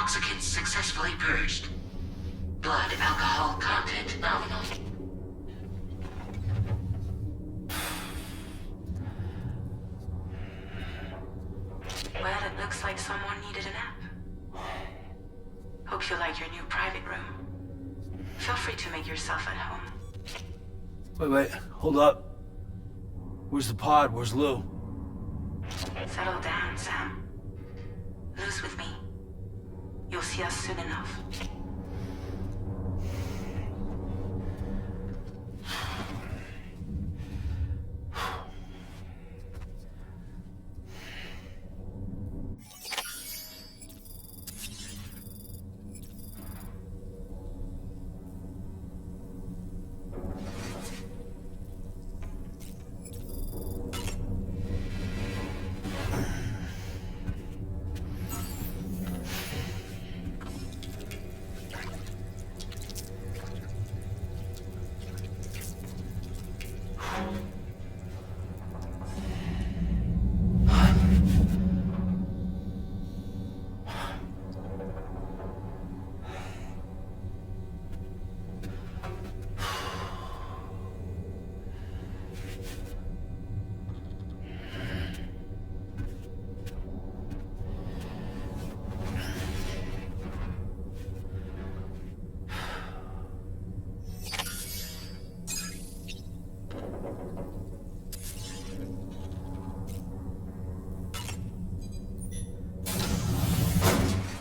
Toxicants successfully purged. Blood alcohol content nominal. Well, it looks like someone needed a nap. Hope you like your new private room. Feel free to make yourself at home. Wait, hold up. Where's the pod? Where's Lou? Settle down, Sam. Lou's with me. You'll see us soon enough.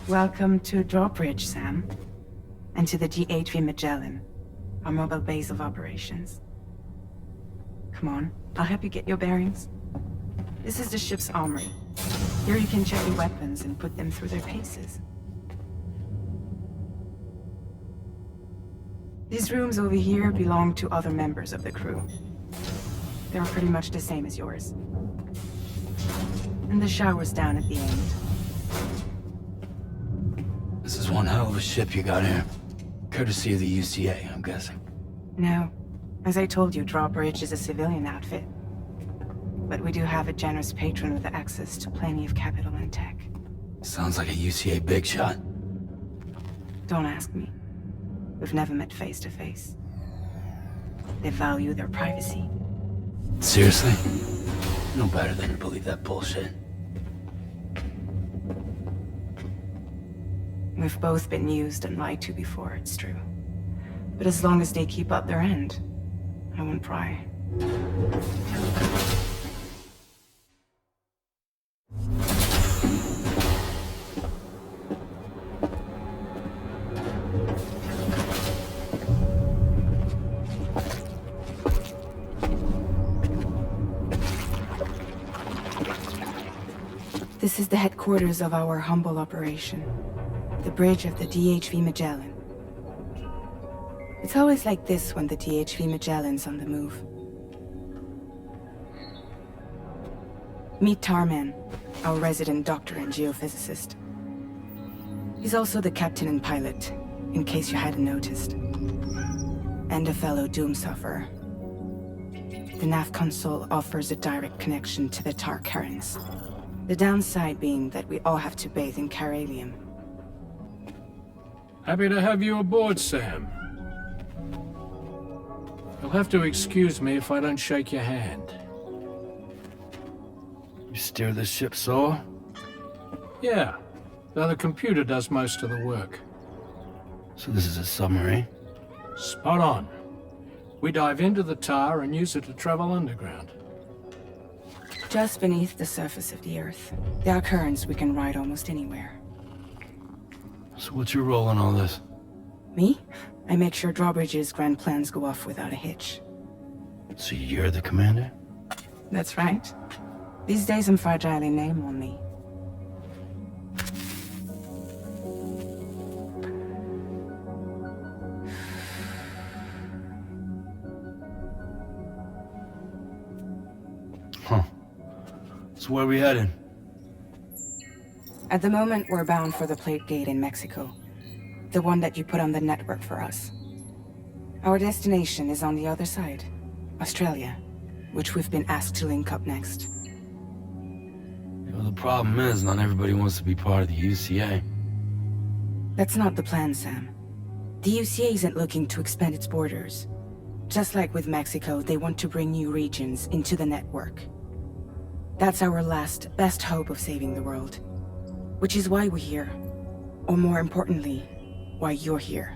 Welcome to Drawbridge, Sam. And to the GHV Magellan, our mobile base of operations. Come on, I'll help you get your bearings. This is the ship's armory. Here you can check your weapons and put them through their paces. These rooms over here belong to other members of the crew. They're pretty much the same as yours. And the shower's down at the end. This is one hell of a ship you got here. Courtesy of the UCA, I'm guessing. No. As I told you, Drawbridge is a civilian outfit. But we do have a generous patron with access to plenty of capital and tech. Sounds like a UCA big shot. Don't ask me. We've never met face to face. They value their privacy. Seriously? No better than to believe that bullshit. We've both been used and lied to before, it's true. But as long as they keep up their end, I won't pry. This is the headquarters of our humble operation. The bridge of the DHV Magellan. It's always like this when the DHV Magellan's on the move. Meet Tarman, our resident doctor and geophysicist. He's also the captain and pilot, in case you hadn't noticed. And a fellow doom sufferer. The nav console offers a direct connection to the Tar currents. The downside being that we all have to bathe in caralium. Happy to have you aboard, Sam. You'll have to excuse me if I don't shake your hand. You steer this ship so? Yeah, though the computer does most of the work. So this is a submarine? Spot on. We dive into the tar and use it to travel underground. Just beneath the surface of the Earth. There are currents we can ride almost anywhere. So what's your role in all this? Me? I make sure Drawbridge's grand plans go off without a hitch. So you're the commander? That's right. These days I'm fragile in name only. Huh. So where are we headed? At the moment, we're bound for the Plate Gate in Mexico. The one that you put on the network for us. Our destination is on the other side, Australia, which we've been asked to link up next. Well, the problem is, not everybody wants to be part of the UCA. That's not the plan, Sam. The UCA isn't looking to expand its borders. Just like with Mexico, they want to bring new regions into the network. That's our last, best hope of saving the world. Which is why we're here. Or more importantly, why you're here.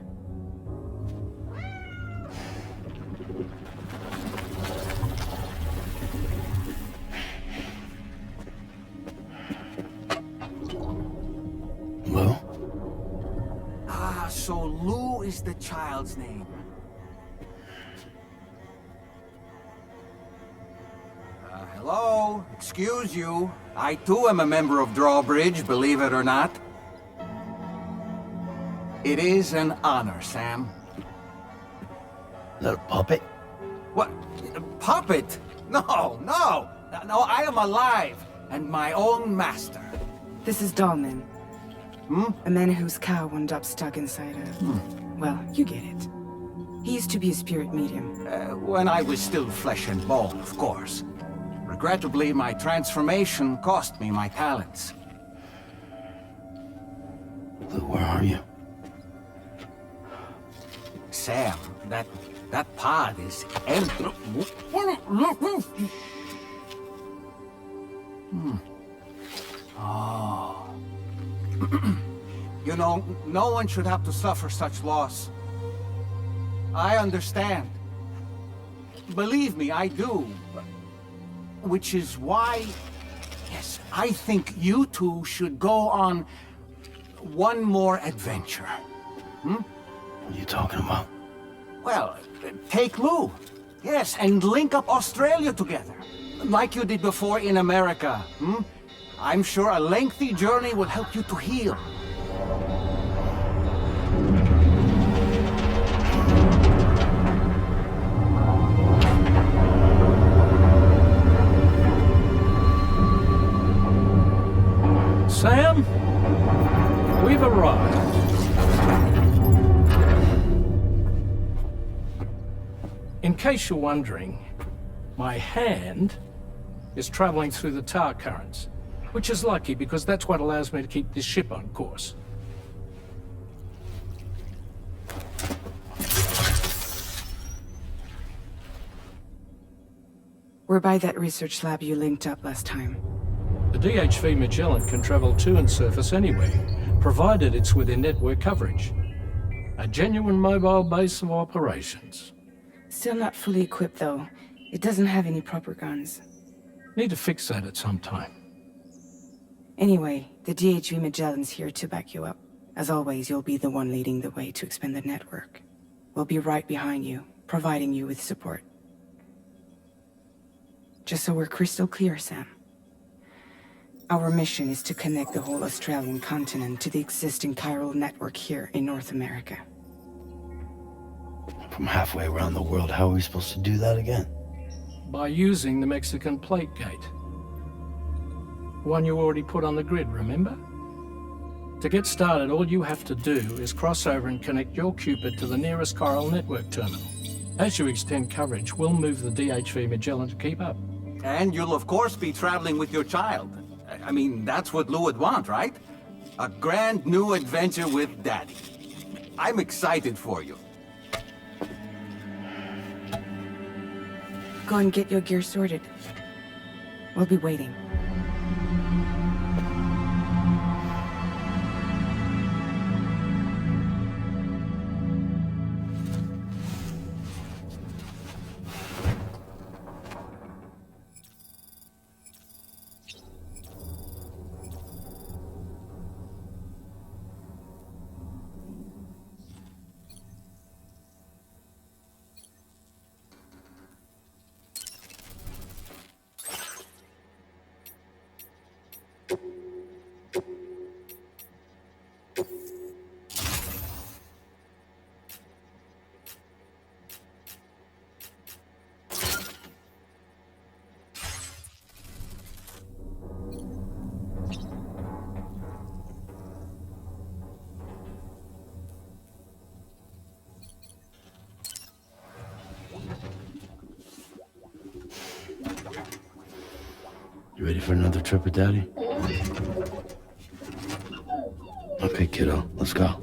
Lou? Ah, so Lou is the child's name. Hello? Excuse you. I too am a member of Drawbridge, believe it or not. It is an honor, Sam. Is that a puppet? What? A puppet? No, no! No, I am alive, and my own master. This is Dahlman. Hmm? A man whose cow wound up stuck inside a... Well, you get it. He used to be a spirit medium. When I was still flesh and bone, of course. Regrettably, my transformation cost me my talents. Lou, where are you? Sam, that pod is empty. Oh. You know, no one should have to suffer such loss. I understand. Believe me, I do. Which is why, yes, I think you two should go on one more adventure. What are you talking about? Well, take Lou. Yes, and link up Australia together. Like you did before in America. I'm sure a lengthy journey will help you to heal. Sam, we've arrived. In case you're wondering, my hand is traveling through the tower currents, which is lucky because that's what allows me to keep this ship on course. We're by that research lab you linked up last time. The DHV Magellan can travel to and surface anywhere, provided it's within network coverage. A genuine mobile base of operations. Still not fully equipped, though. It doesn't have any proper guns. Need to fix that at some time. Anyway, the DHV Magellan's here to back you up. As always, you'll be the one leading the way to expand the network. We'll be right behind you, providing you with support. Just so we're crystal clear, Sam. Our mission is to connect the whole Australian continent to the existing chiral network here in North America. From halfway around the world, how are we supposed to do that again? By using the Mexican plate gate. One you already put on the grid, remember? To get started, all you have to do is cross over and connect your Cupid to the nearest chiral network terminal. As you extend coverage, we'll move the DHV Magellan to keep up. And you'll of course be traveling with your child. I mean, that's what Lou would want, right? A grand new adventure with Daddy. I'm excited for you. Go and get your gear sorted. We'll be waiting. You ready for another trip with Daddy? Okay, kiddo, let's go.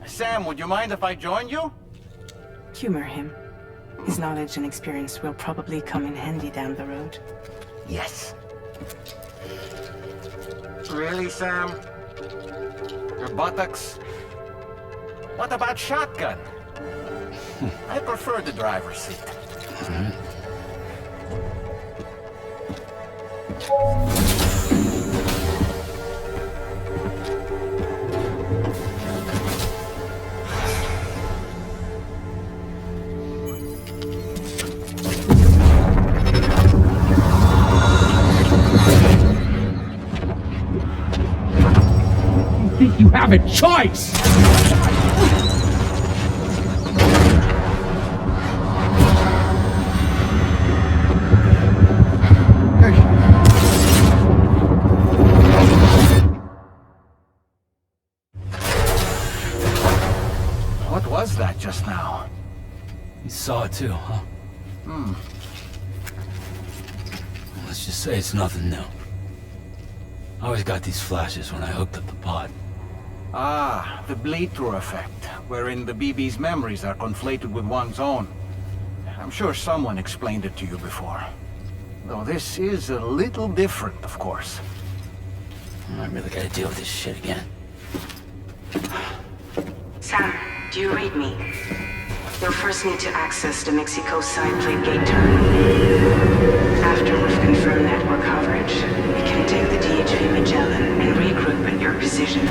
Sam, would you mind if I joined you? Humor him. His knowledge and experience will probably come in handy down the road. Yes. Really, Sam? Your buttocks? What about shotgun? I prefer the driver's seat. Think you have a choice? What was that just now? You saw it too, huh? Let's just say it's nothing new. I always got these flashes when I hooked up the pod. Ah, the bleed-through effect, wherein the BB's memories are conflated with one's own. I'm sure someone explained it to you before. Though this is a little different, of course. I really gotta deal with this shit again. Sam, do you read me? You'll first need to access the Mexico side plate gate terminal. After we've confirmed network coverage, we can take the DHV Magellan and regroup at your position.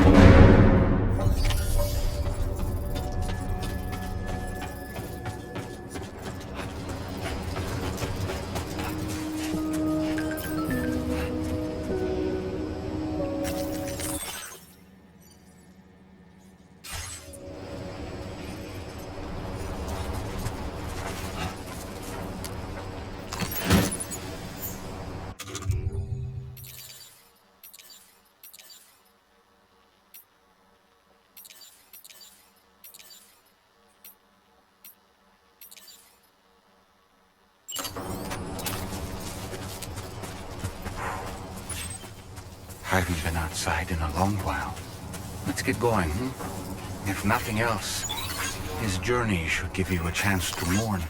I haven't been outside in a long while. Let's get going, hmm? If nothing else, his journey should give you a chance to mourn.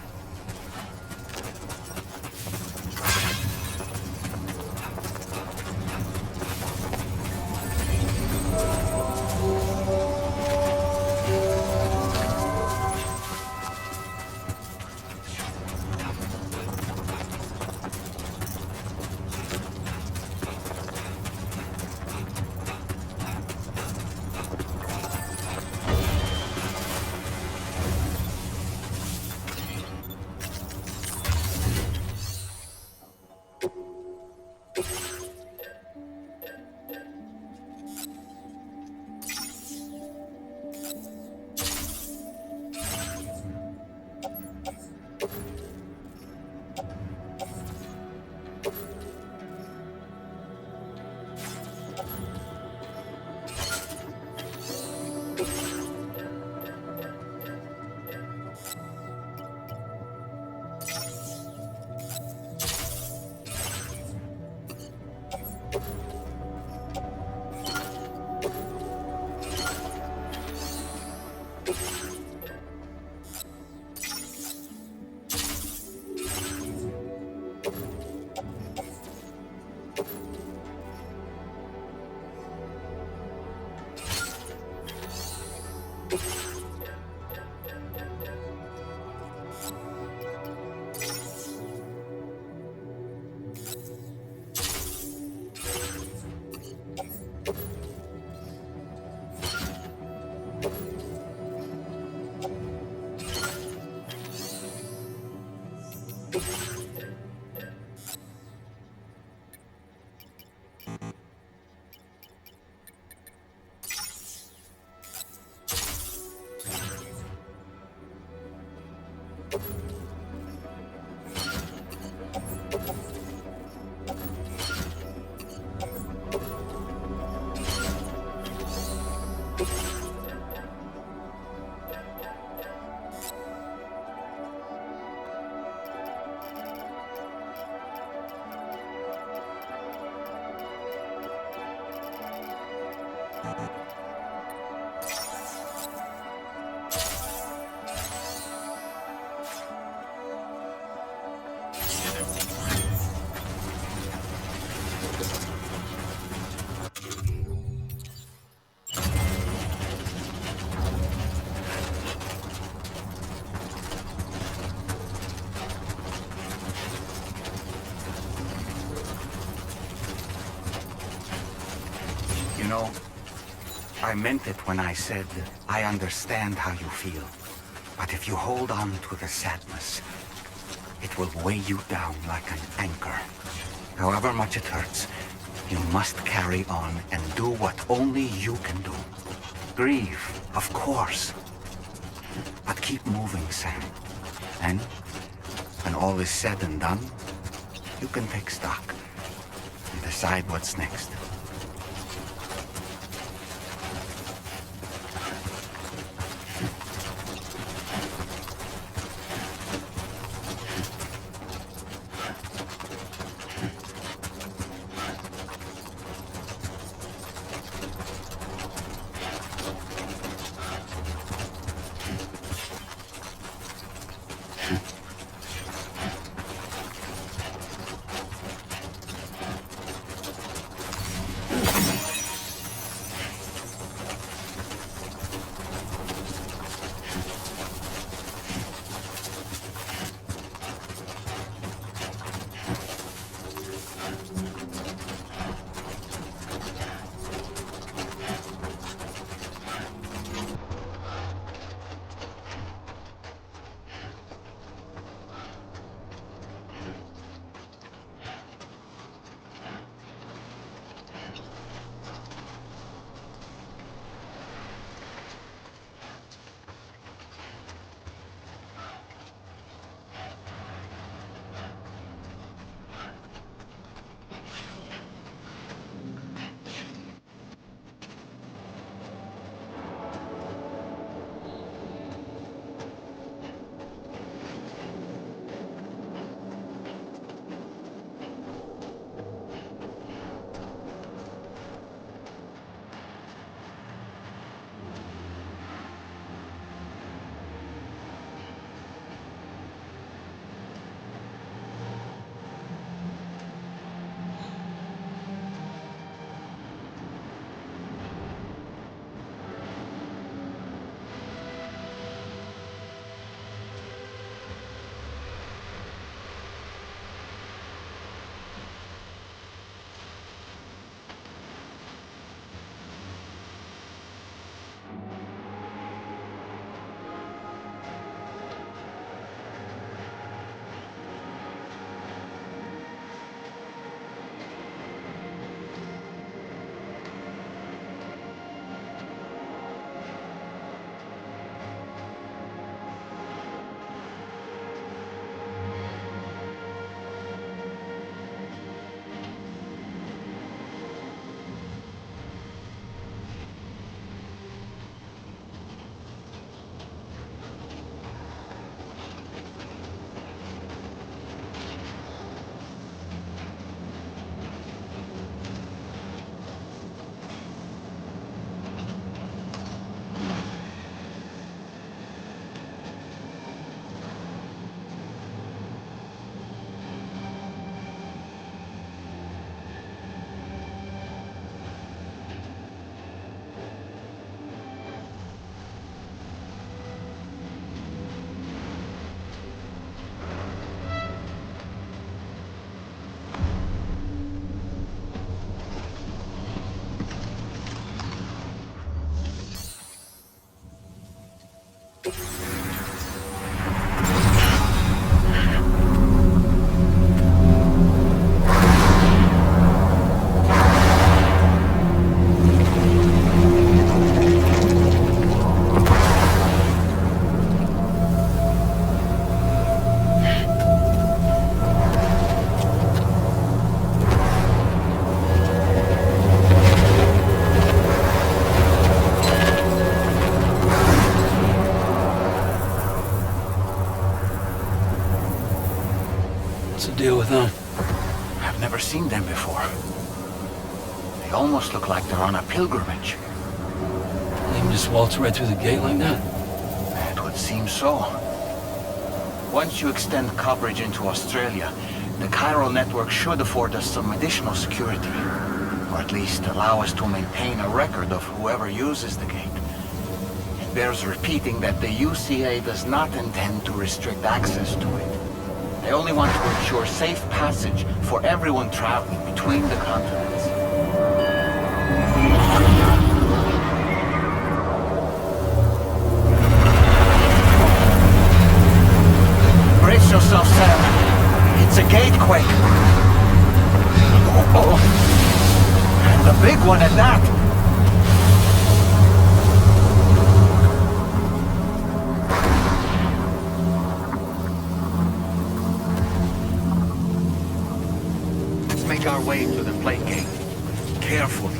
You know, I meant it when I said I understand how you feel. But if you hold on to the sadness, it will weigh you down like an anchor. However much it hurts, you must carry on and do what only you can do. Grieve, of course. But keep moving, Sam. And when all is said and done, you can take stock and decide what's next. What's the deal with them? I've never seen them before. They almost look like they're on a pilgrimage. They can just waltz right through the gate like that? It would seem so. Once you extend coverage into Australia, the chiral network should afford us some additional security. Or at least allow us to maintain a record of whoever uses the gate. It bears repeating that the UCA does not intend to restrict access to it. They only want to ensure safe passage for everyone traveling between the continents. Brace yourself, Sam. It's a gatequake. Oh, and a big one at that. Let's make our way to the plate gate. Carefully.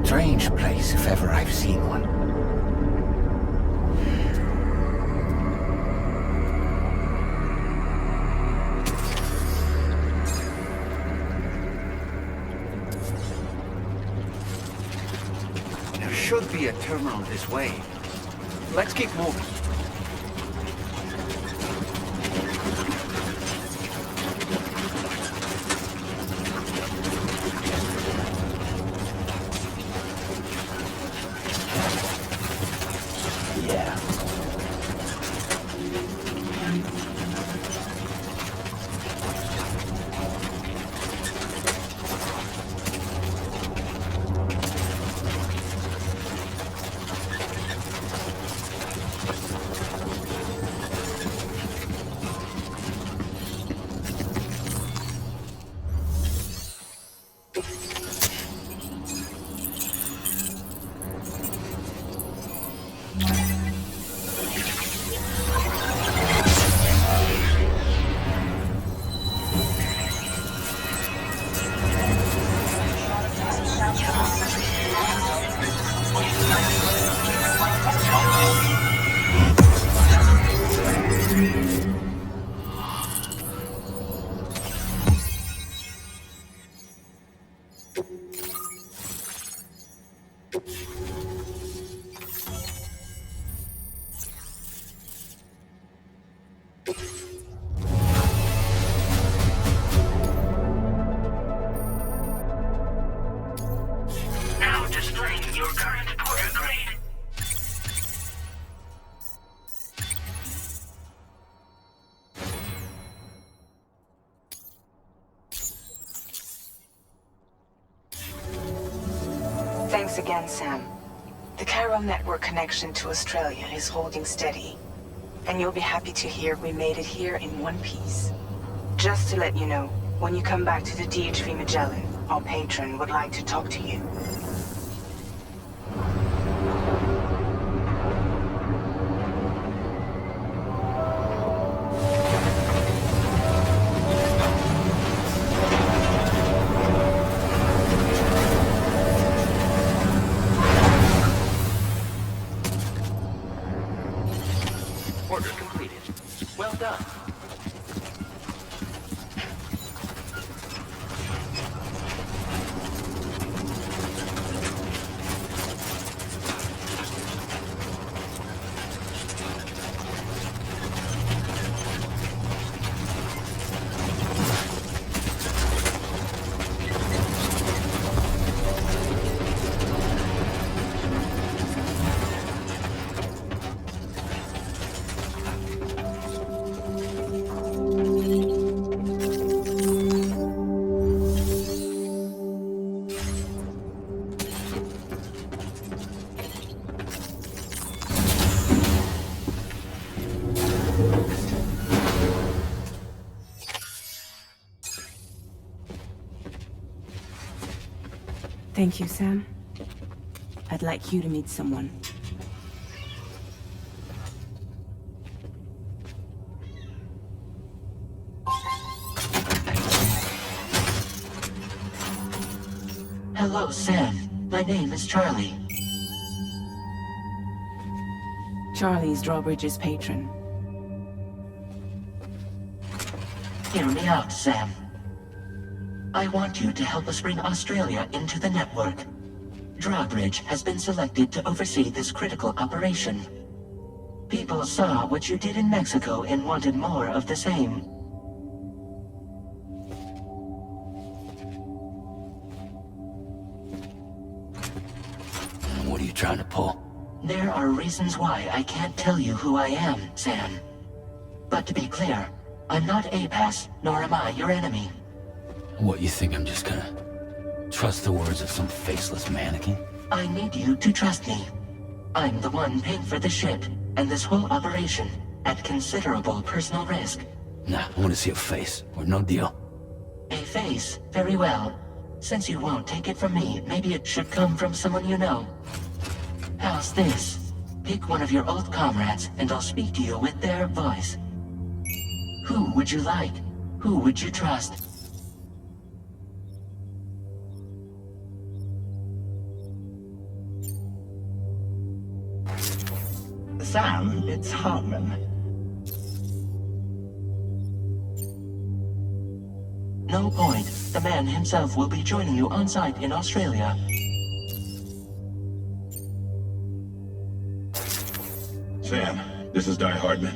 Strange place, if ever I've seen one. There should be a terminal this way. Let's keep moving. Now displaying your current porter grade. Thanks again, Sam. The Chiral network connection to Australia is holding steady. And you'll be happy to hear we made it here in one piece. Just to let you know, when you come back to the DHV Magellan, our patron would like to talk to you. Order completed. Well done. Thank you, Sam. I'd like you to meet someone. Hello, Sam. My name is Charlie. Charlie's Drawbridge's patron. Hear me out, Sam. I want you to help us bring Australia into the network. Drawbridge has been selected to oversee this critical operation. People saw what you did in Mexico and wanted more of the same. What are you trying to pull? There are reasons why I can't tell you who I am, Sam. But to be clear, I'm not APAS, nor am I your enemy. What, you think I'm just gonna trust the words of some faceless mannequin? I need you to trust me. I'm the one paying for the ship, and this whole operation, at considerable personal risk. Nah, I want to see a face, or no deal. A face? Very well. Since you won't take it from me, maybe it should come from someone you know. How's this? Pick one of your old comrades, and I'll speak to you with their voice. Who would you like? Who would you trust? Sam, it's Hartman. No point. The man himself will be joining you on site in Australia. Sam, this is Di Hardman.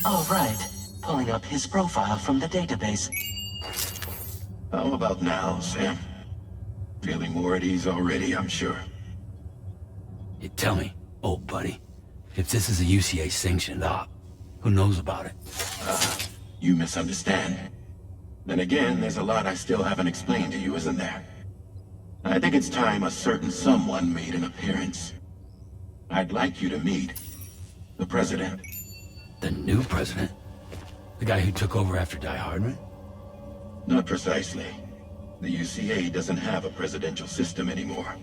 All right. Pulling up his profile from the database. How about now, Sam? Feeling more at ease already, I'm sure. You tell me, old buddy, if this is a UCA sanctioned op, who knows about it? You misunderstand. Then again, there's a lot I still haven't explained to you, isn't there? I think it's time a certain someone made an appearance. I'd like you to meet the President. The new president? The guy who took over after Die Hardman? Not precisely. The UCA doesn't have a presidential system anymore.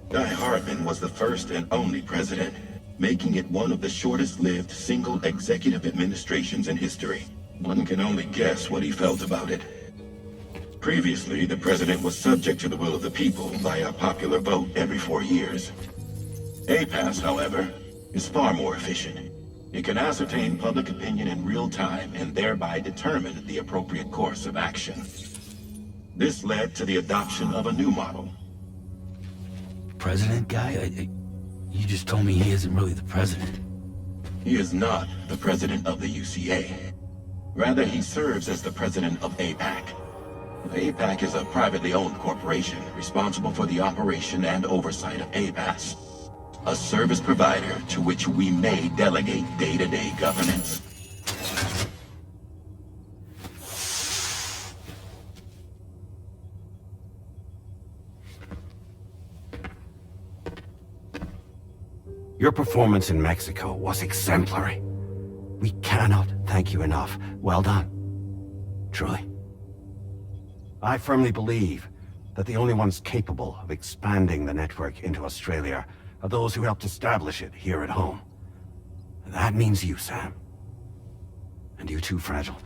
Di Hardman was the first and only president, making it one of the shortest-lived single executive administrations in history. One can only guess what he felt about it. Previously, the president was subject to the will of the people via popular vote every 4 years. APAS, however, is far more efficient. It can ascertain public opinion in real time and thereby determine the appropriate course of action. This led to the adoption of a new model. President guy? You just told me he isn't really the president. He is not the president of the UCA. Rather, he serves as the president of APAC. APAC is a privately owned corporation responsible for the operation and oversight of APAS, a service provider to which we may delegate day-to-day governance. Your performance in Mexico was exemplary. We cannot thank you enough. Well done. Truly. I firmly believe that the only ones capable of expanding the network into Australia are those who helped establish it here at home. That means you, Sam. And you too, Fragile.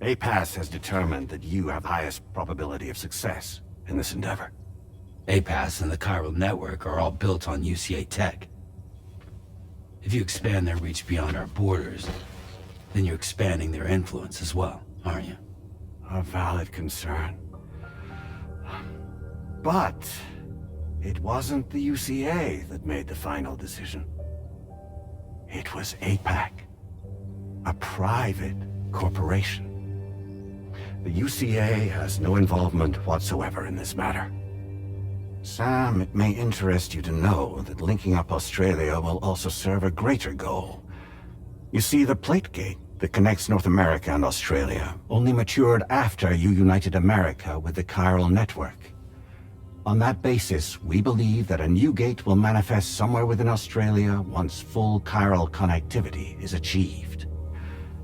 APAS has determined that you have the highest probability of success in this endeavor. APAS and the chiral network are all built on UCA tech. If you expand their reach beyond our borders, then you're expanding their influence as well, aren't you? A valid concern. But it wasn't the UCA that made the final decision. It was APAC, a private corporation. The UCA has no involvement whatsoever in this matter. Sam, it may interest you to know that linking up Australia will also serve a greater goal. You see, the plate gate that connects North America and Australia only matured after you united America with the chiral network. On that basis, we believe that a new gate will manifest somewhere within Australia once full chiral connectivity is achieved.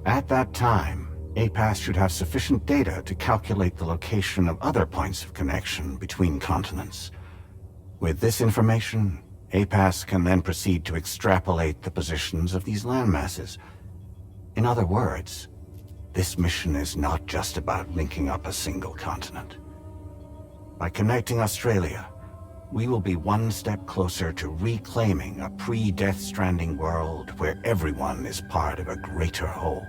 At that time, APAS should have sufficient data to calculate the location of other points of connection between continents. With this information, APAS can then proceed to extrapolate the positions of these landmasses. In other words, this mission is not just about linking up a single continent. By connecting Australia, we will be one step closer to reclaiming a pre-Death Stranding world where everyone is part of a greater whole.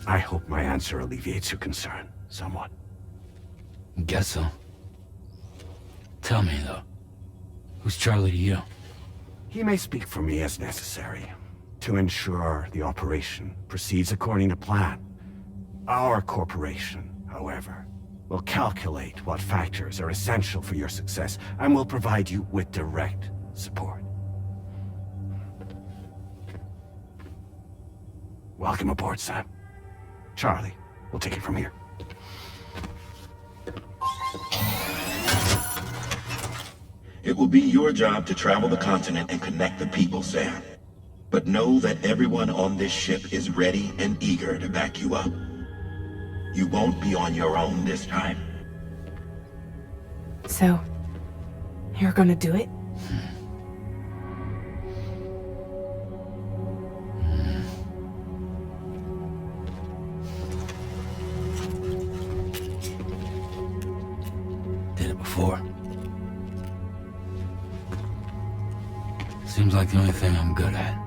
I hope my answer alleviates your concern somewhat. Guess so. Tell me, though, who's Charlie to you? He may speak for me as necessary, to ensure the operation proceeds according to plan. Our corporation, however, will calculate what factors are essential for your success, and will provide you with direct support. Welcome aboard, Sam. Charlie, we'll take it from here. It will be your job to travel the continent and connect the people, Sam. But know that everyone on this ship is ready and eager to back you up. You won't be on your own this time. So, you're gonna do it? Did it before. Seems like the only thing I'm good at.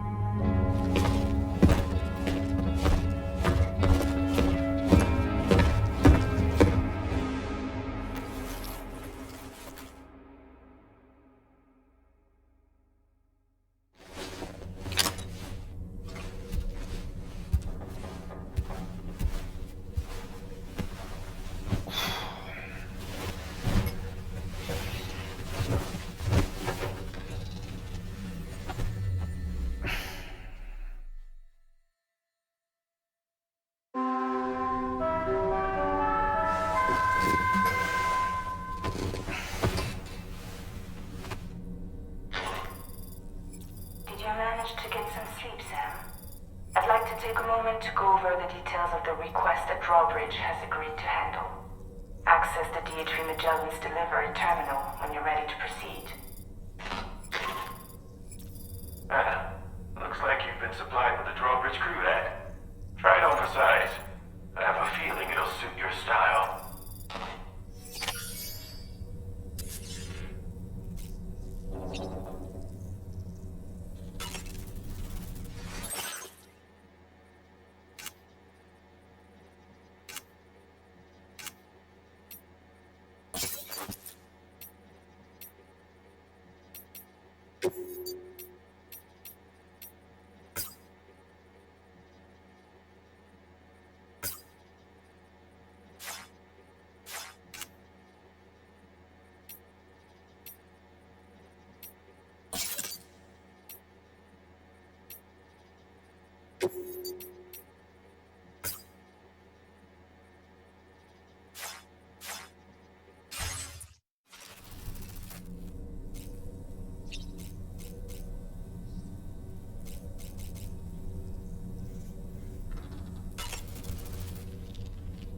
Take a moment to go over the details of the request that Drawbridge has agreed to handle. Access the D.H. Magellan's delivery terminal when you're ready to proceed. Looks like you've been supplied with the Drawbridge crew, Dad. Try it on for size. I have a feeling it'll suit your style.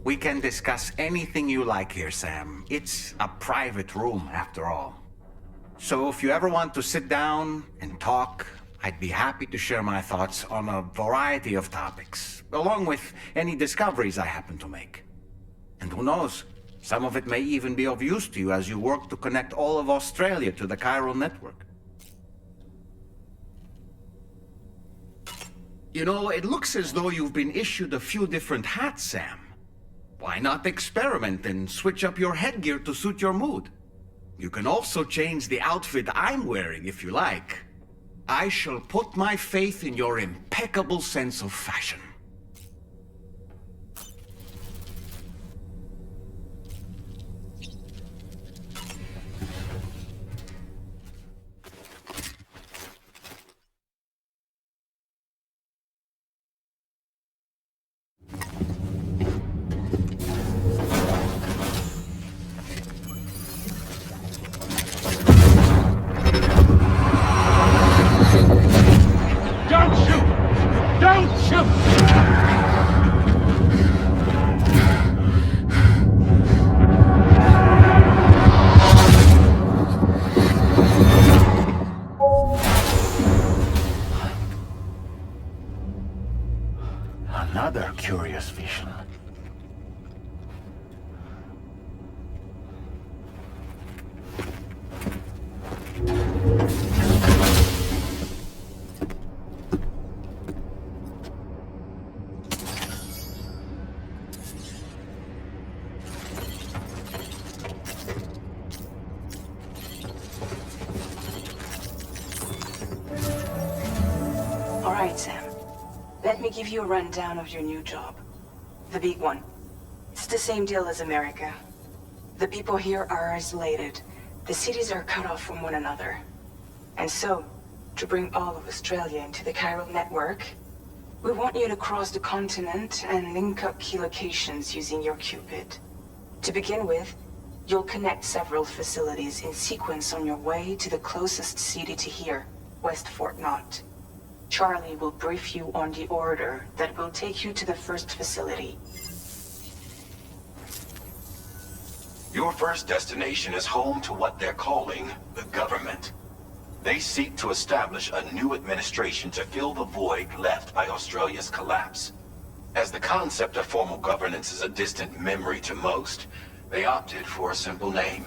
We can discuss anything you like here, Sam. It's a private room, after all. So if you ever want to sit down and talk, I'd be happy to share my thoughts on a variety of topics, along with any discoveries I happen to make. And who knows, some of it may even be of use to you as you work to connect all of Australia to the chiral network. You know, it looks as though you've been issued a few different hats, Sam. Why not experiment and switch up your headgear to suit your mood? You can also change the outfit I'm wearing if you like. I shall put my faith in your impeccable sense of fashion. Don't shoot! Don't shoot! Another curious vision. All right, Sam. Let me give you a rundown of your new job. The big one. It's the same deal as America. The people here are isolated. The cities are cut off from one another. And so, to bring all of Australia into the chiral network, we want you to cross the continent and link up key locations using your Cupid. To begin with, you'll connect several facilities in sequence on your way to the closest city to here, West Fort Knott. Charlie will brief you on the order that will take you to the first facility. Your first destination is home to what they're calling the government. They seek to establish a new administration to fill the void left by Australia's collapse. As the concept of formal governance is a distant memory to most, they opted for a simple name.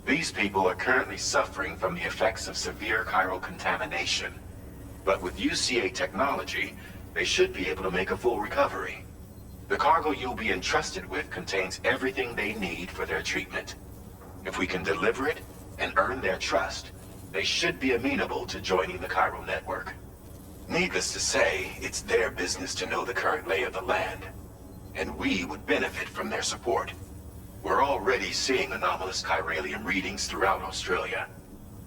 These people are currently suffering from the effects of severe chiral contamination. But with UCA technology, they should be able to make a full recovery. The cargo you'll be entrusted with contains everything they need for their treatment. If we can deliver it and earn their trust, they should be amenable to joining the chiral network. Needless to say, it's their business to know the current lay of the land, and we would benefit from their support. We're already seeing anomalous chiralium readings throughout Australia.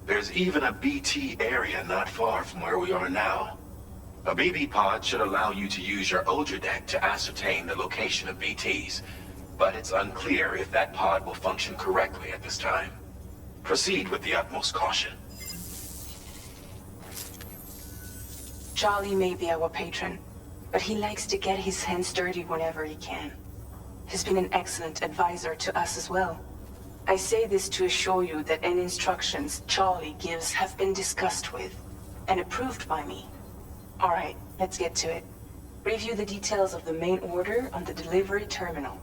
There's even a BT area not far from where we are now. A BB pod should allow you to use your Ultra deck to ascertain the location of BTs, but it's unclear if that pod will function correctly at this time. Proceed with the utmost caution. Charlie may be our patron, but he likes to get his hands dirty whenever he can. He's been an excellent advisor to us as well. I say this to assure you that any instructions Charlie gives have been discussed with and approved by me. All right, let's get to it. Review the details of the main order on the delivery terminal.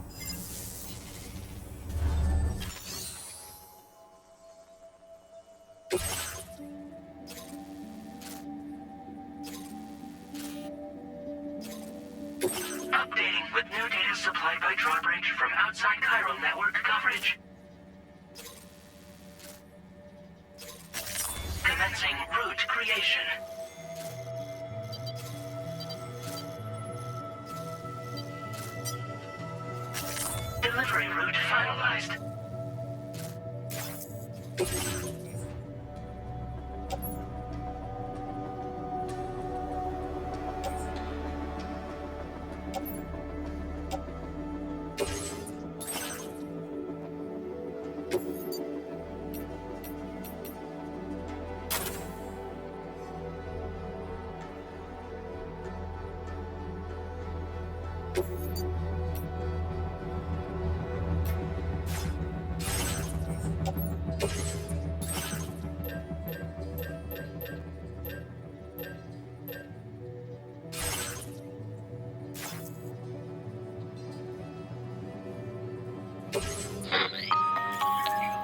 Updating with new data supplied by Drawbridge from outside chiral network coverage. Commencing creation. Delivery route finalized.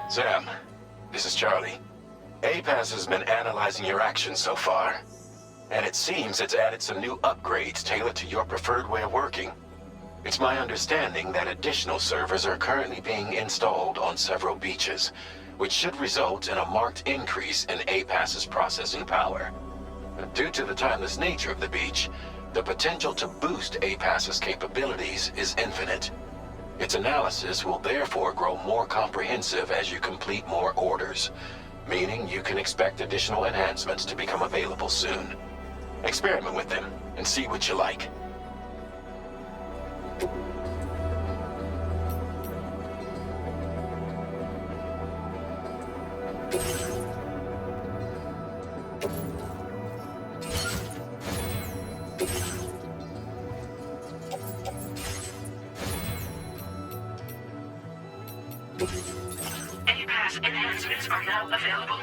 Sam, this is Charlie. APAS has been analyzing your actions so far, and it seems it's added some new upgrades tailored to your preferred way of working. It's my understanding that additional servers are currently being installed on several beaches, which should result in a marked increase in APAS's processing power. Due to the timeless nature of the beach, the potential to boost APAS's capabilities is infinite. Its analysis will therefore grow more comprehensive as you complete more orders, meaning you can expect additional enhancements to become available soon. Experiment with them and see what you like. APAS enhancements are now available.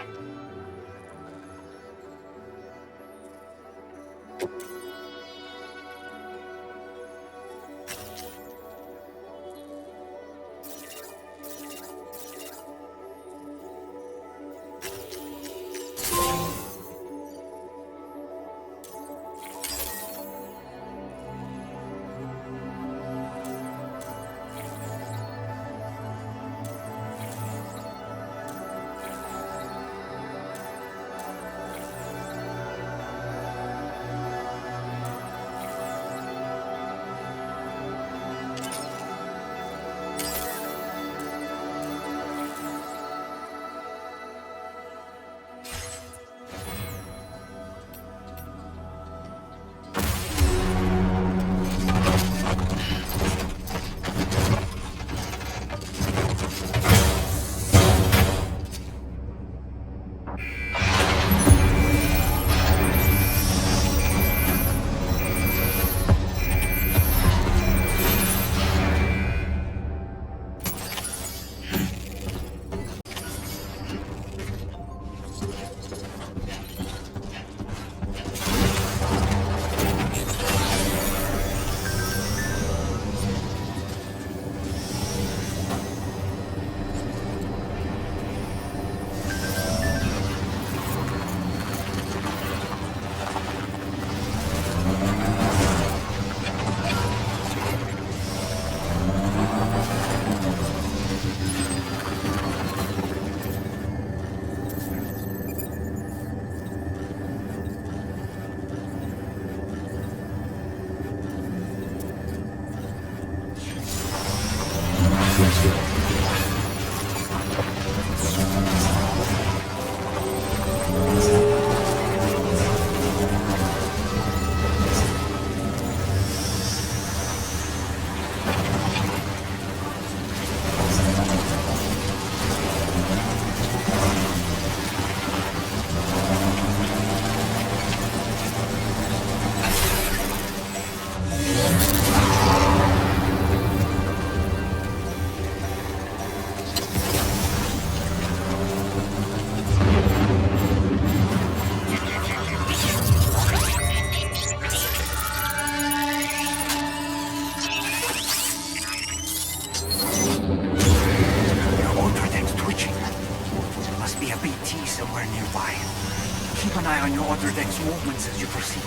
Keep an eye on your other deck's movements as you proceed.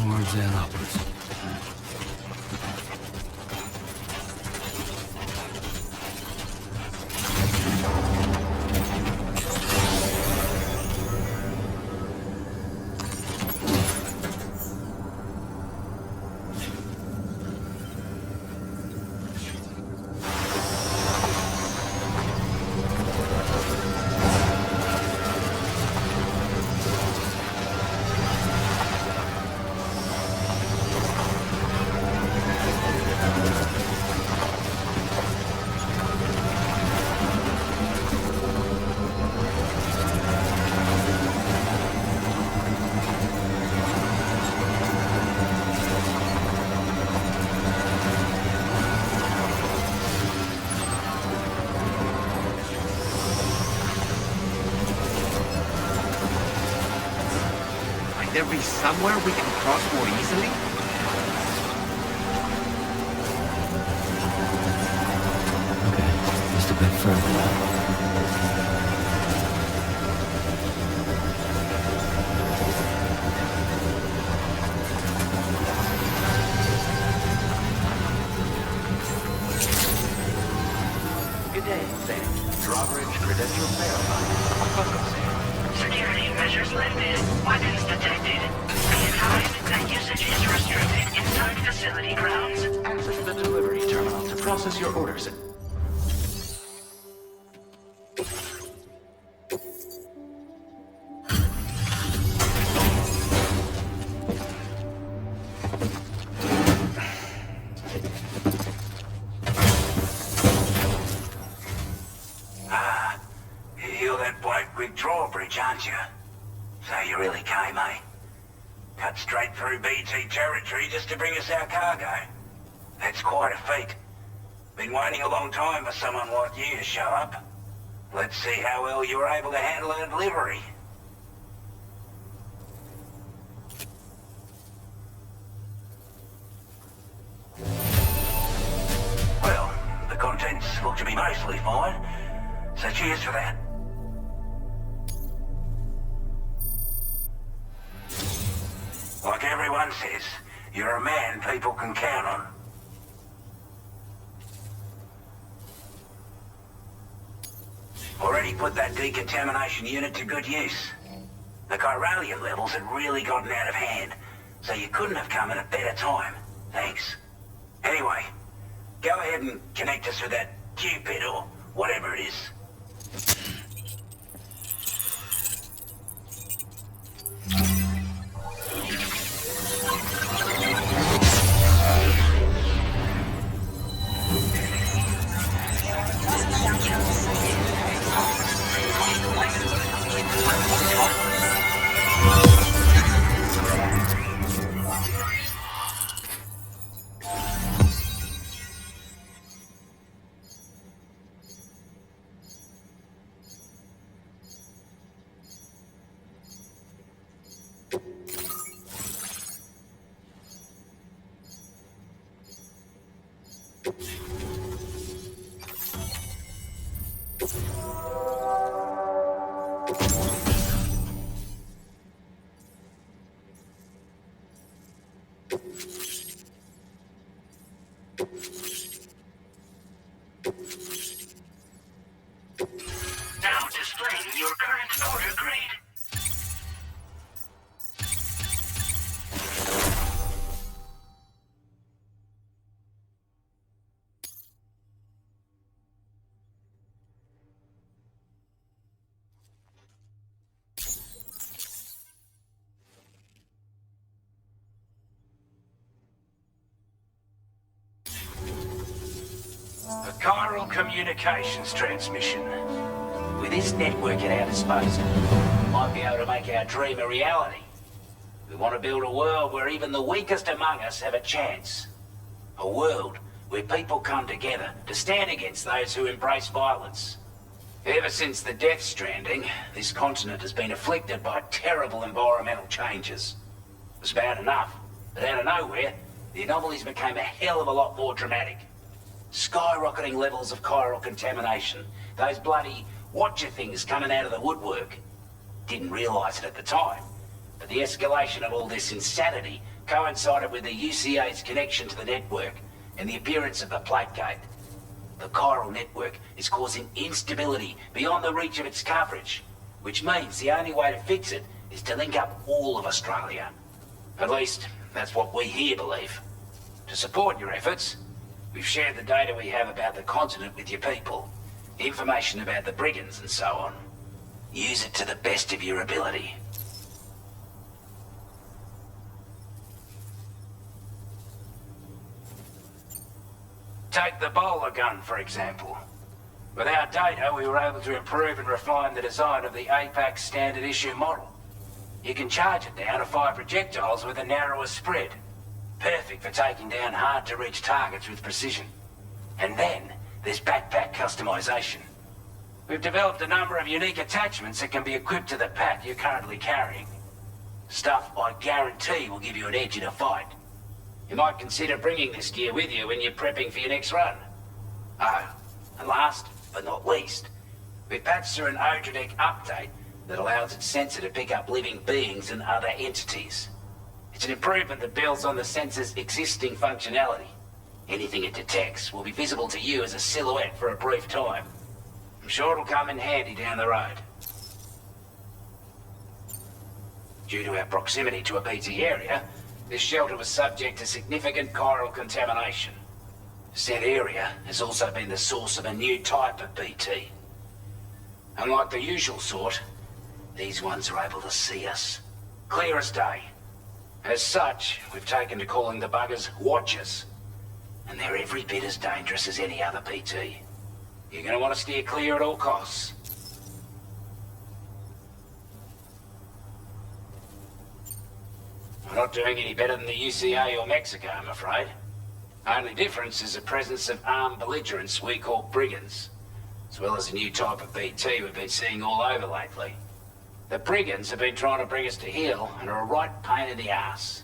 Onwards and upwards. There be somewhere we can cross more easily? Okay, just a bit further now. Good day, Sam. Drawbridge credentials verified. Welcome, Sam. Security measures lifted. Weapons detected. Be advised that usage is restricted inside facility grounds. Access the delivery terminal to process your orders. You're that bloke with Drawbridge, aren't you? So you really came, eh? Cut straight through BT territory just to bring us our cargo. That's quite a feat. Been waiting a long time for someone like you to show up. Let's see how well you were able to handle a delivery. Well, the contents look to be mostly fine, so cheers for that. Like everyone says, you're a man people can count on. Already put that decontamination unit to good use. The chiralium levels had really gotten out of hand, so you couldn't have come at a better time. Thanks. Anyway, go ahead and connect us with that Cupid or whatever it is. Now displaying your current order grade. A chiral communications transmission. With this network at our disposal, we might be able to make our dream a reality. We want to build a world where even the weakest among us have a chance. A world where people come together to stand against those who embrace violence. Ever since the death stranding, this continent has been afflicted by terrible environmental changes. It was bad enough, but out of nowhere, the anomalies became a hell of a lot more dramatic. Skyrocketing levels of chiral contamination. Those bloody watcher things coming out of the woodwork. Didn't realize it at the time, But the escalation of all this insanity coincided with the UCA's connection to the network and the appearance of the plate gate. The chiral network is causing instability beyond the reach of its coverage, which means the only way to fix it is to link up all of Australia. At least, that's what we here believe. To support your efforts, we've shared the data we have about the continent with your people, information about the brigands and so on. Use it to the best of your ability. Take the bowler gun, for example. With our data, we were able to improve and refine the design of the APAC standard issue model. You can charge it down to 5 projectiles with a narrower spread. Perfect for taking down hard-to-reach targets with precision. And then, there's backpack customization. We've developed a number of unique attachments that can be equipped to the pack you're currently carrying. Stuff I guarantee will give you an edge in a fight. You might consider bringing this gear with you when you're prepping for your next run. Oh, and last but not least, we've patched through an Odradek update that allows its sensor to pick up living beings and other entities. It's an improvement that builds on the sensor's existing functionality. Anything it detects will be visible to you as a silhouette for a brief time. I'm sure it'll come in handy down the road. Due to our proximity to a BT area, this shelter was subject to significant chiral contamination. Said area has also been the source of a new type of BT. Unlike the usual sort, these ones are able to see us. Clear as day. As such, we've taken to calling the buggers Watchers. And they're every bit as dangerous as any other BT. You're gonna want to steer clear at all costs. We're not doing any better than the UCA or Mexico, I'm afraid. Only difference is the presence of armed belligerents we call brigands, as well as a new type of BT we've been seeing all over lately. The brigands have been trying to bring us to heel and are a right pain in the ass.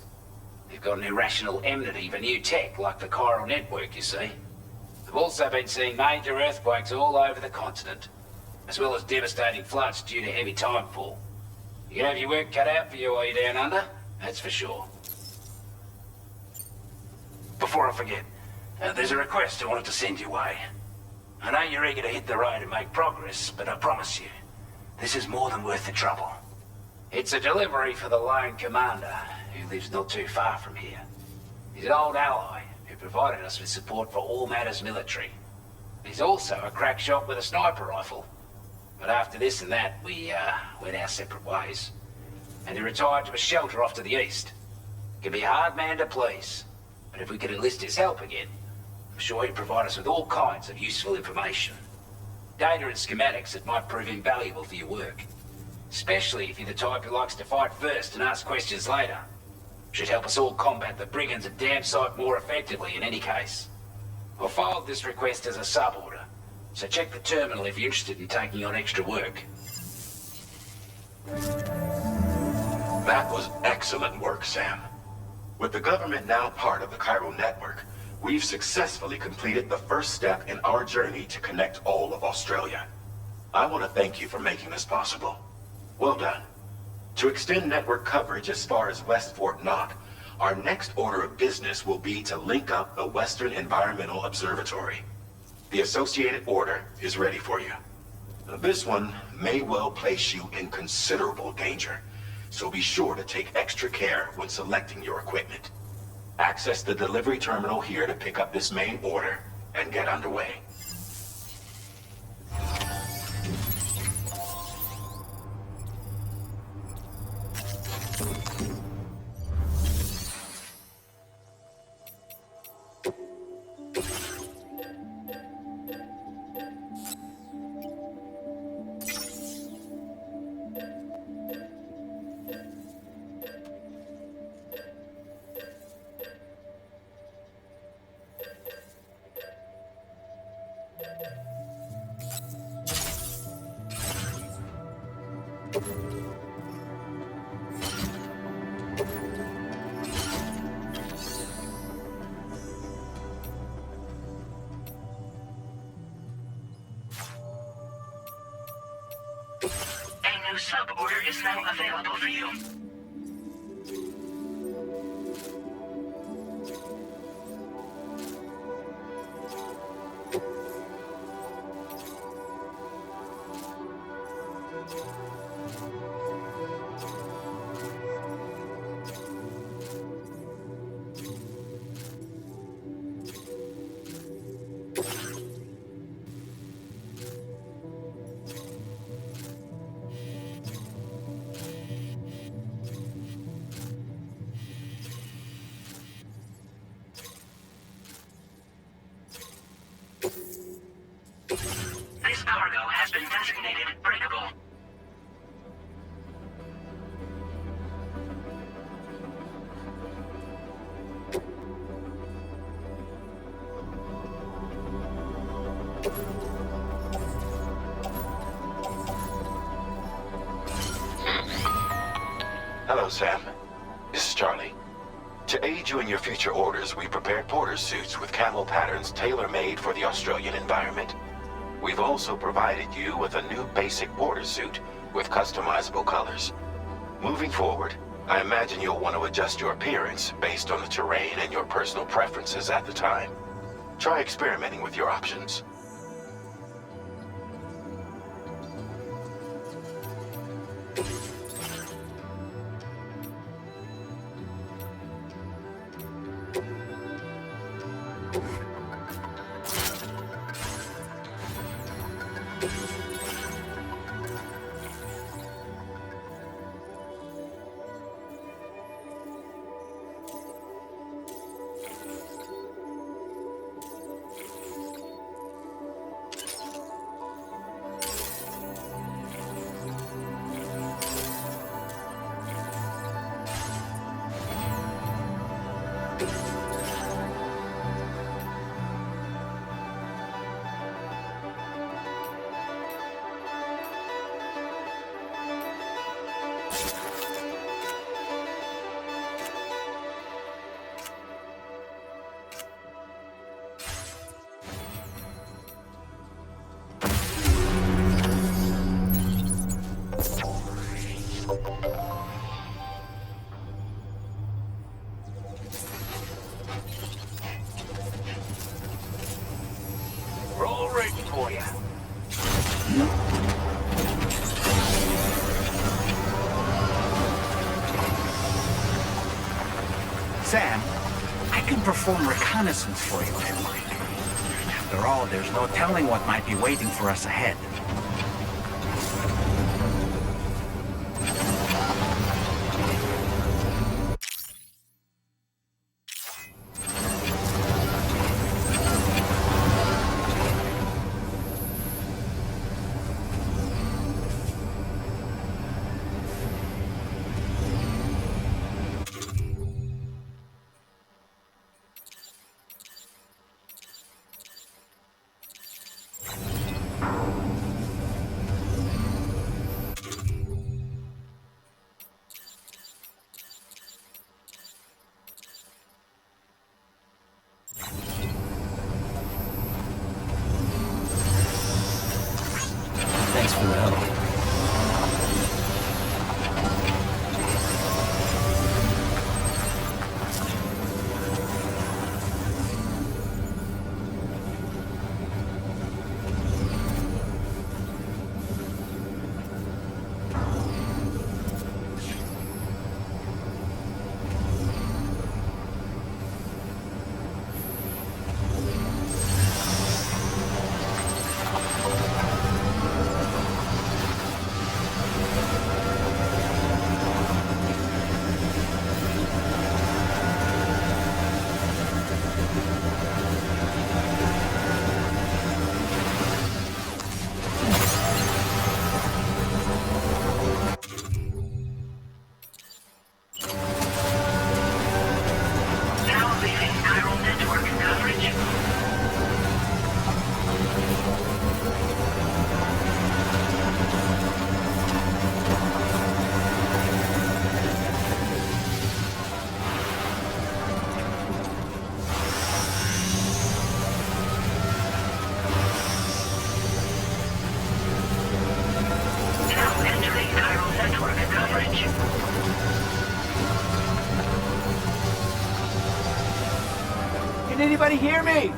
They've got an irrational enmity for new tech like the chiral network, you see. We've also been seeing major earthquakes all over the continent, as well as devastating floods due to heavy timefall. You can have your work cut out for you while you're down under, that's for sure. Before I forget, there's a request I wanted to send your way. I know you're eager to hit the road and make progress, but I promise you, this is more than worth the trouble. It's a delivery for the lone commander, who lives not too far from here. He's an old ally who provided us with support for all matters military. He's also a crack shot with a sniper rifle. But after this and that, we went our separate ways. And he retired to a shelter off to the east. Can be a hard man to please, but if we could enlist his help again, I'm sure he'd provide us with all kinds of useful information. Data and schematics that might prove invaluable for your work. Especially if you're the type who likes to fight first and ask questions later. Should help us all combat the brigands a damn sight more effectively in any case. I'll filed this request as a sub-order, so check the terminal if you're interested in taking on extra work. That was excellent work, Sam. With the government now part of the chiral network, we've successfully completed the first step in our journey to connect all of Australia. I want to thank you for making this possible. Well done. To extend network coverage as far as West Fort Knox, our next order of business will be to link up the Western Environmental Observatory. The associated order is ready for you. This one may well place you in considerable danger, so be sure to take extra care when selecting your equipment. Access the delivery terminal here to pick up this main order and get underway. A new sub-order is now available for you. been designated breakable. Hello, Sam. This is Charlie. To aid you in your future orders, we prepared porter suits with camel patterns tailor-made for the Australian environment. We've also provided you with a new basic porter suit with customizable colors. Moving forward, I imagine you'll want to adjust your appearance based on the terrain and your personal preferences at the time. Try experimenting with your options. We're all ready for you. Sam, I can perform reconnaissance for you if you like. After all, there's no telling what might be waiting for us ahead. Thanks for the help. Can anybody hear me?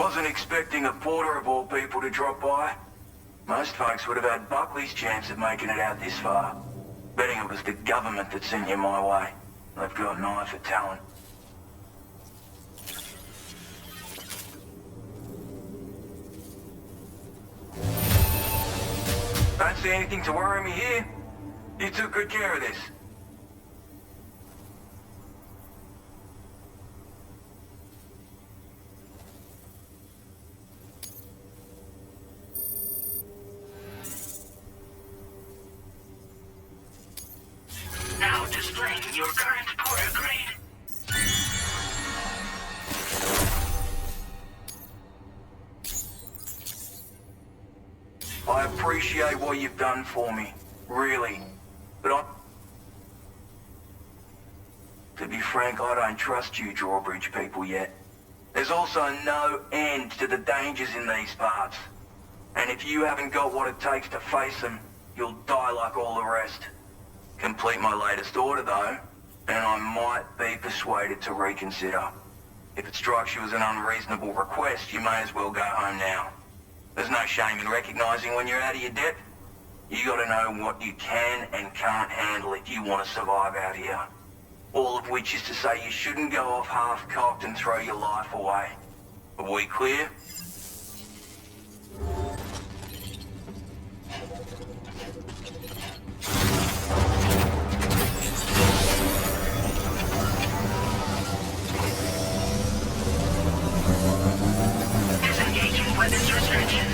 Wasn't expecting a porter of all people to drop by. Most folks would have had Buckley's chance of making it out this far. Betting it was the government that sent you my way. They've got an eye for talent. Don't see anything to worry me here. You took good care of this. Now displaying your current porter grade. I appreciate what you've done for me, really. But to be frank, I don't trust you Drawbridge people yet. There's also no end to the dangers in these parts. And if you haven't got what it takes to face them, you'll die like all the rest. Complete my latest order though, and I might be persuaded to reconsider. If it strikes you as an unreasonable request, you may as well go home now. There's no shame in recognizing when you're out of your depth. You gotta know what you can and can't handle if you want to survive out here. All of which is to say you shouldn't go off half-cocked and throw your life away. Are we clear? Disengaging weapons restrictions.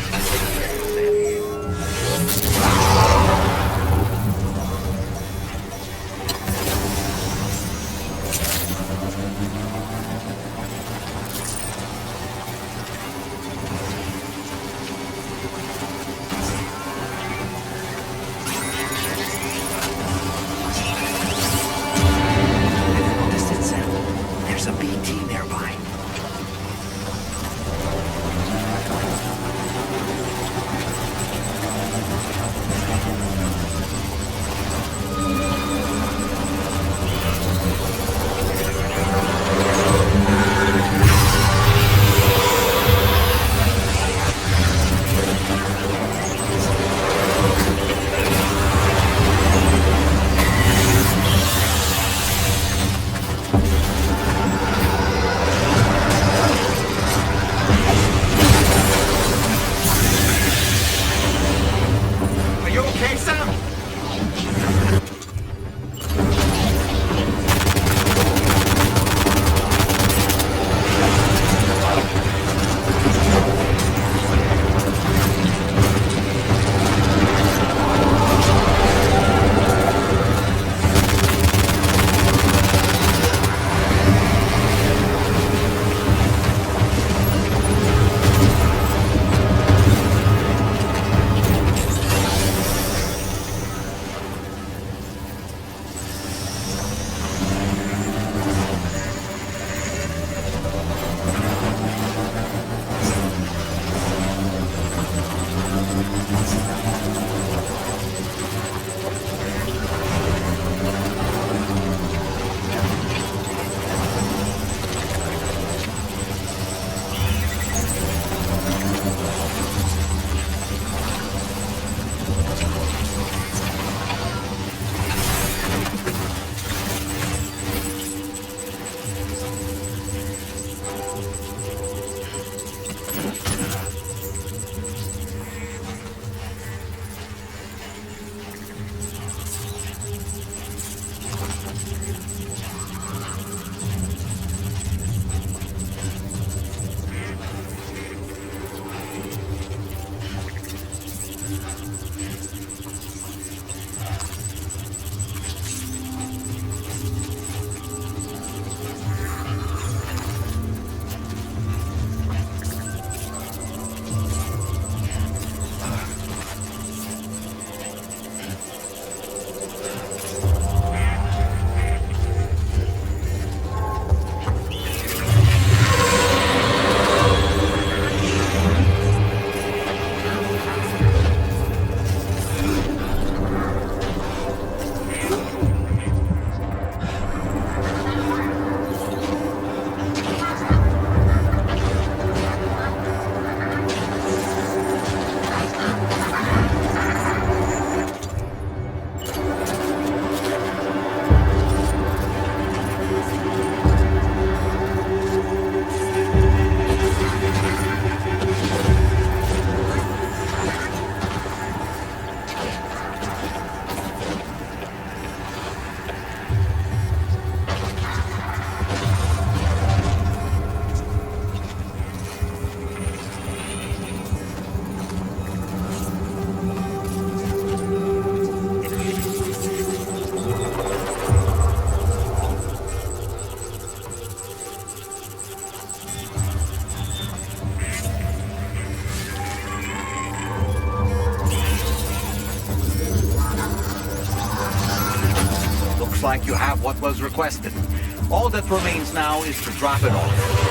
There's a BT nearby. have what was requested. All that remains now is to drop it off.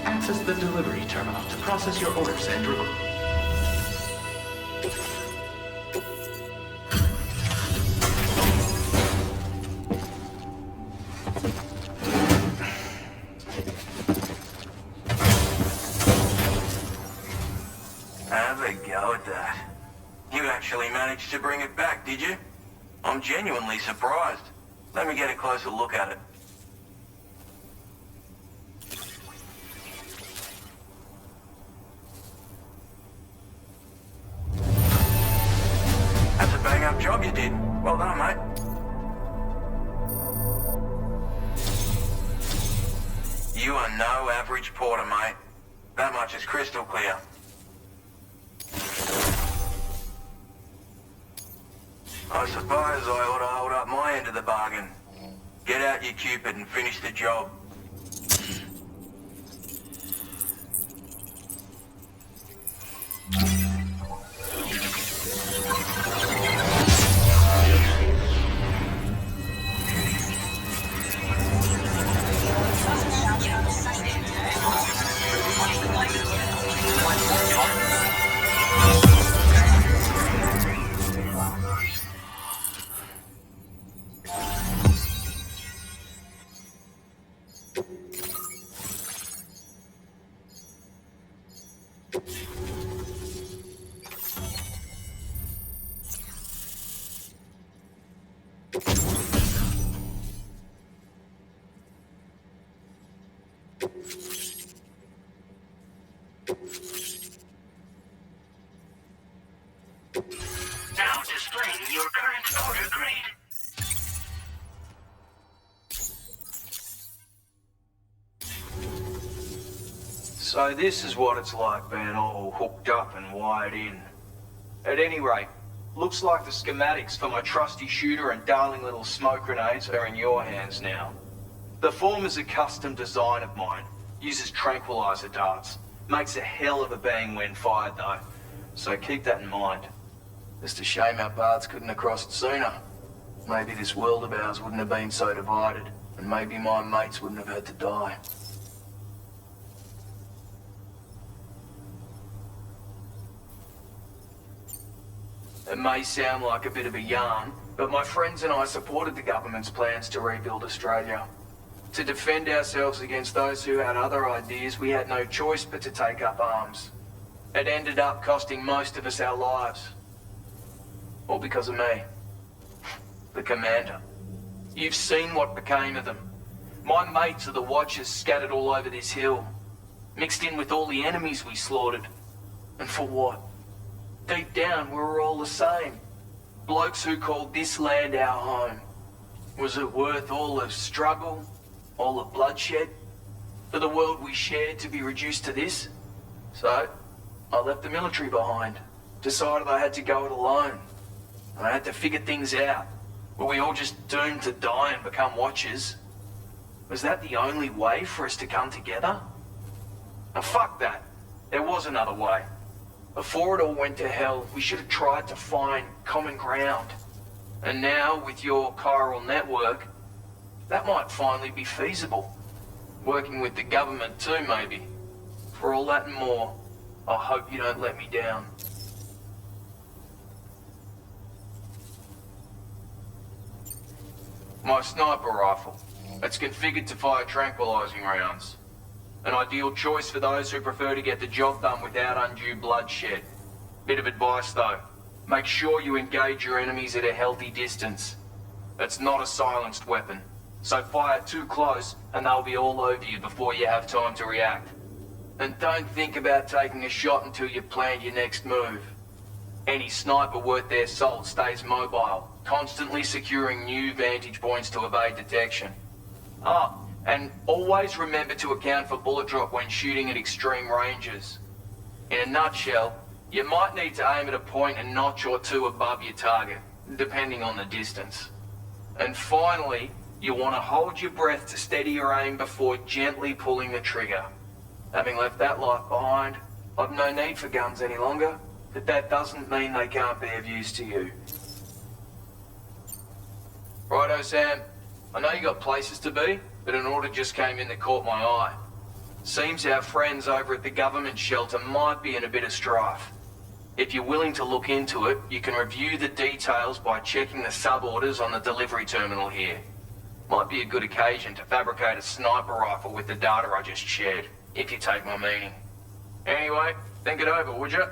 Access the delivery terminal to process your orders and Have a go at that. You actually managed to bring it back, did you? I'm genuinely surprised. Let me get a closer look at it. That's a bang-up job you did. Well done, mate. You are no average porter, mate. That much is crystal clear. I suppose I ought to hold up my end of the bargain. Get out your Cupid and finish the job. So this is what it's like being all hooked up and wired in. At any rate, looks like the schematics for my trusty shooter and darling little smoke grenades are in your hands now. The former's a custom design of mine. Uses tranquilizer darts. Makes a hell of a bang when fired though. So keep that in mind. Just a shame our paths couldn't have crossed sooner. Maybe this world of ours wouldn't have been so divided. And maybe my mates wouldn't have had to die. It may sound like a bit of a yarn, but my friends and I supported the government's plans to rebuild Australia. To defend ourselves against those who had other ideas, we had no choice but to take up arms. It ended up costing most of us our lives. All because of me. The commander. You've seen what became of them. My mates are the Watchers scattered all over this hill. Mixed in with all the enemies we slaughtered. And for what? Deep down, we were all the same. Blokes who called this land our home. Was it worth all the struggle? All the bloodshed? For the world we shared to be reduced to this? So, I left the military behind. Decided I had to go it alone. I had to figure things out. Were we all just doomed to die and become Watchers? Was that the only way for us to come together? Now fuck that. There was another way. Before it all went to hell, we should have tried to find common ground. And now, with your chiral network, that might finally be feasible. Working with the government too, maybe. For all that and more, I hope you don't let me down. My sniper rifle. It's configured to fire tranquilizing rounds. An ideal choice for those who prefer to get the job done without undue bloodshed. Bit of advice though. Make sure you engage your enemies at a healthy distance. It's not a silenced weapon, so fire too close and they'll be all over you before you have time to react. And don't think about taking a shot until you've planned your next move. Any sniper worth their salt stays mobile, constantly securing new vantage points to evade detection. And always remember to account for bullet drop when shooting at extreme ranges. In a nutshell, you might need to aim at a point a notch or two above your target, depending on the distance. And finally, you want to hold your breath to steady your aim before gently pulling the trigger. Having left that life behind, I've no need for guns any longer, but that doesn't mean they can't be of use to you. Righto, Sam. I know you got places to be, but an order just came in that caught my eye. Seems our friends over at the government shelter might be in a bit of strife. If you're willing to look into it, you can review the details by checking the sub-orders on the delivery terminal here. Might be a good occasion to fabricate a sniper rifle with the data I just shared, if you take my meaning. Anyway, think it over, would you?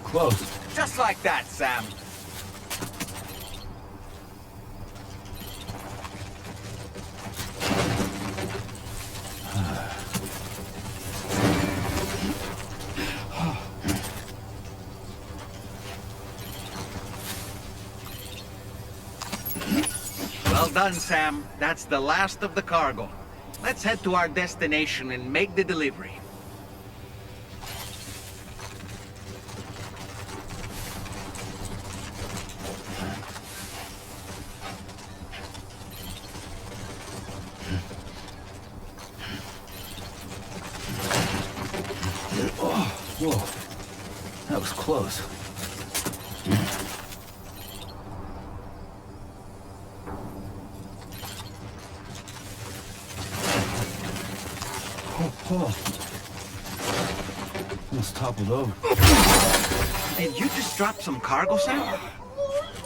Close. Just like that, Sam. Well done, Sam. That's the last of the cargo. Let's head to our destination and make the delivery. Whoa, that was close. Oh. Almost toppled over. Did you just drop some cargo, Sam?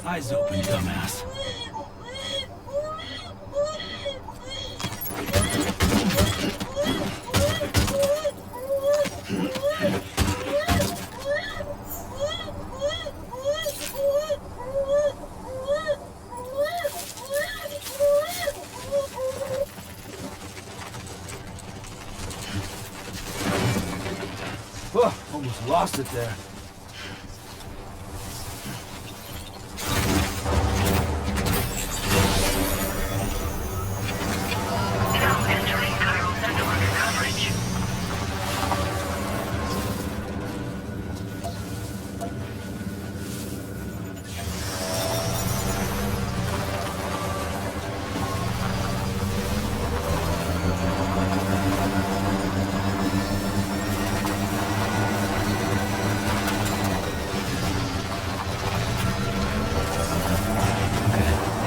Eyes open, dumbass. Oh, almost lost it there. Now entering chiral network coverage.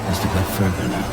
Has to go further now.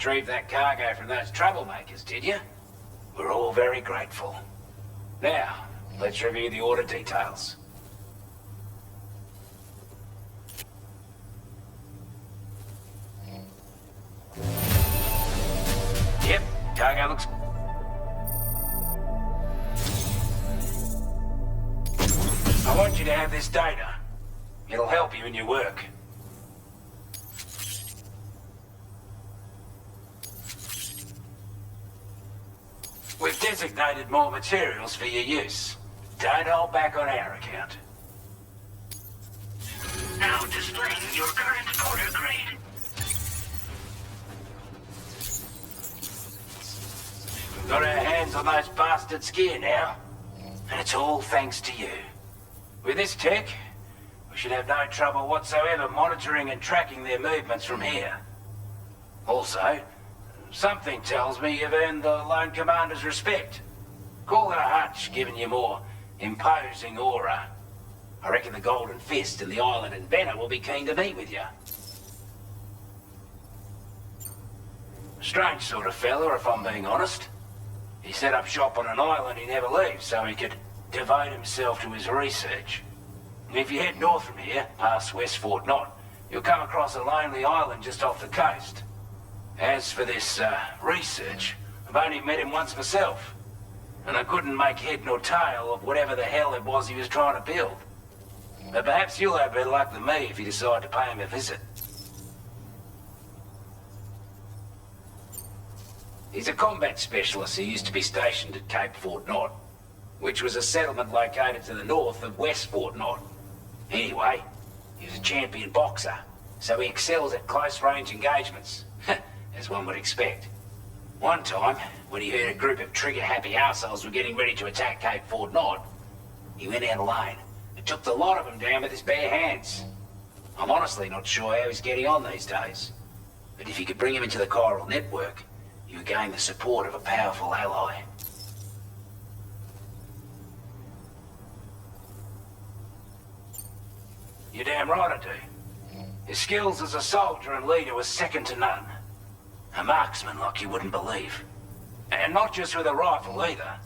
retrieve that cargo from those troublemakers, did you? We're all very grateful. Now, let's review the order details. Yep, cargo looks... I want you to have this data. It'll help you in your work. We've designated more materials for your use. Don't hold back on our account. Now displaying your current order grade. We've got our hands on those bastards' gear now. And it's all thanks to you. With this tech, we should have no trouble whatsoever monitoring and tracking their movements from here. Also, something tells me you've earned the Lone Commander's respect. Call it a hunch, giving you more imposing aura. I reckon the Golden Fist and the Island Inventor will be keen to meet with you. Strange sort of fella, if I'm being honest. He set up shop on an island he never leaves so he could devote himself to his research. And if you head north from here, past West Fort Knot, you'll come across a lonely island just off the coast. As for this, research, I've only met him once myself. And I couldn't make head nor tail of whatever the hell it was he was trying to build. But perhaps you'll have better luck than me if you decide to pay him a visit. He's a combat specialist who used to be stationed at Cape Fort Knot, which was a settlement located to the north of West Fort Knot. Anyway, he was a champion boxer, so he excels at close-range engagements, as one would expect. One time, when he heard a group of trigger-happy arseholes were getting ready to attack Cape Fort Knot, he went out alone and took the lot of them down with his bare hands. I'm honestly not sure how he's getting on these days, but if you could bring him into the chiral network, you would gain the support of a powerful ally. You're damn right I do. His skills as a soldier and leader were second to none. A marksman like you wouldn't believe. And not just with a rifle either.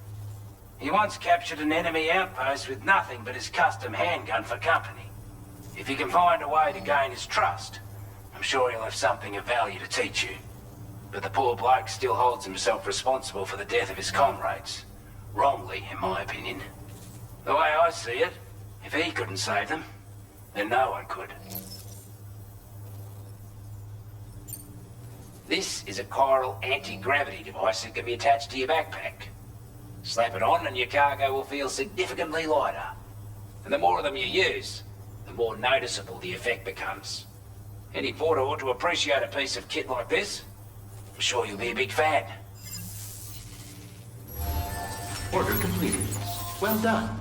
He once captured an enemy outpost with nothing but his custom handgun for company. If you can find a way to gain his trust, I'm sure he'll have something of value to teach you. But the poor bloke still holds himself responsible for the death of his comrades. Wrongly, in my opinion. The way I see it, if he couldn't save them, then no one could. This is a chiral anti-gravity device that can be attached to your backpack. Slap it on and your cargo will feel significantly lighter. And the more of them you use, the more noticeable the effect becomes. Any porter ought to appreciate a piece of kit like this. I'm sure you'll be a big fan. Order completed. Well done.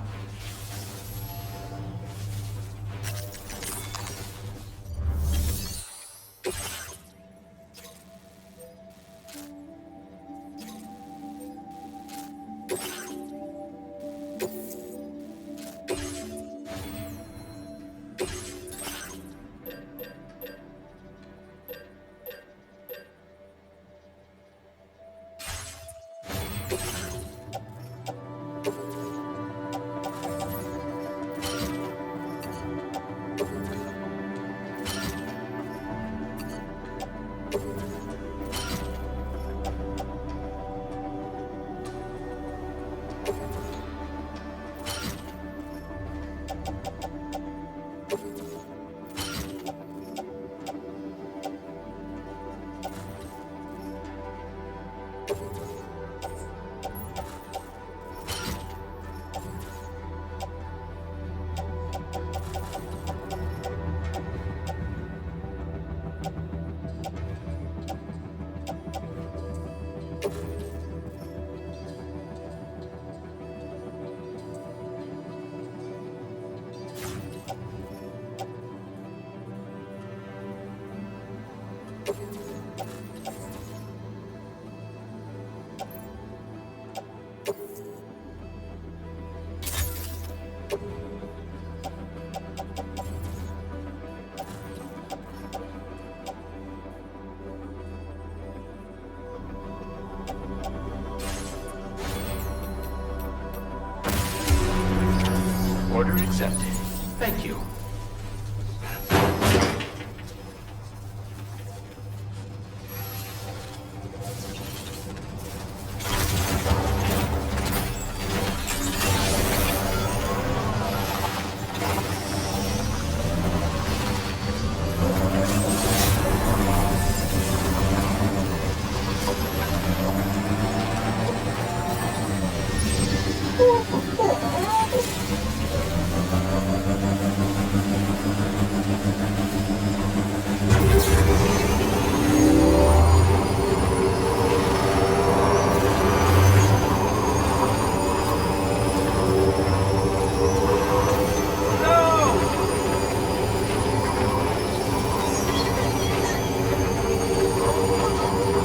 accepted. Thank you.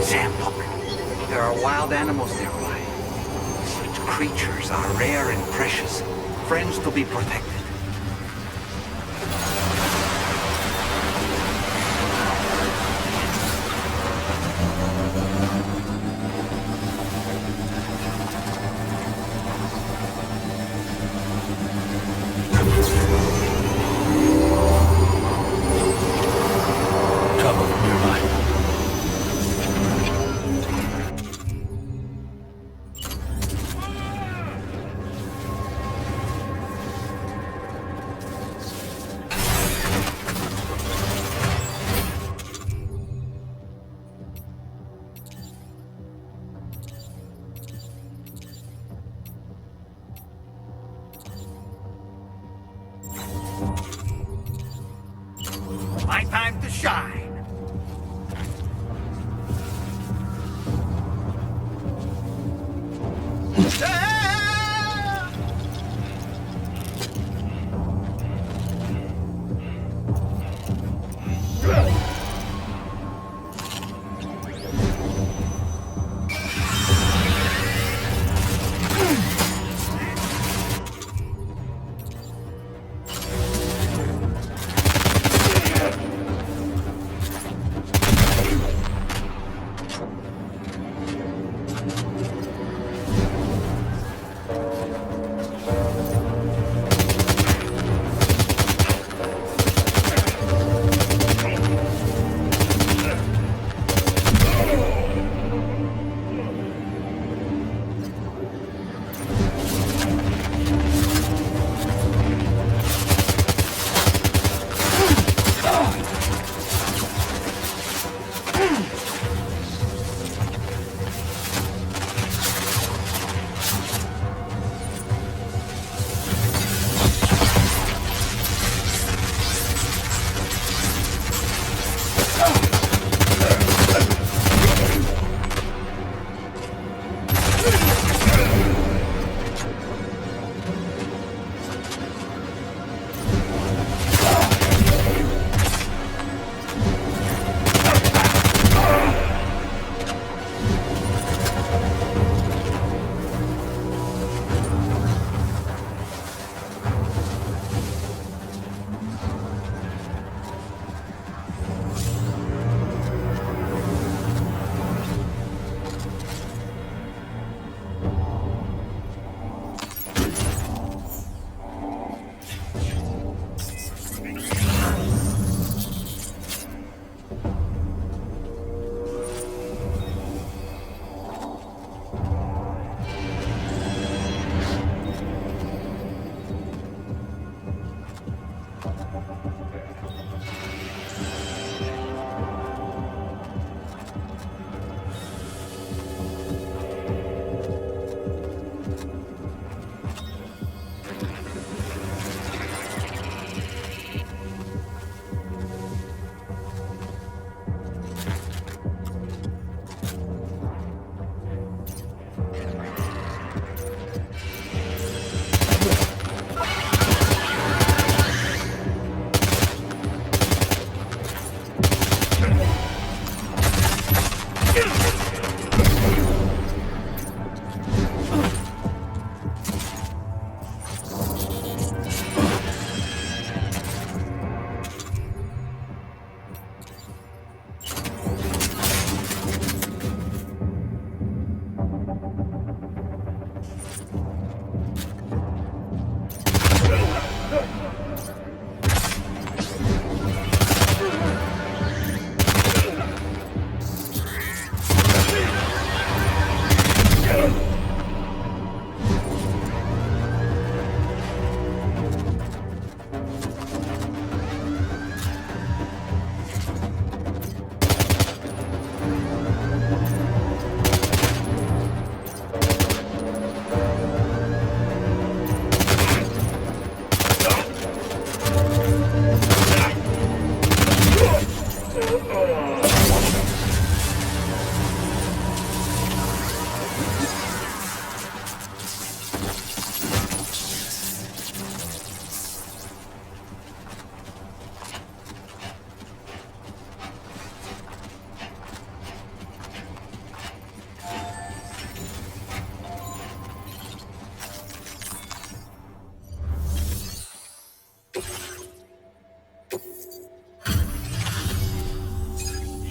Sam, look. There are wild animals nearby. Such creatures are rare and precious. Friends to be protected. Trouble nearby. My time to shine.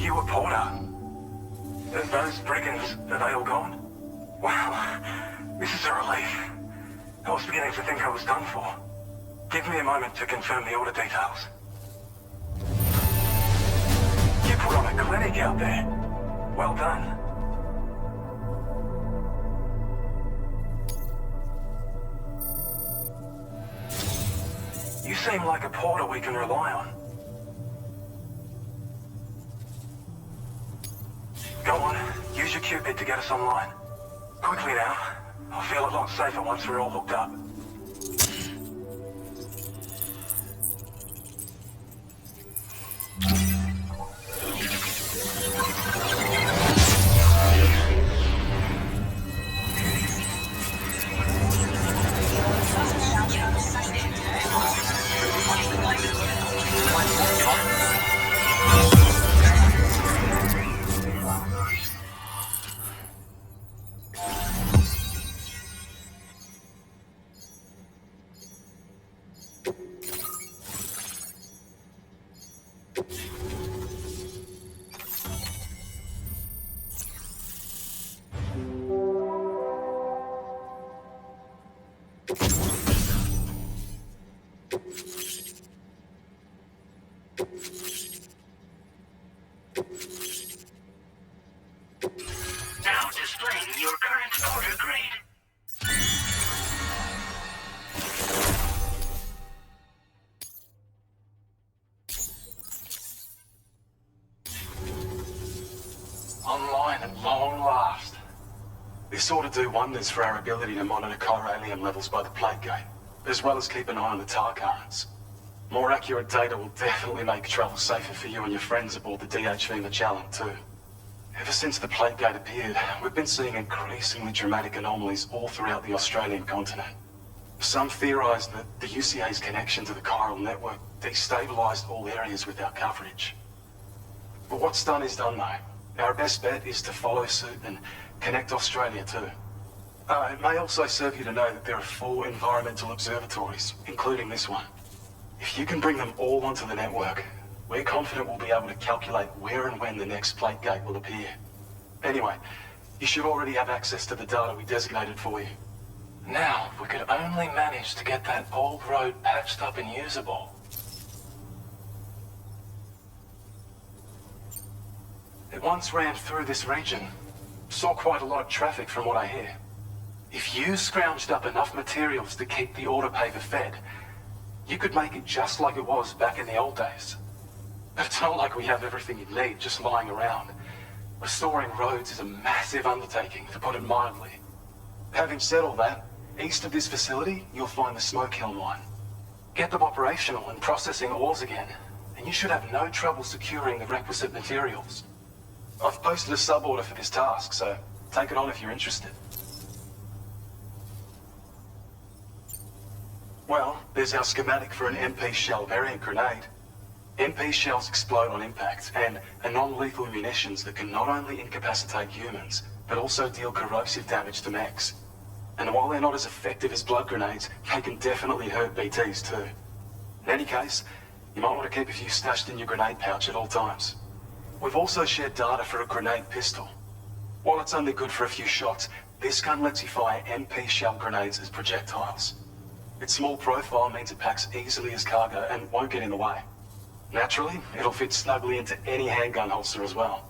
You were Porter. Those brigands, are they all gone? Wow, this is a relief. I was beginning to think I was done for. Give me a moment to confirm the order details. You put on a clinic out there. Well done. You seem like a porter we can rely on. Go on, use your Cupid to get us online. Quickly now. I'll feel a lot safer once we're all hooked up. Now displaying your current order grade. Online at long last. This ought to do wonders for our ability to monitor chiralium levels by the plague gate, as well as keep an eye on the tar currents. More accurate data will definitely make travel safer for you and your friends aboard the DHV Magellan too. Ever since the plague gate appeared, we've been seeing increasingly dramatic anomalies all throughout the Australian continent. Some theorise that the UCA's connection to the chiral network destabilised all areas with our coverage. But what's done is done though. Our best bet is to follow suit and connect Australia too. It may also serve you to know that there are 4 environmental observatories, including this one. If you can bring them all onto the network, we're confident we'll be able to calculate where and when the next plague gate will appear. Anyway, you should already have access to the data we designated for you. Now, if we could only manage to get that old road patched up and usable. It once ran through this region. Saw quite a lot of traffic from what I hear. If you scrounged up enough materials to keep the autopaver fed, you could make it just like it was back in the old days. But it's not like we have everything you need just lying around. Restoring roads is a massive undertaking, to put it mildly. Having said all that, east of this facility, you'll find the Smoke Hill mine. Get them operational and processing ores again, and you should have no trouble securing the requisite materials. I've posted a sub-order for this task, so take it on if you're interested. Well, there's our schematic for an MP shell variant grenade. MP shells explode on impact, and are non-lethal munitions that can not only incapacitate humans, but also deal corrosive damage to mechs. And while they're not as effective as blood grenades, they can definitely hurt BTs too. In any case, you might want to keep a few stashed in your grenade pouch at all times. We've also shared data for a grenade pistol. While it's only good for a few shots, this gun lets you fire MP shell grenades as projectiles. Its small profile means it packs easily as cargo and won't get in the way. Naturally, it'll fit snugly into any handgun holster as well.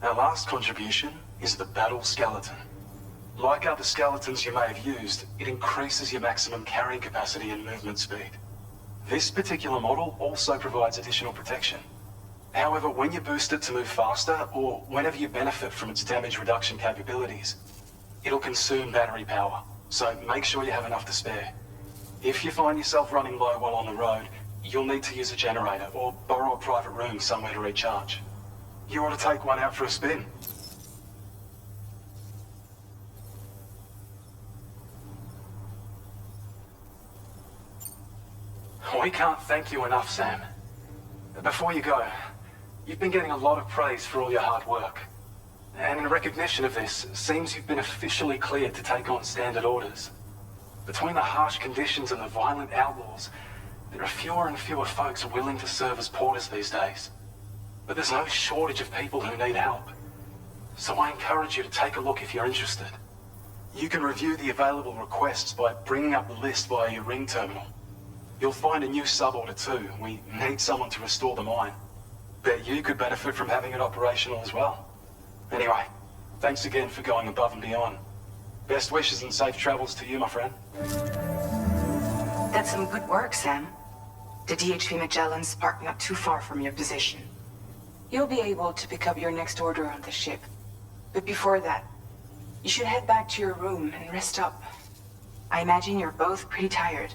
Our last contribution is the Battle Skeleton. Like other skeletons you may have used, it increases your maximum carrying capacity and movement speed. This particular model also provides additional protection. However, when you boost it to move faster, or whenever you benefit from its damage reduction capabilities, it'll consume battery power, so make sure you have enough to spare. If you find yourself running low while on the road, you'll need to use a generator or borrow a private room somewhere to recharge. You ought to take one out for a spin. We can't thank you enough, Sam. Before you go, you've been getting a lot of praise for all your hard work. And in recognition of this, it seems you've been officially cleared to take on standard orders. Between the harsh conditions and the violent outlaws, there are fewer and fewer folks willing to serve as porters these days. But there's no shortage of people who need help. So I encourage you to take a look if you're interested. You can review the available requests by bringing up the list via your ring terminal. You'll find a new suborder too. We need someone to restore the mine. Bet you could benefit from having it operational as well. Anyway, thanks again for going above and beyond. Best wishes and safe travels to you, my friend. That's some good work, Sam. The DHV Magellan's parked not too far from your position. You'll be able to pick up your next order on the ship. But before that, you should head back to your room and rest up. I imagine you're both pretty tired.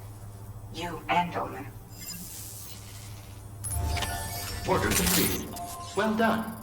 You and Dolman. Order completed. Well done.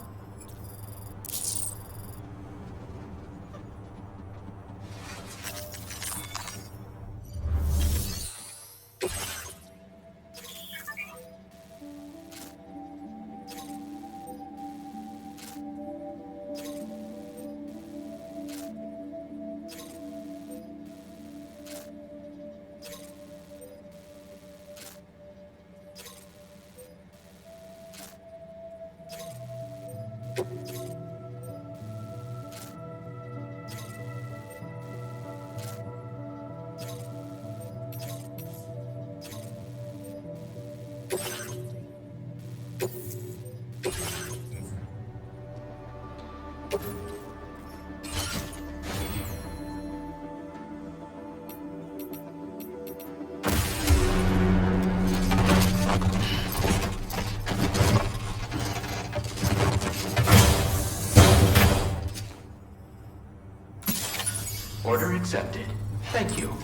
Order accepted. Thank you.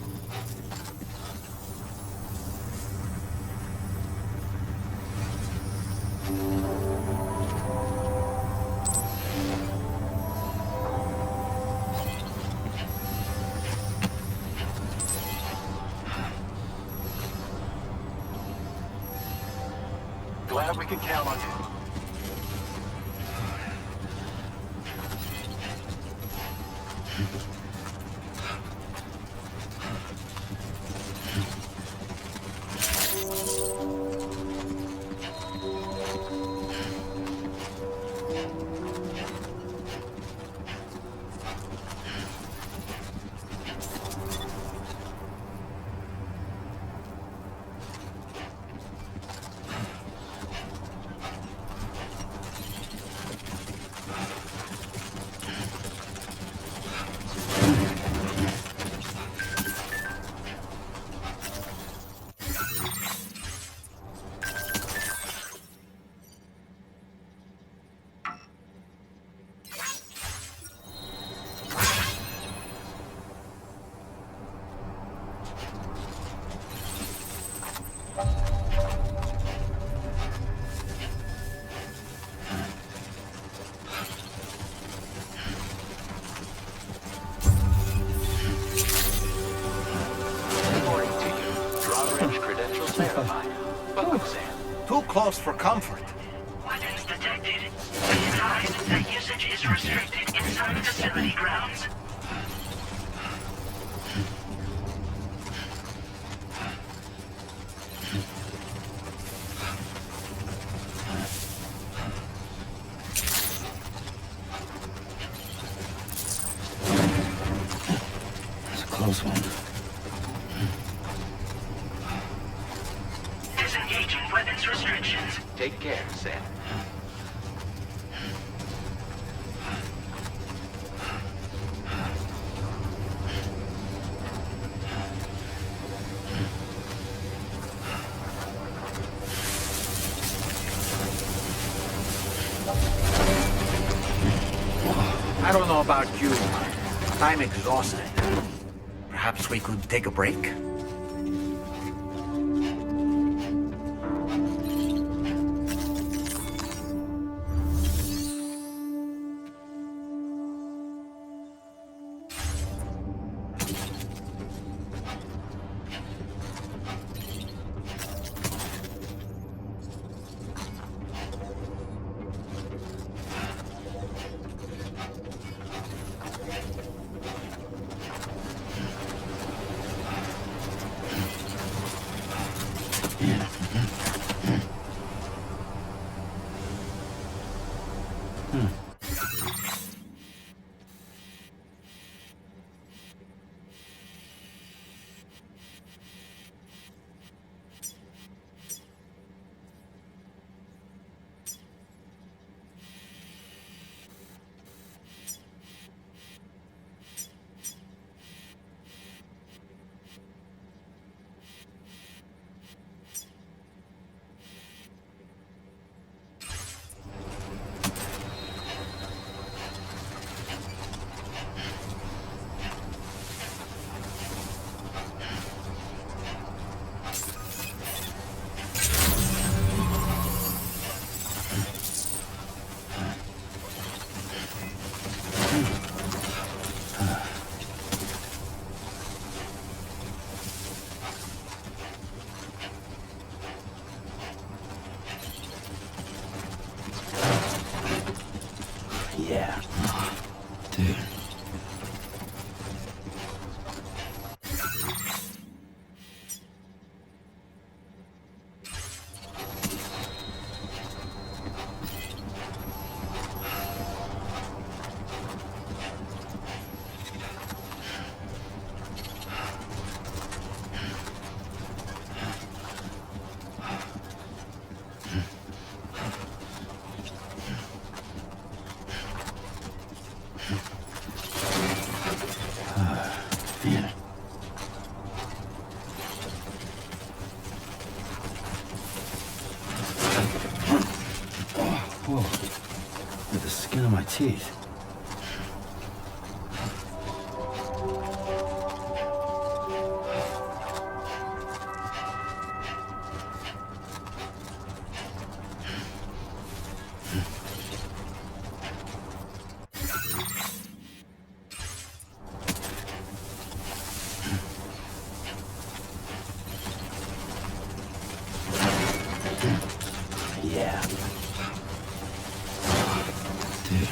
Glad we can count on you. Too close for comfort. Weapons detected. Be advised that usage is restricted inside facility grounds. That's a close one. Disengaging weapons restrictions. Take care, Sam. I don't know about you, but I'm exhausted. Perhaps we could take a break? Whoa. With the skin of my teeth. Yeah. Dude.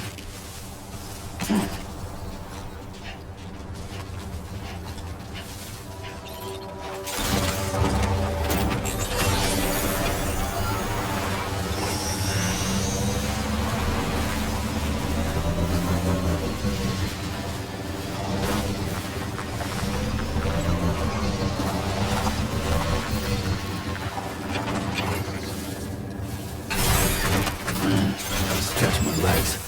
Stretch my legs.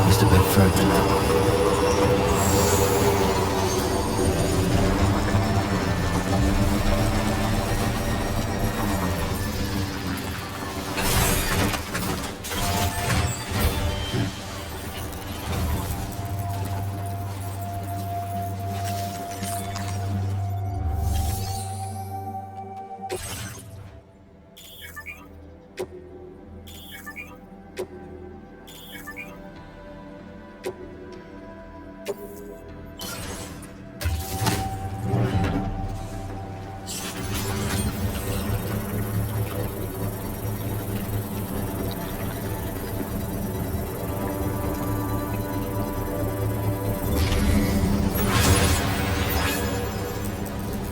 Just a bit further now.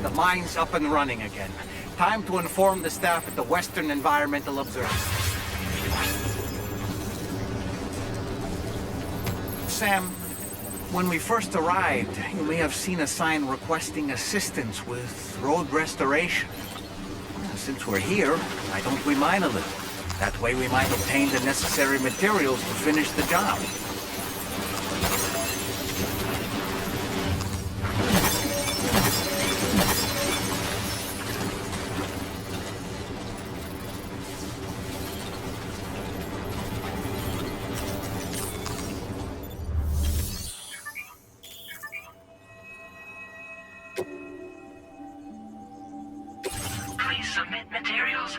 The mine's up and running again. Time to inform the staff at the Western Environmental Observatory. Sam, when we first arrived, you may have seen a sign requesting assistance with road restoration. Since we're here, why don't we mine a little? That way we might obtain the necessary materials to finish the job. Please submit materials.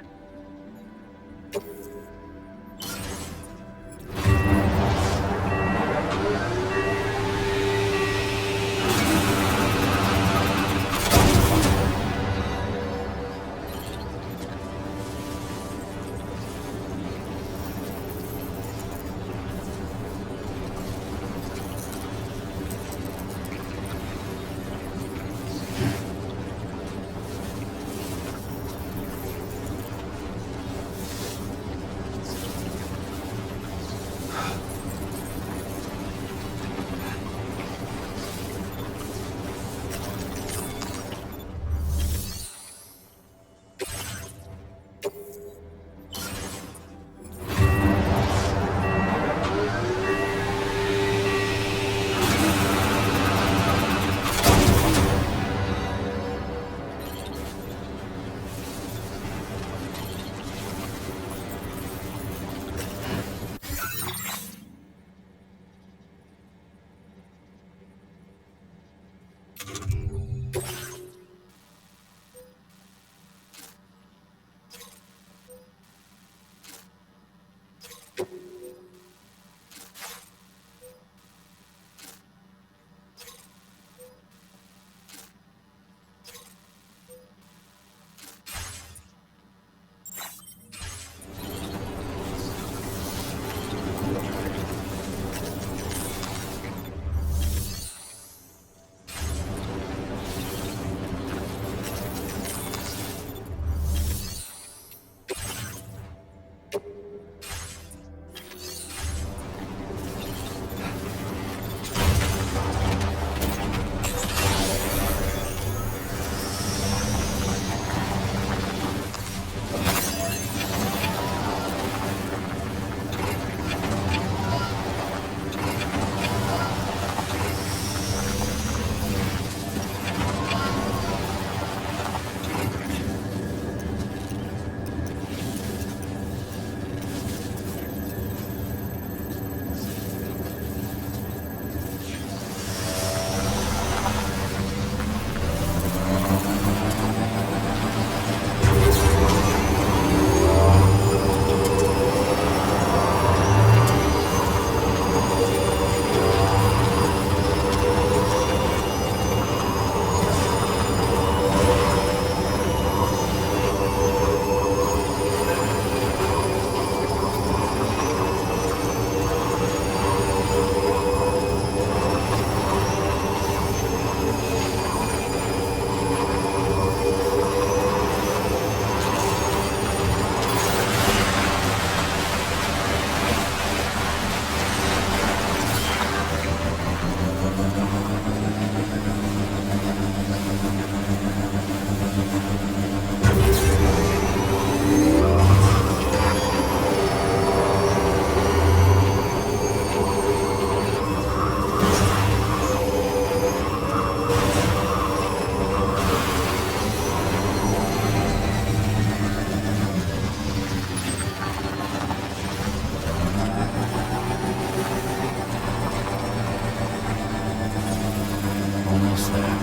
else there.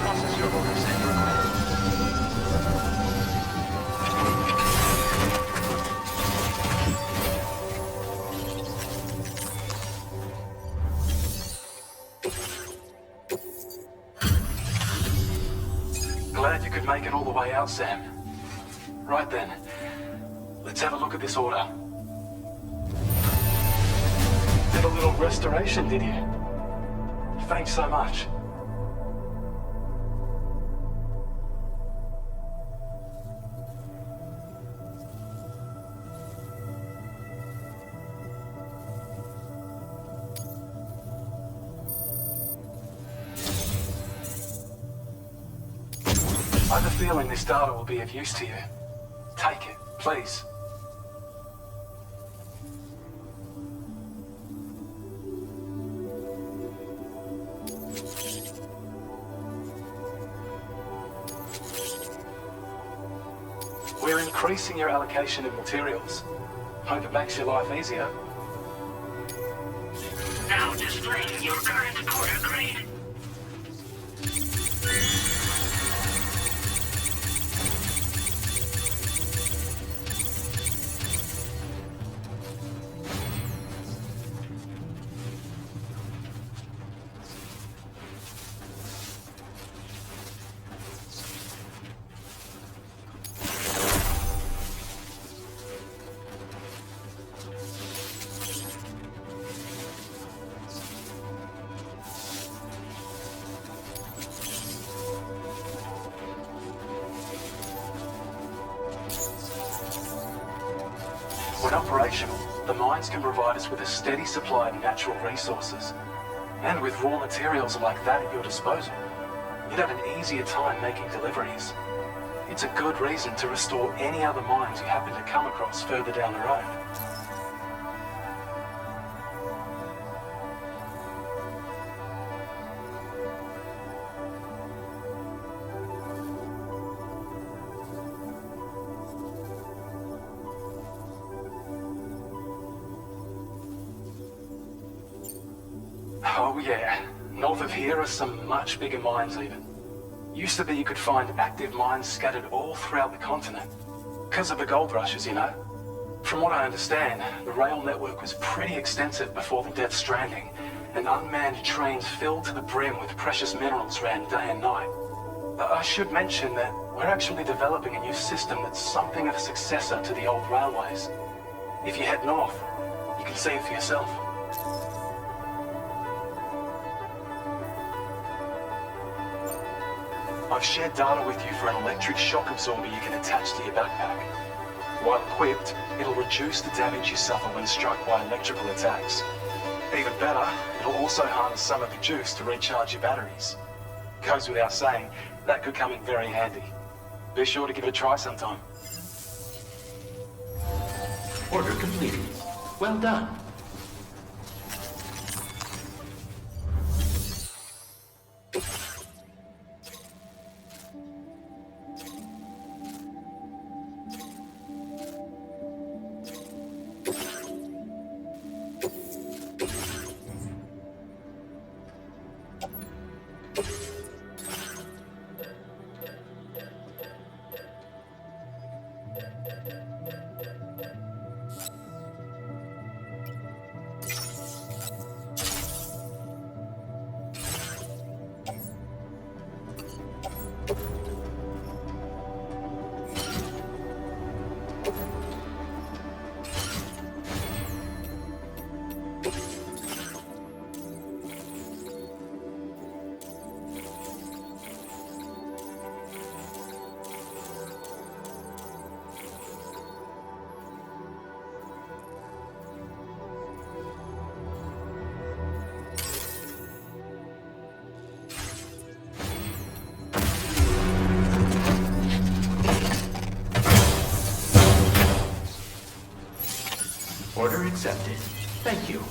Process your orders and requests. Glad you could make it all the way out, Sam. Right then, let's have a look at this order. Did a little restoration, did you? Thanks so much. I have a feeling this data will be of use to you. Take it, please. We're increasing your allocation of materials. Hope it makes your life easier. Now displaying your current quarter grade. When operational, the mines can provide us with a steady supply of natural resources. And with raw materials like that at your disposal, you'd have an easier time making deliveries. It's a good reason to restore any other mines you happen to come across further down the road. Oh yeah, north of here are some much bigger mines even. Used to be you could find active mines scattered all throughout the continent. Because of the gold rushes, you know. From what I understand, the rail network was pretty extensive before the Death Stranding, and unmanned trains filled to the brim with precious minerals ran day and night. I should mention that we're actually developing a new system that's something of a successor to the old railways. If you head north, you can see it for yourself. I've shared data with you for an electric shock absorber you can attach to your backpack. While equipped, it'll reduce the damage you suffer when struck by electrical attacks. Even better, it'll also harness some of the juice to recharge your batteries. Goes without saying, that could come in very handy. Be sure to give it a try sometime. Order completed. Well done. Order accepted. Thank you.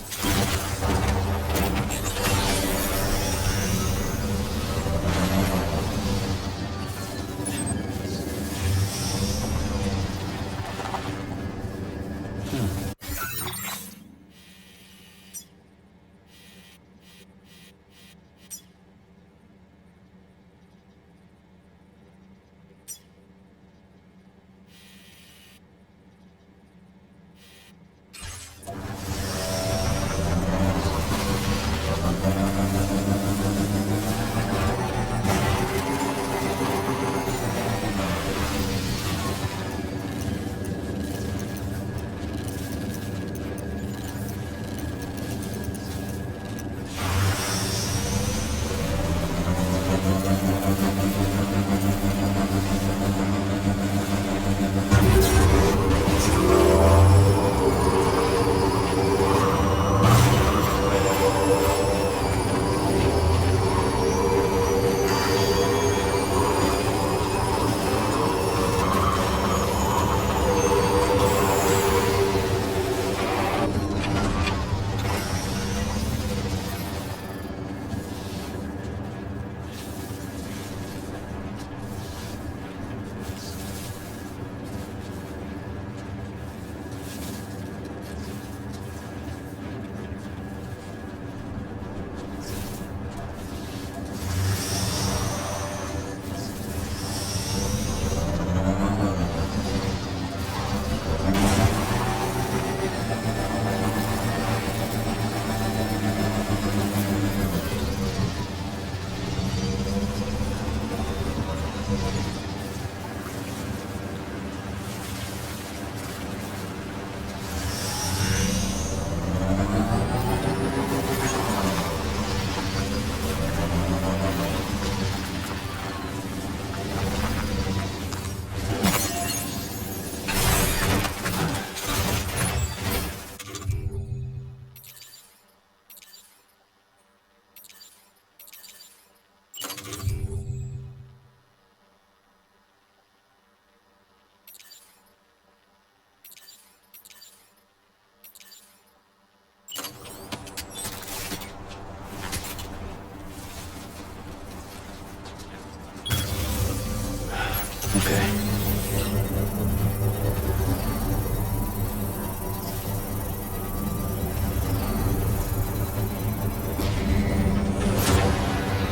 Okay.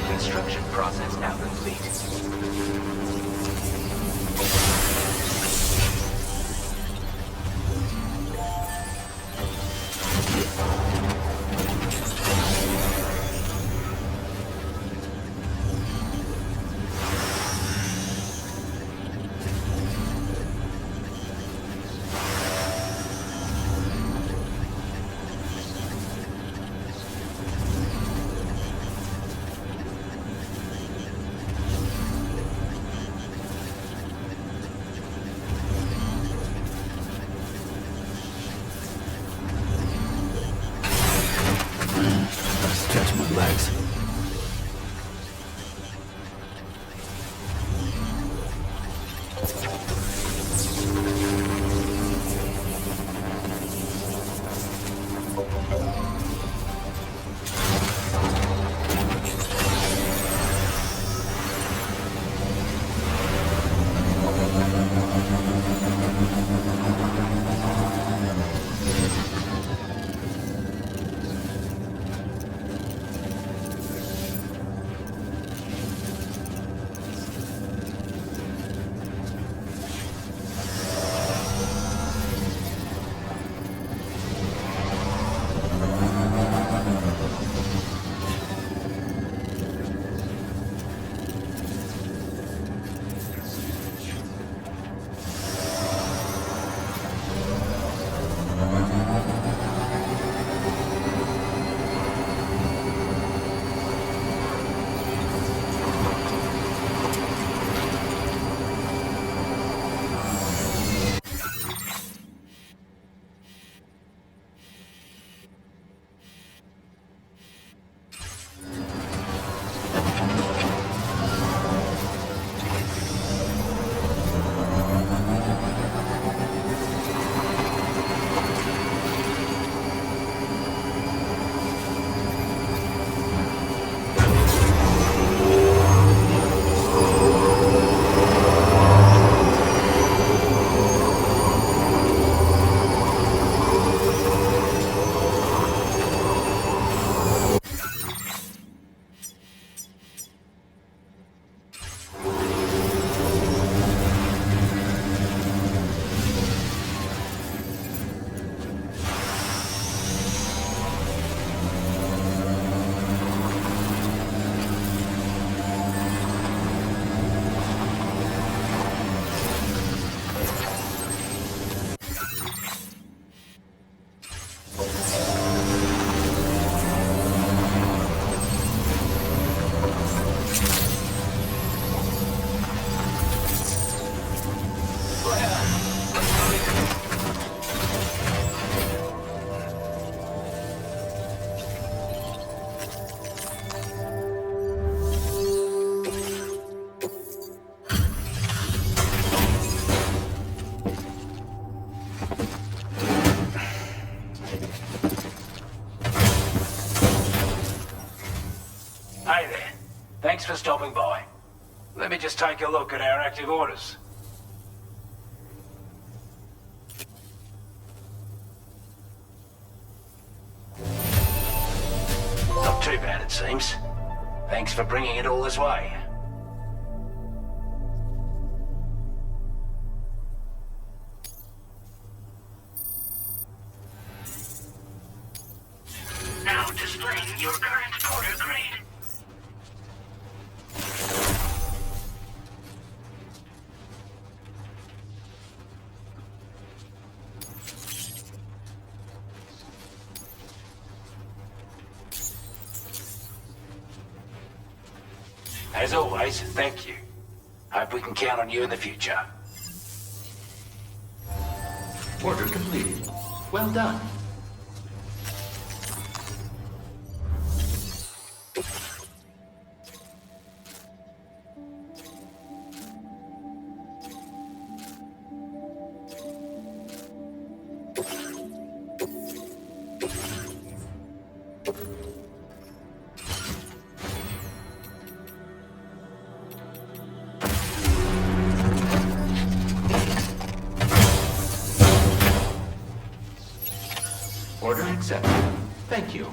Construction process now complete. Stretch my legs. Hey there. Thanks for stopping by. Let me just take a look at our active orders. Not too bad, it seems. Thanks for bringing it all this way. Now displaying your current order grade. As always, thank you. Hope we can count on you in the future. Order completed. Well done. Accepted. Thank you.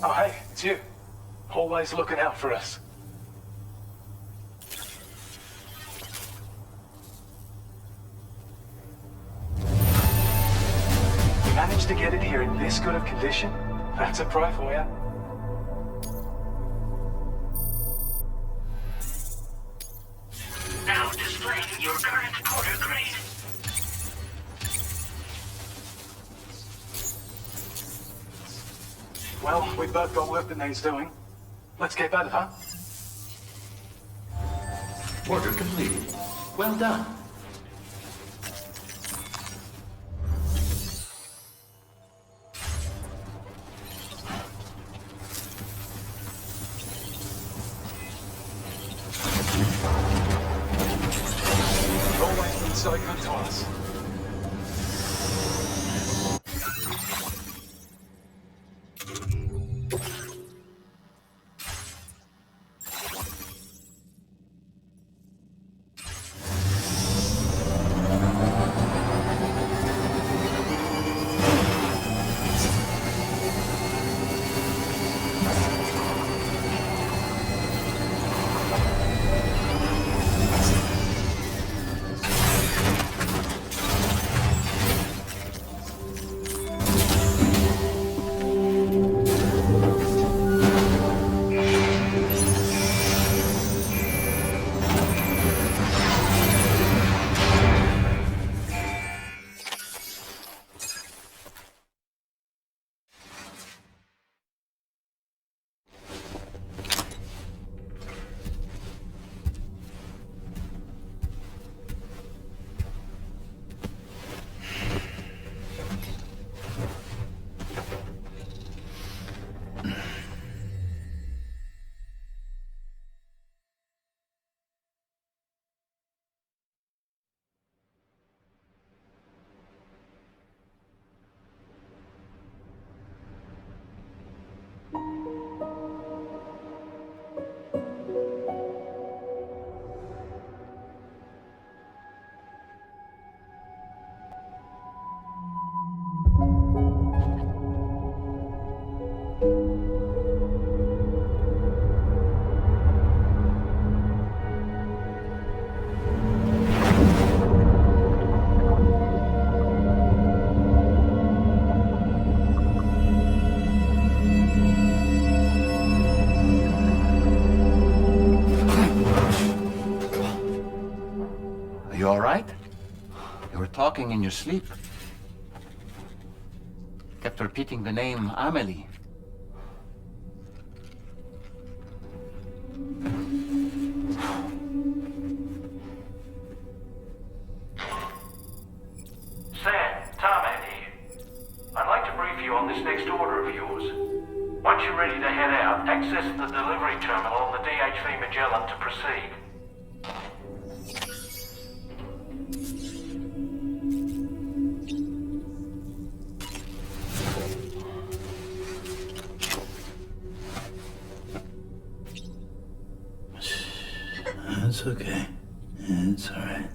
Oh, hey, it's you. Always looking out for us. You managed to get it here in this good of condition? That's a pro for you. Now displaying your current quarter grade. Well, we've both got work that needs doing. Let's get at it, huh? Order completed. Well done. Always been so good to us. Are you all right? You were talking in your sleep. Kept repeating the name Amelie. Sam, Tarman here. I'd like to brief you on this next order of yours. Once you're ready to head out, access the delivery terminal on the DHV Magellan to proceed. It's okay. It's alright.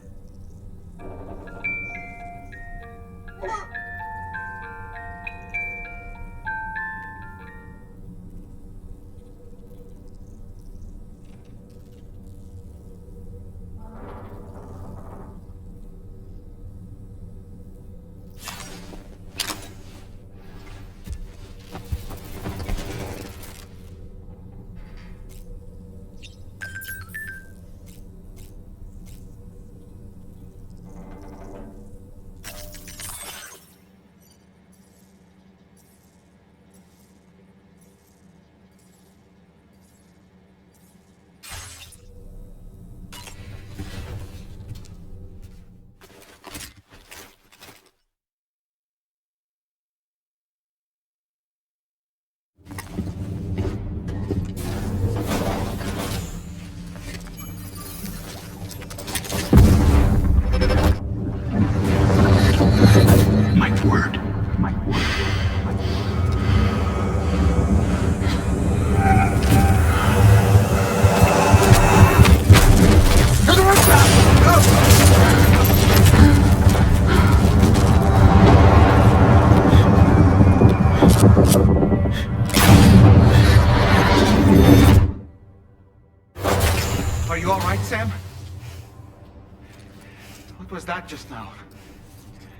Are you all right, Sam? What was that just now?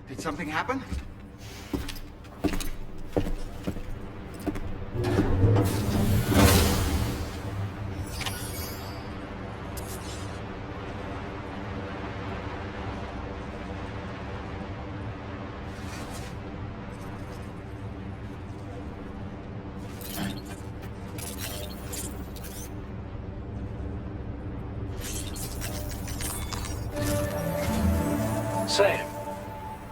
Did something happen? Sam,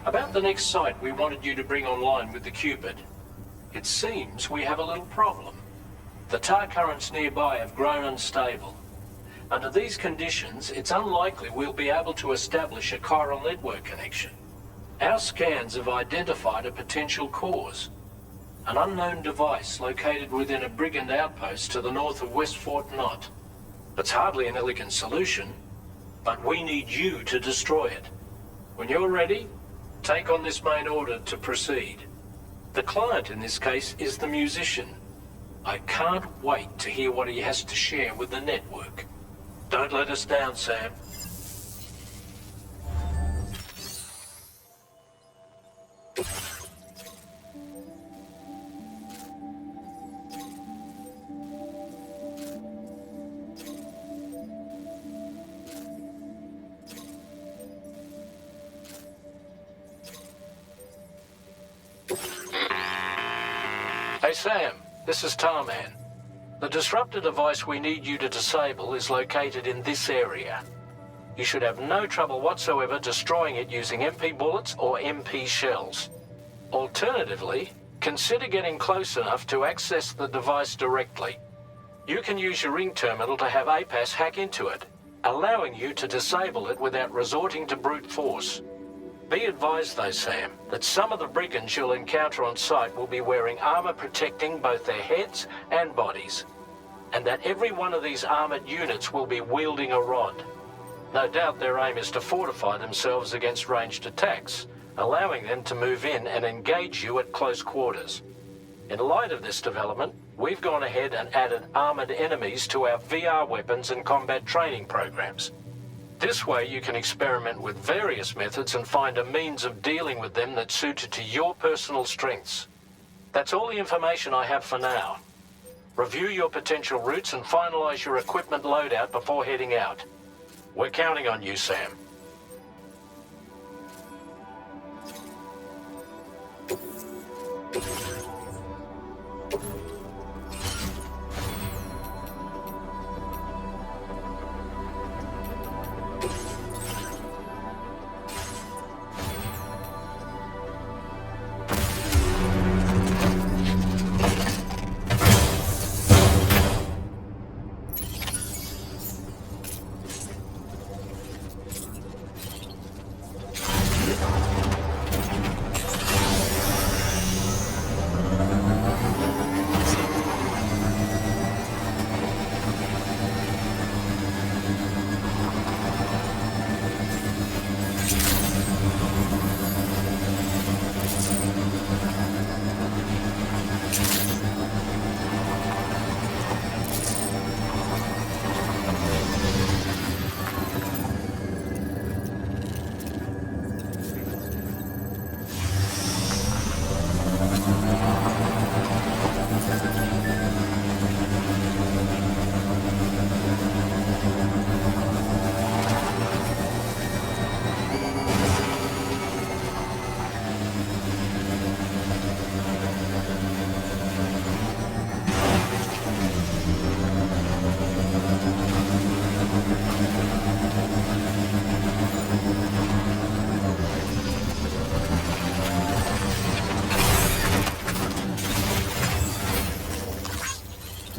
about the next site we wanted you to bring online with the Cupid. It seems we have a little problem. The tar currents nearby have grown unstable. Under these conditions, it's unlikely we'll be able to establish a chiral network connection. Our scans have identified a potential cause. An unknown device located within a brigand outpost to the north of West Fort Knot. It's hardly an elegant solution, but we need you to destroy it. When you're ready, take on this main order to proceed. The client in this case is the musician. I can't wait to hear what he has to share with the network. Don't let us down, Sam. Hey Sam, this is Tarman. The disruptor device we need you to disable is located in this area. You should have no trouble whatsoever destroying it using MP bullets or MP shells. Alternatively, consider getting close enough to access the device directly. You can use your ring terminal to have APAS hack into it, allowing you to disable it without resorting to brute force. Be advised though, Sam, that some of the brigands you'll encounter on site will be wearing armor protecting both their heads and bodies, and that every one of these armored units will be wielding a rod. No doubt their aim is to fortify themselves against ranged attacks, allowing them to move in and engage you at close quarters. In light of this development, we've gone ahead and added armored enemies to our VR weapons and combat training programs. This way you can experiment with various methods and find a means of dealing with them that's suited to your personal strengths. That's all the information I have for now. Review your potential routes and finalize your equipment loadout before heading out. We're counting on you, Sam.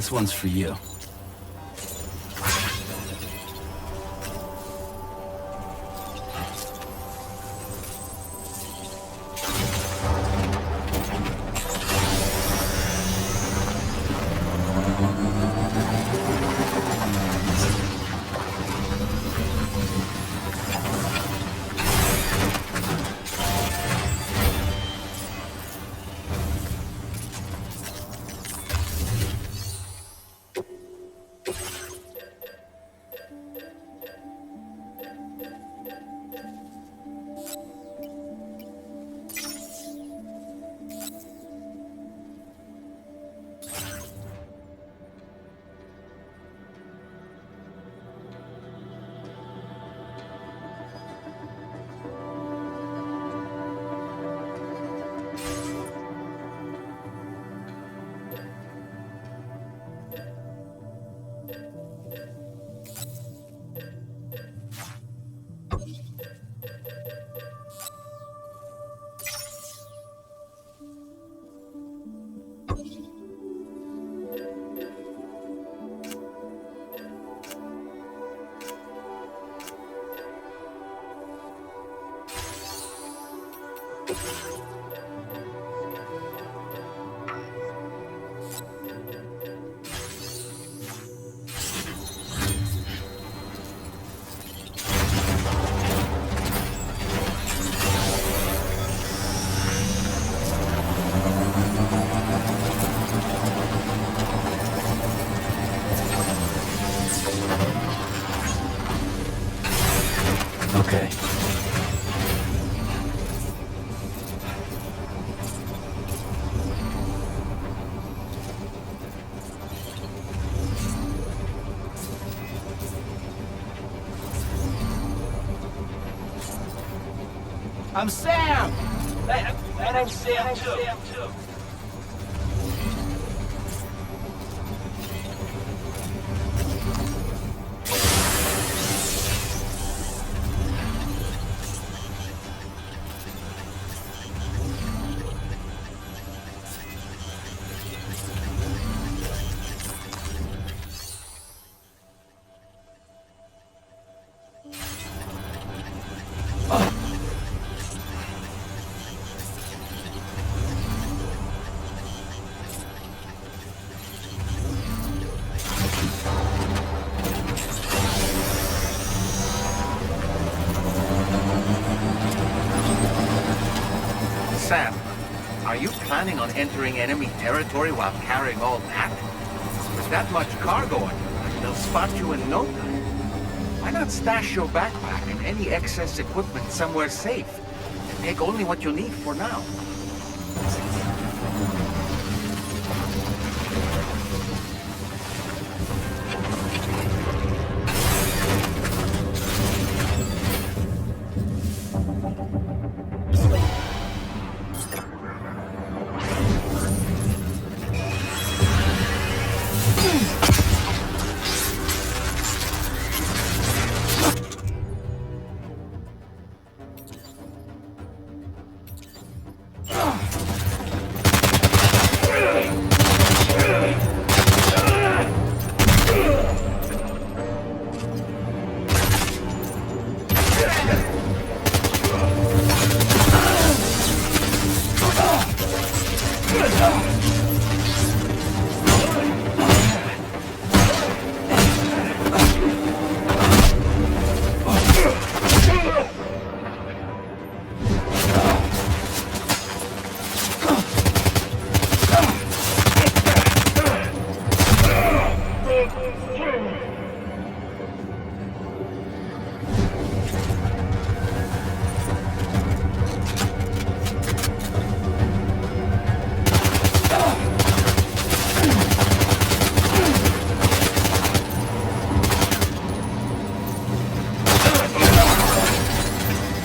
This one's for you. Okay. I'm Sam! And I'm Sam too. Sam, are you planning on entering enemy territory while carrying all that? With that much cargo on you, they'll spot you in no time. Why not stash your backpack and any excess equipment somewhere safe? And take only what you need for now.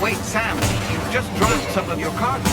Wait, Sam, you just dropped some of your cargo.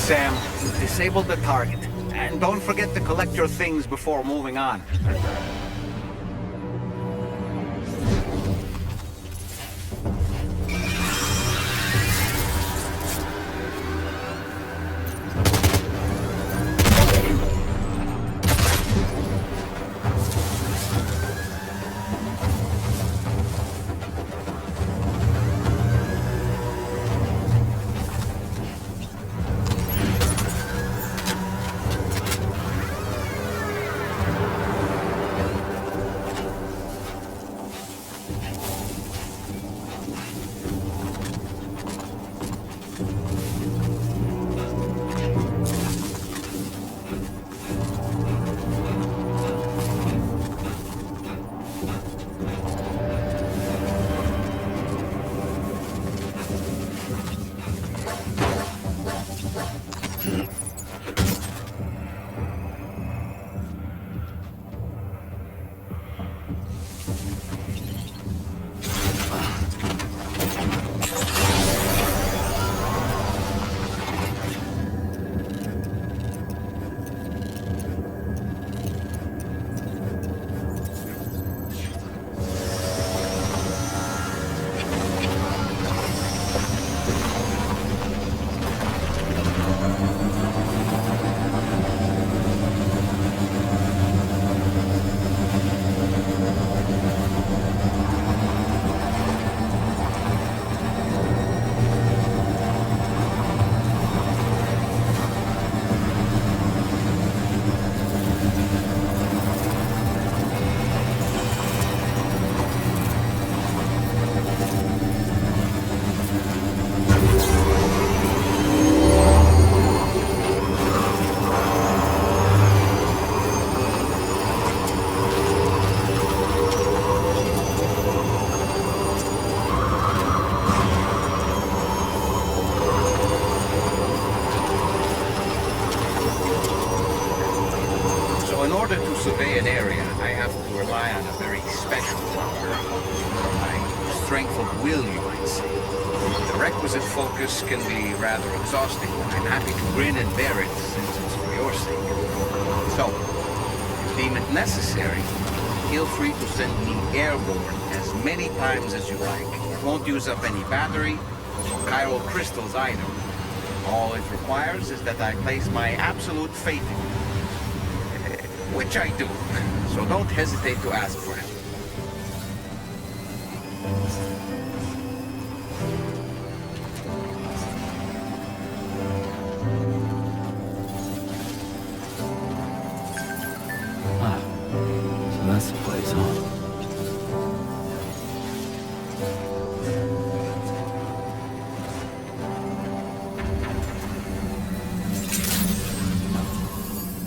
Sam. Disable the target. And don't forget to collect your things before moving on. Survey an area, I have to rely on a very special power. My strength of will, you might say. The requisite focus can be rather exhausting. I'm happy to grin and bear it, since it's for your sake. So, if you deem it necessary, feel free to send me airborne as many times as you like. It won't use up any battery or chiral crystals either. All it requires is that I place my absolute faith in you. Which I do, so don't hesitate to ask for it. Ah, so that's the place, huh?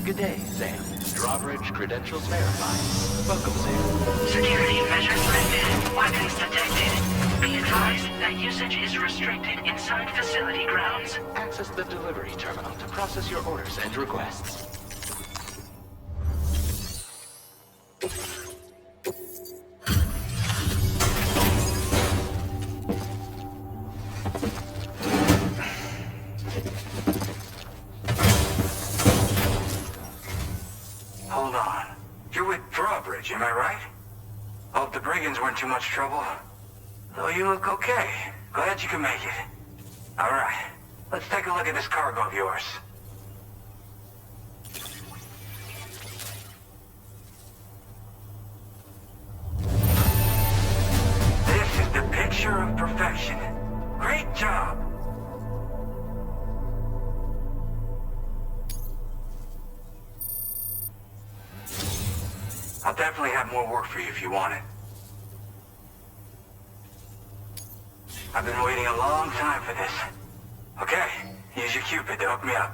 Good day, Sam. Drawbridge credentials verified. Welcome, Sam. Security measures lifted. Weapons detected. Be advised that usage is restricted inside facility grounds. Access the delivery terminal to process your orders and requests. Hold on. You're with Drawbridge, am I right? Hope the brigands weren't too much trouble. Though you look okay. Glad you can make it. Alright, let's take a look at this cargo of yours. This is the picture of perfection. Great job. I'll definitely have more work for you if you want it. I've been waiting a long time for this. Okay, use your Cupid to hook me up.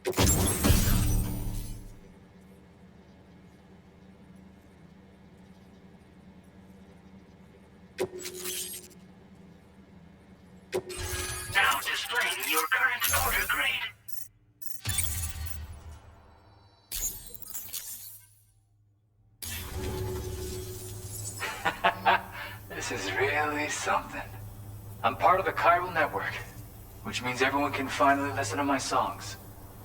Now displaying your current order grade. This is really something. I'm part of the chiral network, which means everyone can finally listen to my songs.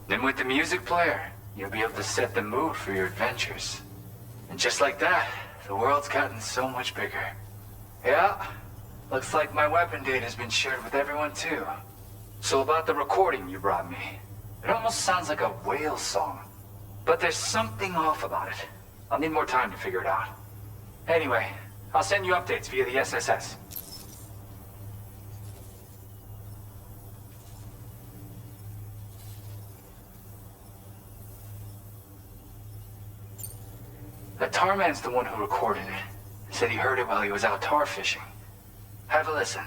Then with the music player, you'll be able to set the mood for your adventures. And just like that, the world's gotten so much bigger. Yeah, looks like my weapon data has been shared with everyone too. So about the recording you brought me, it almost sounds like a whale song. But there's something off about it. I'll need more time to figure it out. Anyway, I'll send you updates via the SSS. The Tarman's the one who recorded it. Said he heard it while he was out tar fishing. Have a listen.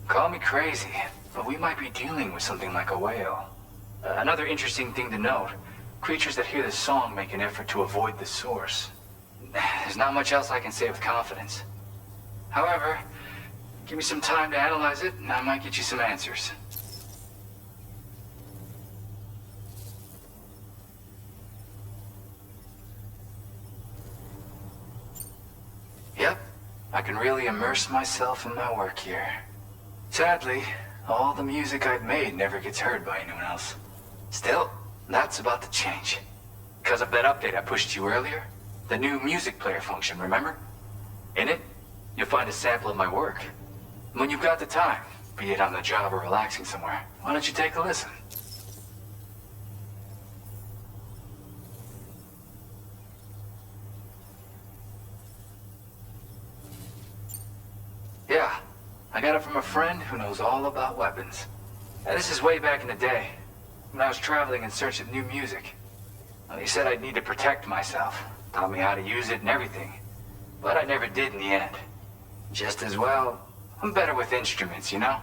Call me crazy, but we might be dealing with something like a whale. Another interesting thing to note, creatures that hear this song make an effort to avoid the source. There's not much else I can say with confidence. However, give me some time to analyze it, and I might get you some answers. Yep, I can really immerse myself in my work here. Sadly, all the music I've made never gets heard by anyone else. Still, that's about to change. Because of that update I pushed you earlier, the new music player function, remember? In it, you'll find a sample of my work. When you've got the time, be it on the job or relaxing somewhere, why don't you take a listen? Yeah, I got it from a friend who knows all about weapons. Now, this is way back in the day, when I was traveling in search of new music. Well, he said I'd need to protect myself, taught me how to use it and everything. But I never did in the end. Just as well, I'm better with instruments, you know?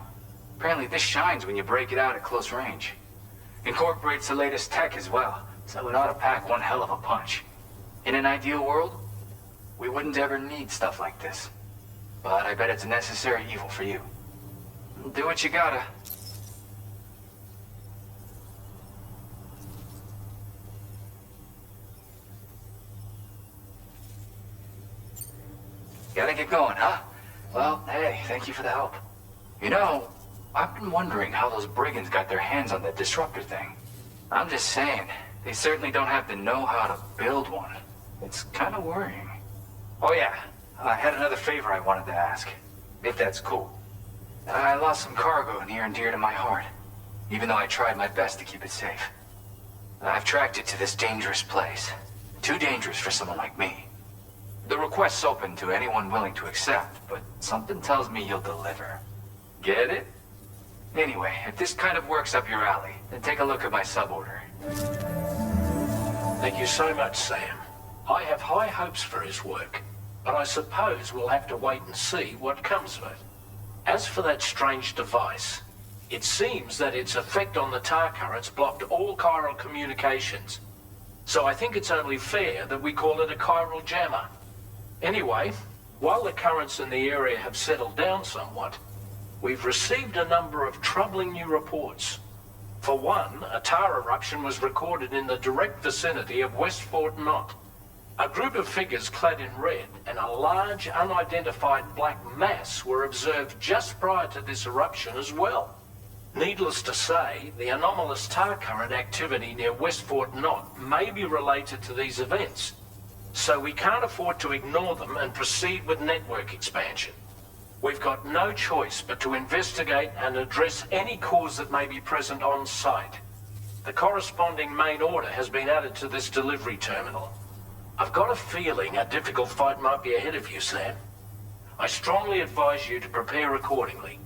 Apparently this shines when you break it out at close range. Incorporates the latest tech as well, so it ought to pack one hell of a punch. In an ideal world, we wouldn't ever need stuff like this. But I bet it's a necessary evil for you. Do what you gotta. Gotta get going, huh? Well, hey, thank you for the help. You know, I've been wondering how those brigands got their hands on that disruptor thing. I'm just saying, they certainly don't have the know-how to build one. It's kind of worrying. Oh yeah, I had another favor I wanted to ask, if that's cool. I lost some cargo near and dear to my heart, even though I tried my best to keep it safe. I've tracked it to this dangerous place. Too dangerous for someone like me. The request's open to anyone willing to accept, but something tells me you'll deliver. Get it? Anyway, if this kind of works up your alley, then take a look at my suborder. Thank you so much, Sam. I have high hopes for his work, but I suppose we'll have to wait and see what comes of it. As for that strange device, it seems that its effect on the tar currents blocked all chiral communications. So I think it's only fair that we call it a chiral jammer. Anyway, while the currents in the area have settled down somewhat, we've received a number of troubling new reports. For one, a tar eruption was recorded in the direct vicinity of West Fort Knot. A group of figures clad in red and a large unidentified black mass were observed just prior to this eruption as well. Needless to say, the anomalous tar current activity near West Fort Knot may be related to these events. So we can't afford to ignore them and proceed with network expansion. We've got no choice but to investigate and address any cause that may be present on site. The corresponding main order has been added to this delivery terminal. I've got a feeling a difficult fight might be ahead of you, Sam. I strongly advise you to prepare accordingly.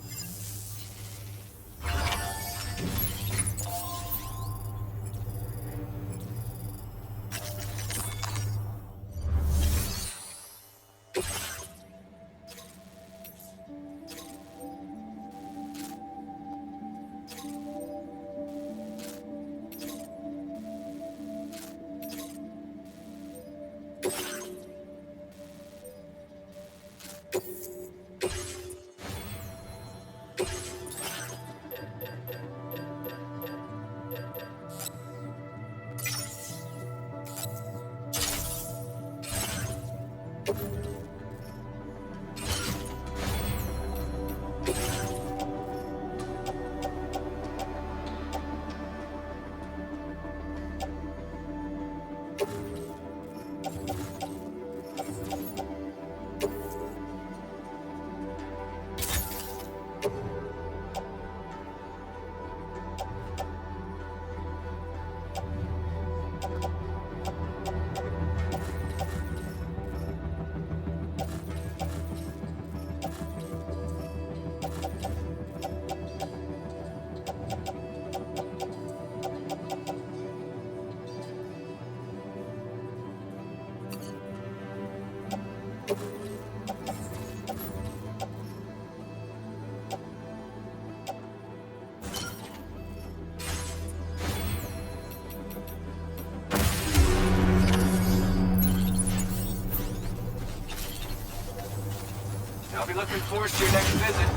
I'll be looking forward to your next visit.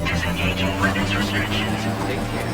Disengaging weapons restrictions. Take care.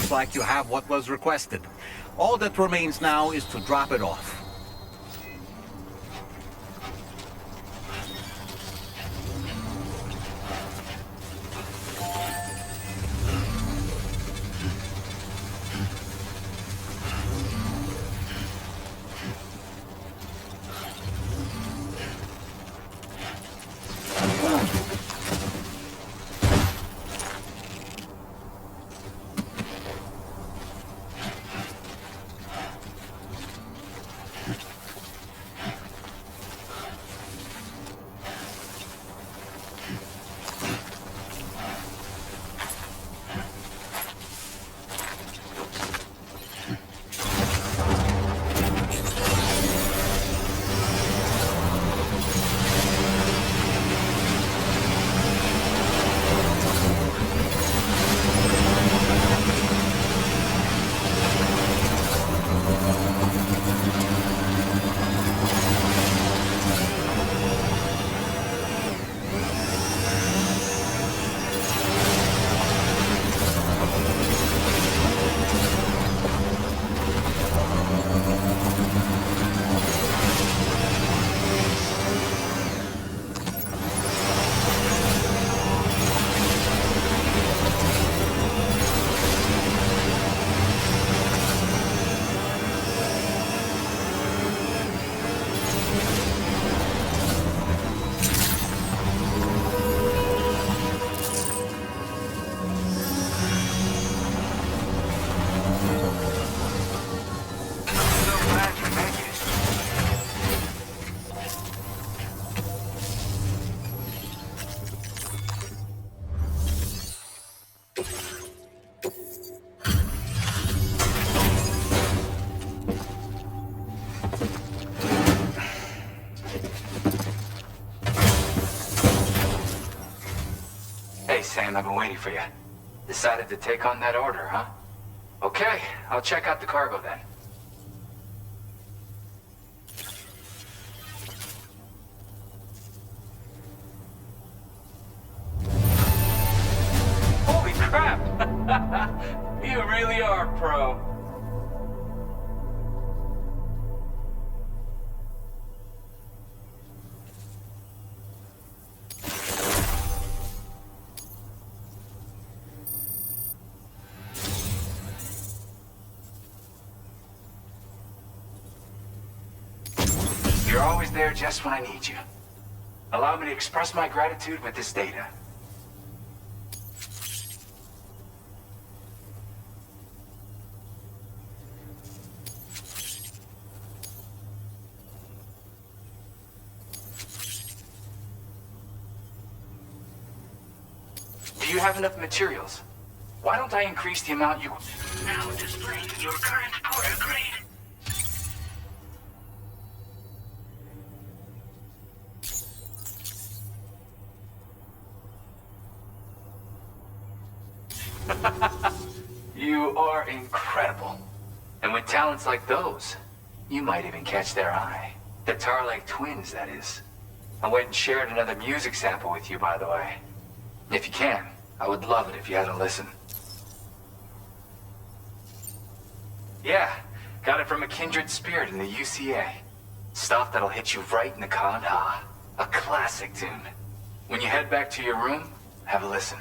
Looks like you have what was requested. All that remains now is to drop it off. Sam, I've been waiting for you. Decided to take on that order, huh? Okay, I'll check out the cargo then. Holy crap! You really are a pro. You're always there just when I need you. Allow me to express my gratitude with this data. Do you have enough materials? Why don't I increase the amount you... Now displaying your current porter grade. You are incredible. And with talents like those, you might even catch their eye. The Tarlak twins, that is. I went and shared another music sample with you, by the way. If you can, I would love it if you had a listen. Yeah, got it from a kindred spirit in the UCA. Stuff that'll hit you right in the Kandha. A classic tune. When you head back to your room, have a listen.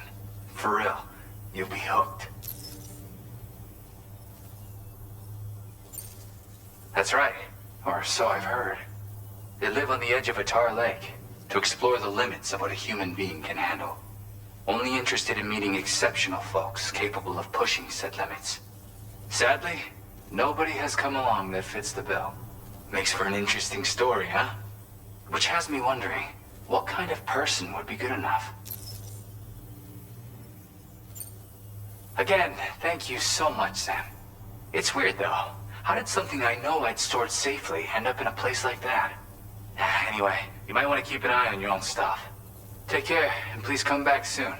For real, you'll be hooked. That's right, or so I've heard. They live on the edge of Atar Lake to explore the limits of what a human being can handle. Only interested in meeting exceptional folks capable of pushing said limits. Sadly, nobody has come along that fits the bill. Makes for an interesting story, huh? Which has me wondering, what kind of person would be good enough? Again, thank you so much, Sam. It's weird, though. How did something I know I'd stored safely end up in a place like that? Anyway, you might want to keep an eye on your own stuff. Take care, and please come back soon.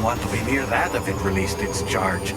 Want to be near that if it released its charge.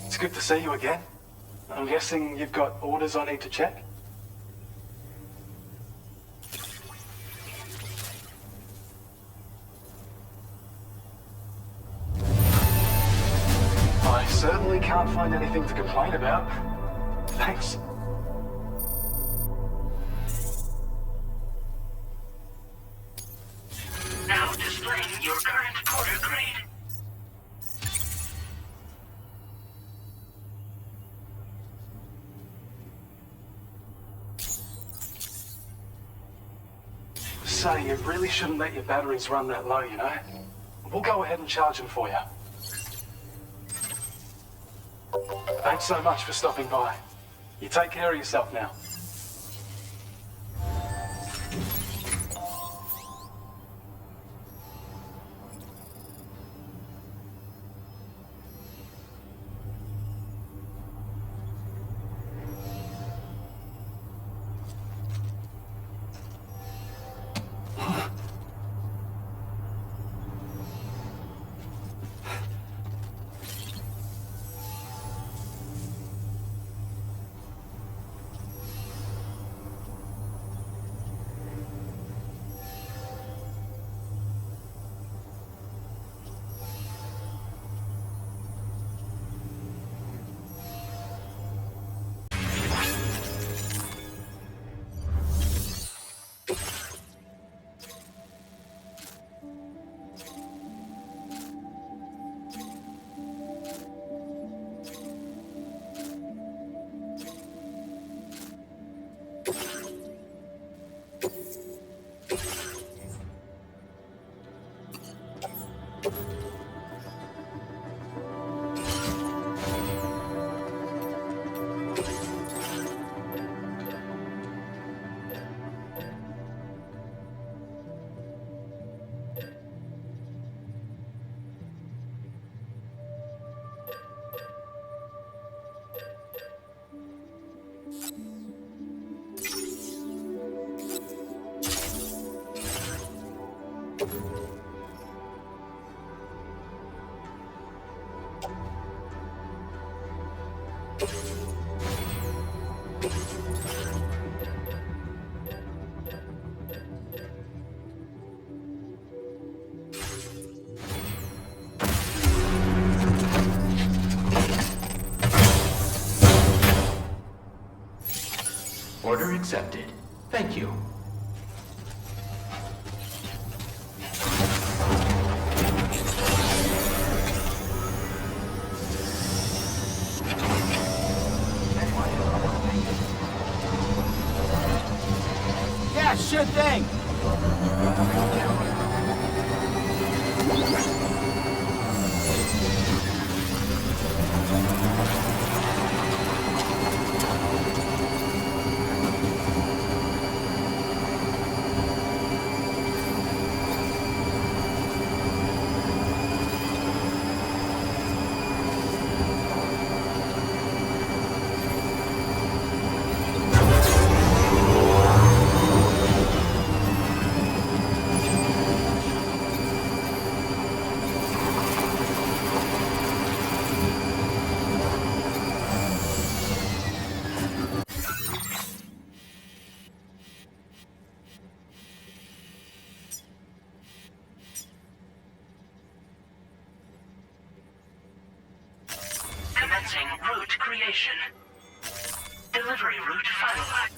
It's good to see you again. I'm guessing you've got orders I need to check? I certainly can't find anything to complain about. Thanks. Now displaying your current quarter grade. Say, you really shouldn't let your batteries run that low, you know? We'll go ahead and charge them for you. Thanks so much for stopping by. You take care of yourself now. Order accepted. Thank you. Yeah, sure thing. Commencing route creation. Delivery route finalized.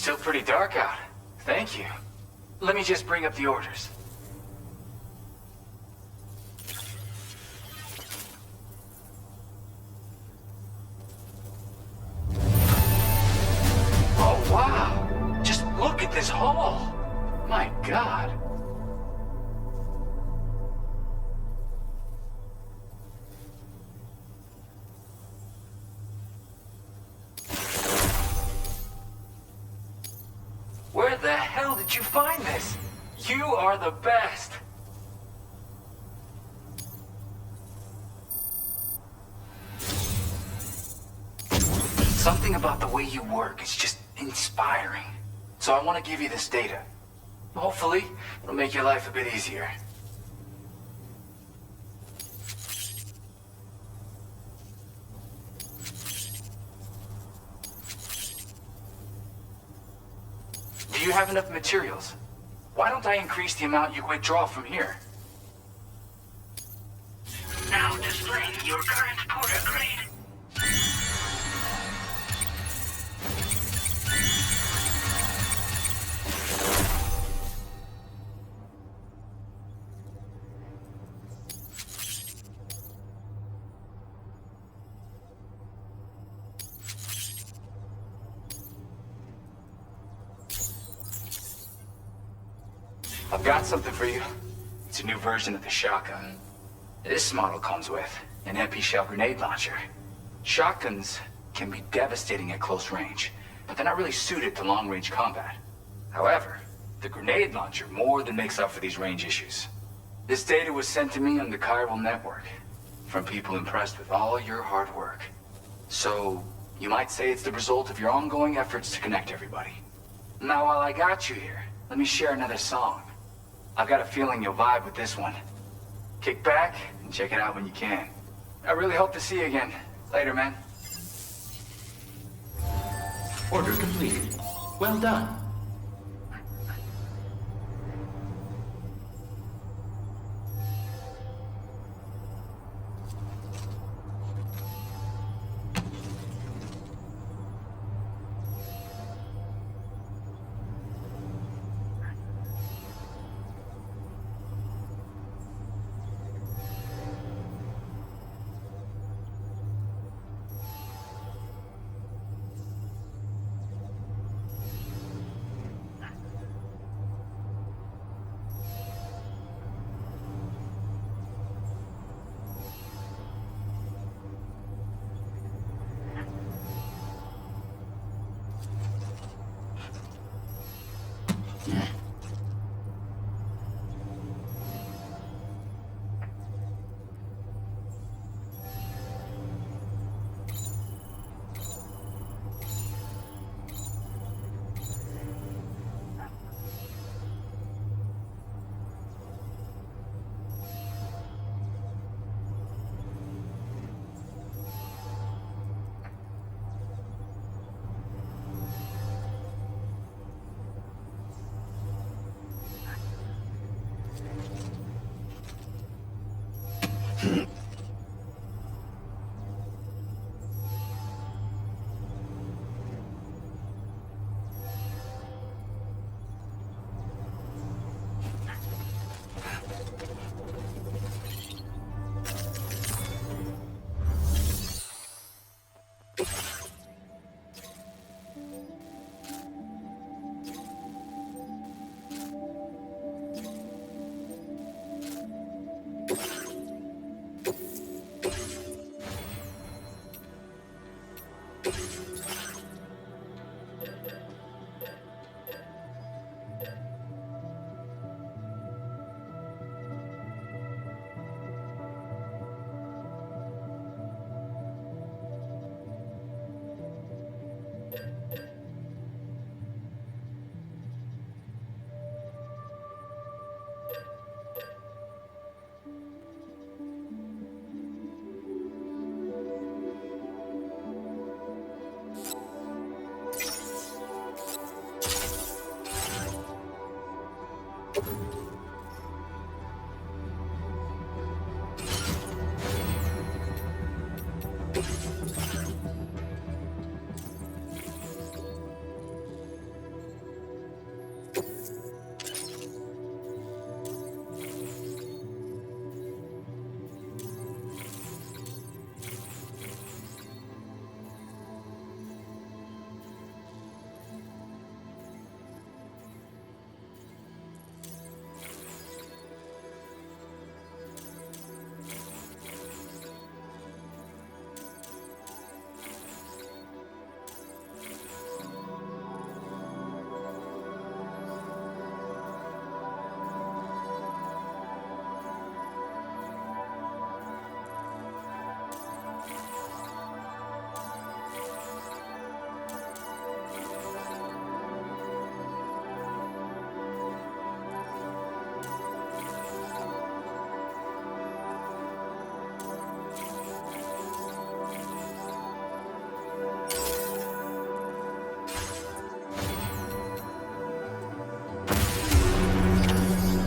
Still pretty dark out. Thank you. Let me just bring up the orders. Oh, wow! Just look at this hall! My God! Where the hell did you find this? You are the best! Something about the way you work is just inspiring. So I want to give you this data. Hopefully, it'll make your life a bit easier. Do you have enough materials? Why don't I increase the amount you withdraw from here? Now displaying your current porter grade. I've got something for you. It's a new version of the shotgun. This model comes with an MP shell grenade launcher. Shotguns can be devastating at close range, but they're not really suited to long-range combat. However, the grenade launcher more than makes up for these range issues. This data was sent to me on the chiral network from people impressed with all your hard work. So, you might say it's the result of your ongoing efforts to connect everybody. Now, while I got you here, let me share another song. I've got a feeling you'll vibe with this one. Kick back and check it out when you can. I really hope to see you again. Later, man. Order completed. Well done.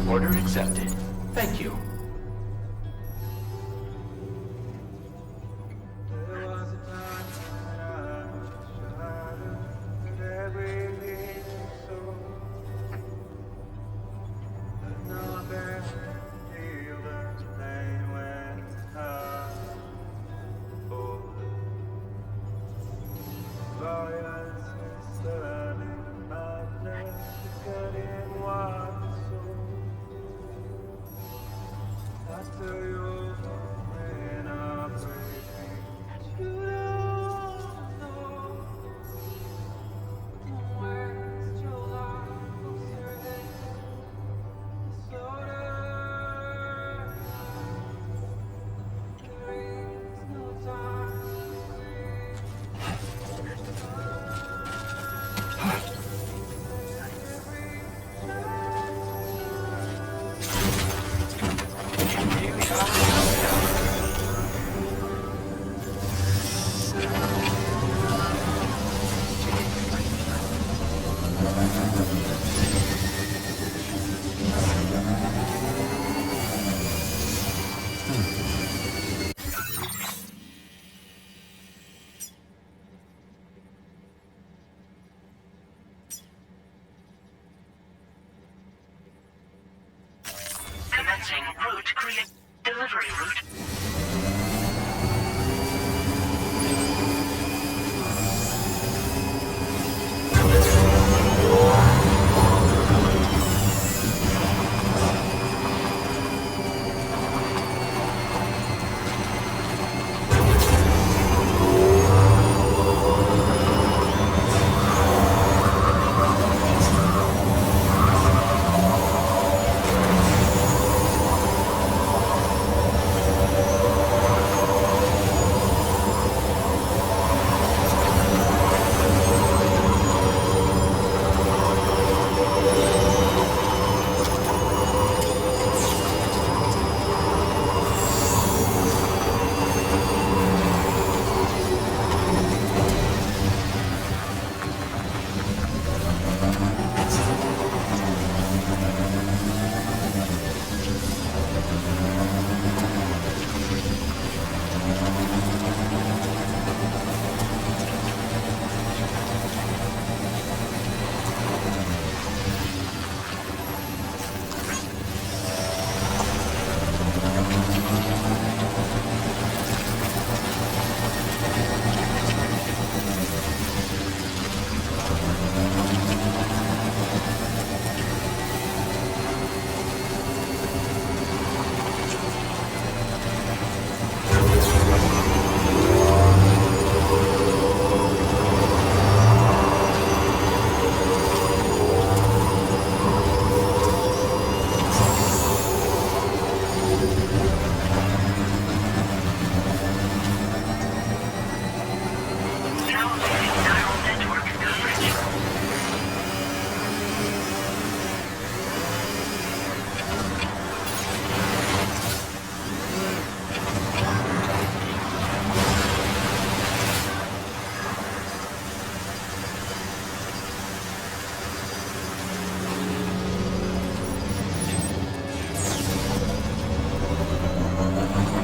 Order accepted. Thank you. Commencing route create delivery route.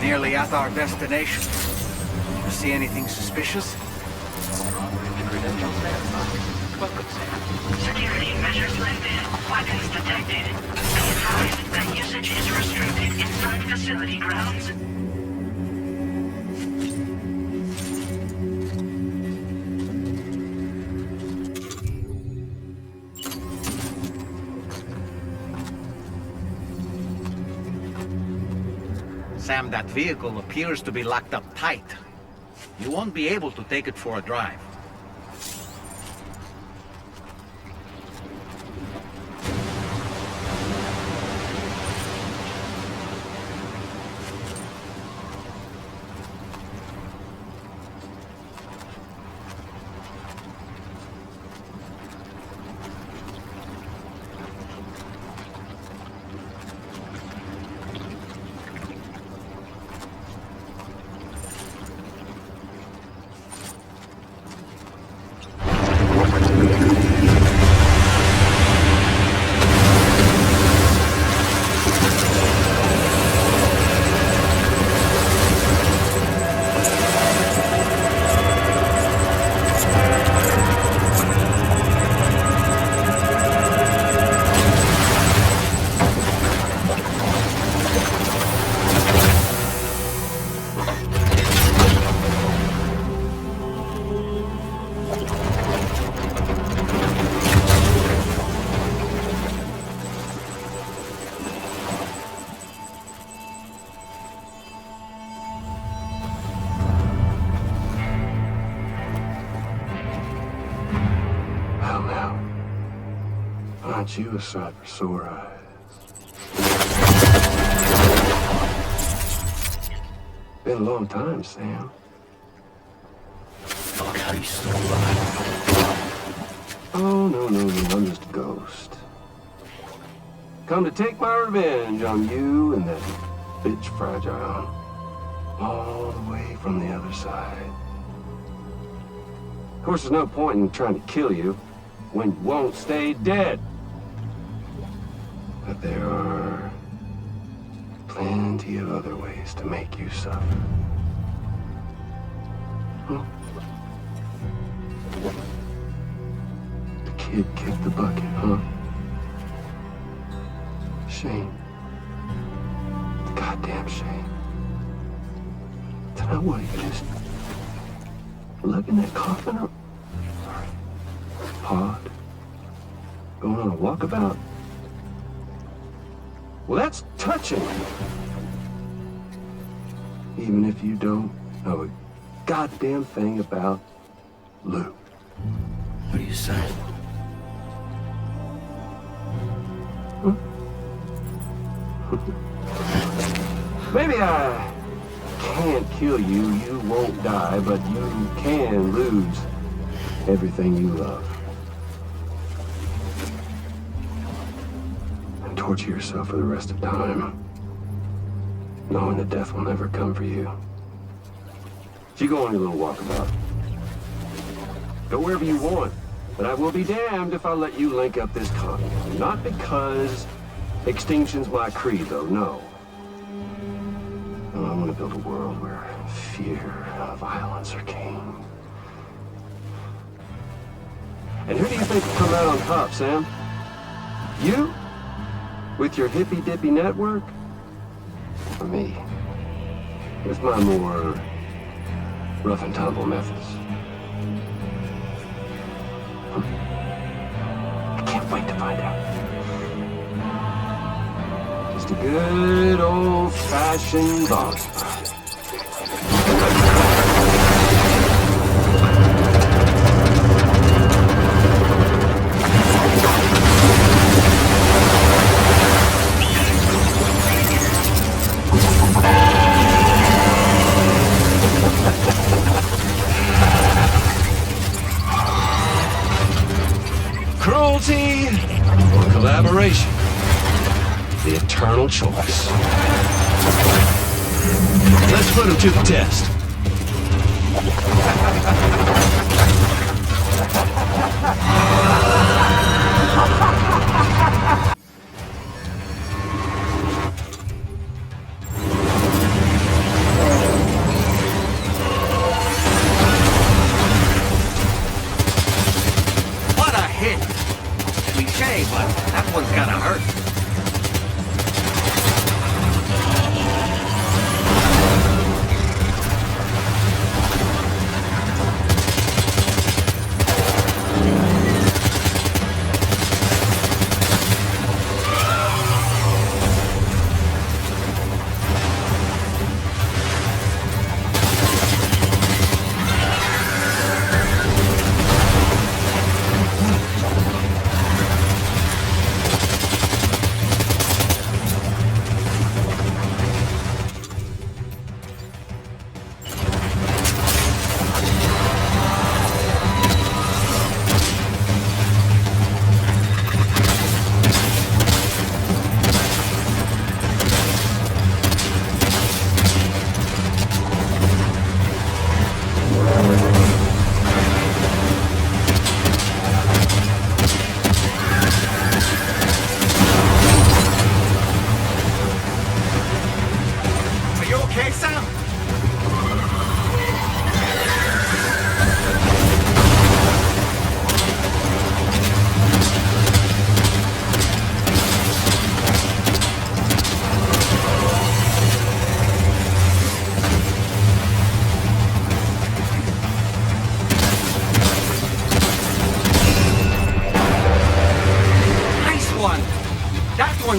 Nearly at our destination. You see anything suspicious? Credentials verified. Welcome, Sam. Security measures lifted. access detected. Be advised that usage is restricted inside facility grounds. Sam, that vehicle appears to be locked up tight. You won't be able to take it for a drive. Aren't you a sight for sore eyes? Been a long time, Sam. Fuck, how you still alive? Oh, no, I'm just a ghost. Come to take my revenge on you and that bitch Fragile. All the way from the other side. Of course, there's no point in trying to kill you when you won't stay dead. But there are plenty of other ways to make you suffer. Huh? The kid kicked the bucket, huh? Shame. The goddamn shame. Tonight, what, you just lugging that coffin up? Pod? Going on a walkabout? Well, that's touching. Even if you don't know a goddamn thing about Lou. What are you saying? Huh? Maybe I can't kill you, you won't die, but you can lose everything you love. And torture yourself for the rest of time, knowing that death will never come for you. So you go on your little walkabout. Go wherever you want, but I will be damned if I let you link up this continent. Not because extinction's my creed, though, no. No, I want to build a world where fear and violence are king. And who do you think will come out on top, Sam? You? With your hippy-dippy network? Or me? With my more rough and tumble methods? I can't wait to find out. Just a good old-fashioned boss fight. Cruelty or collaboration? The eternal choice. Let's put him to the test. What a hit! Cliche say, but that one's gotta hurt.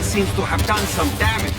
Seems to have done some damage.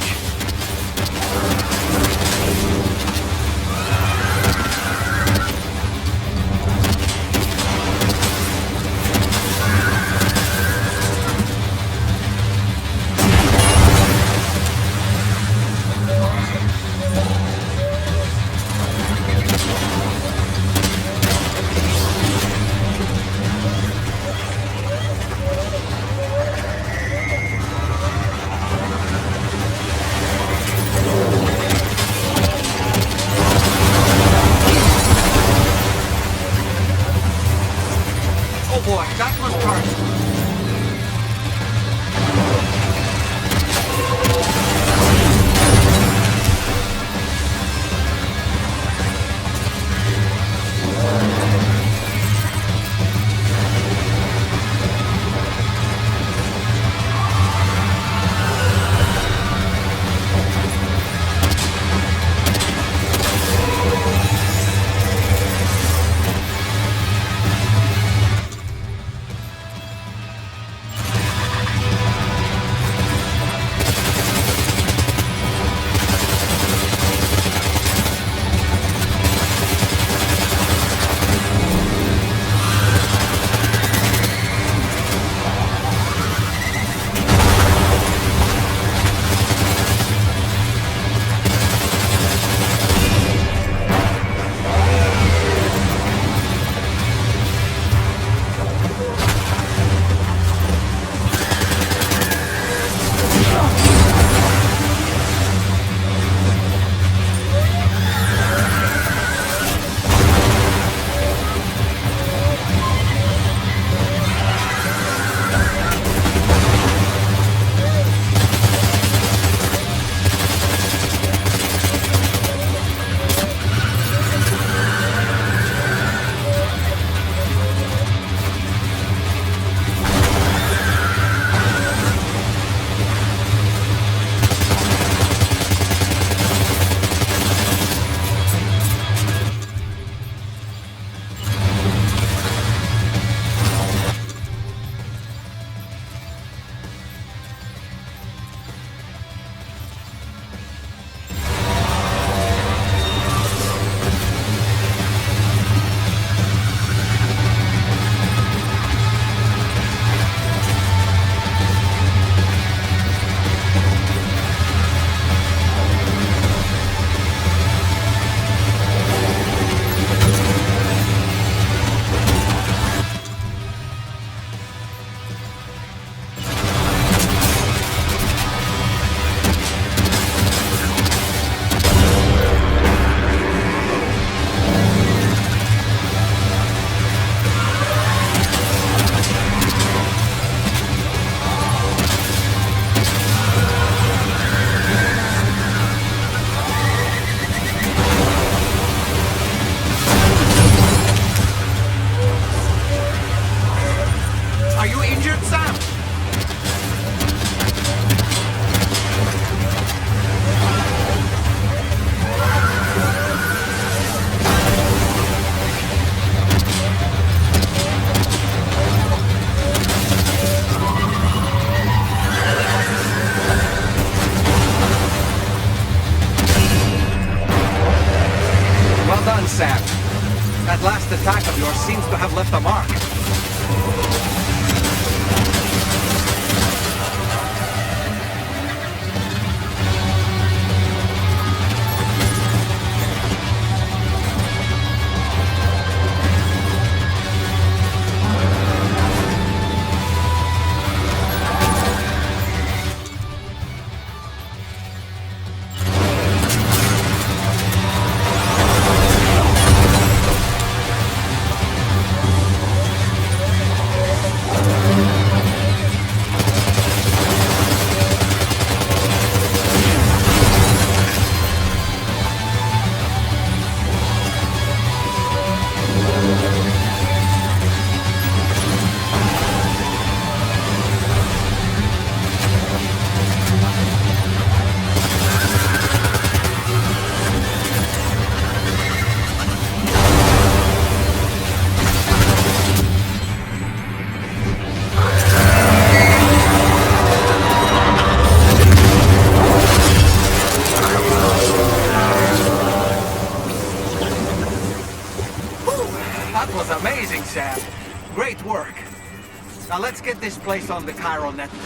let's get this place on the chiral network.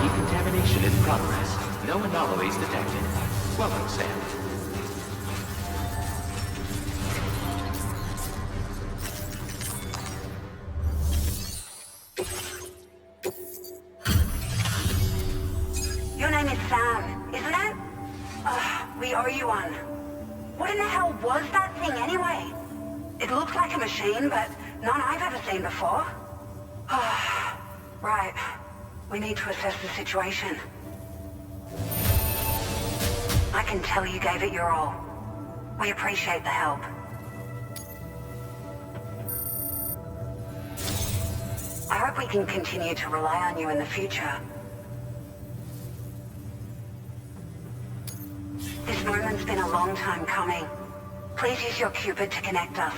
Decontamination in progress. No anomalies detected. Welcome, Sam. Your name is Sam, isn't it? We owe you one. What in the hell was that thing anyway? It looks like a machine, but none I've ever seen before. Right. We need to assess the situation. I can tell you gave it your all. We appreciate the help. I hope we can continue to rely on you in the future. This moment's been a long time coming. Please use your Cupid to connect us.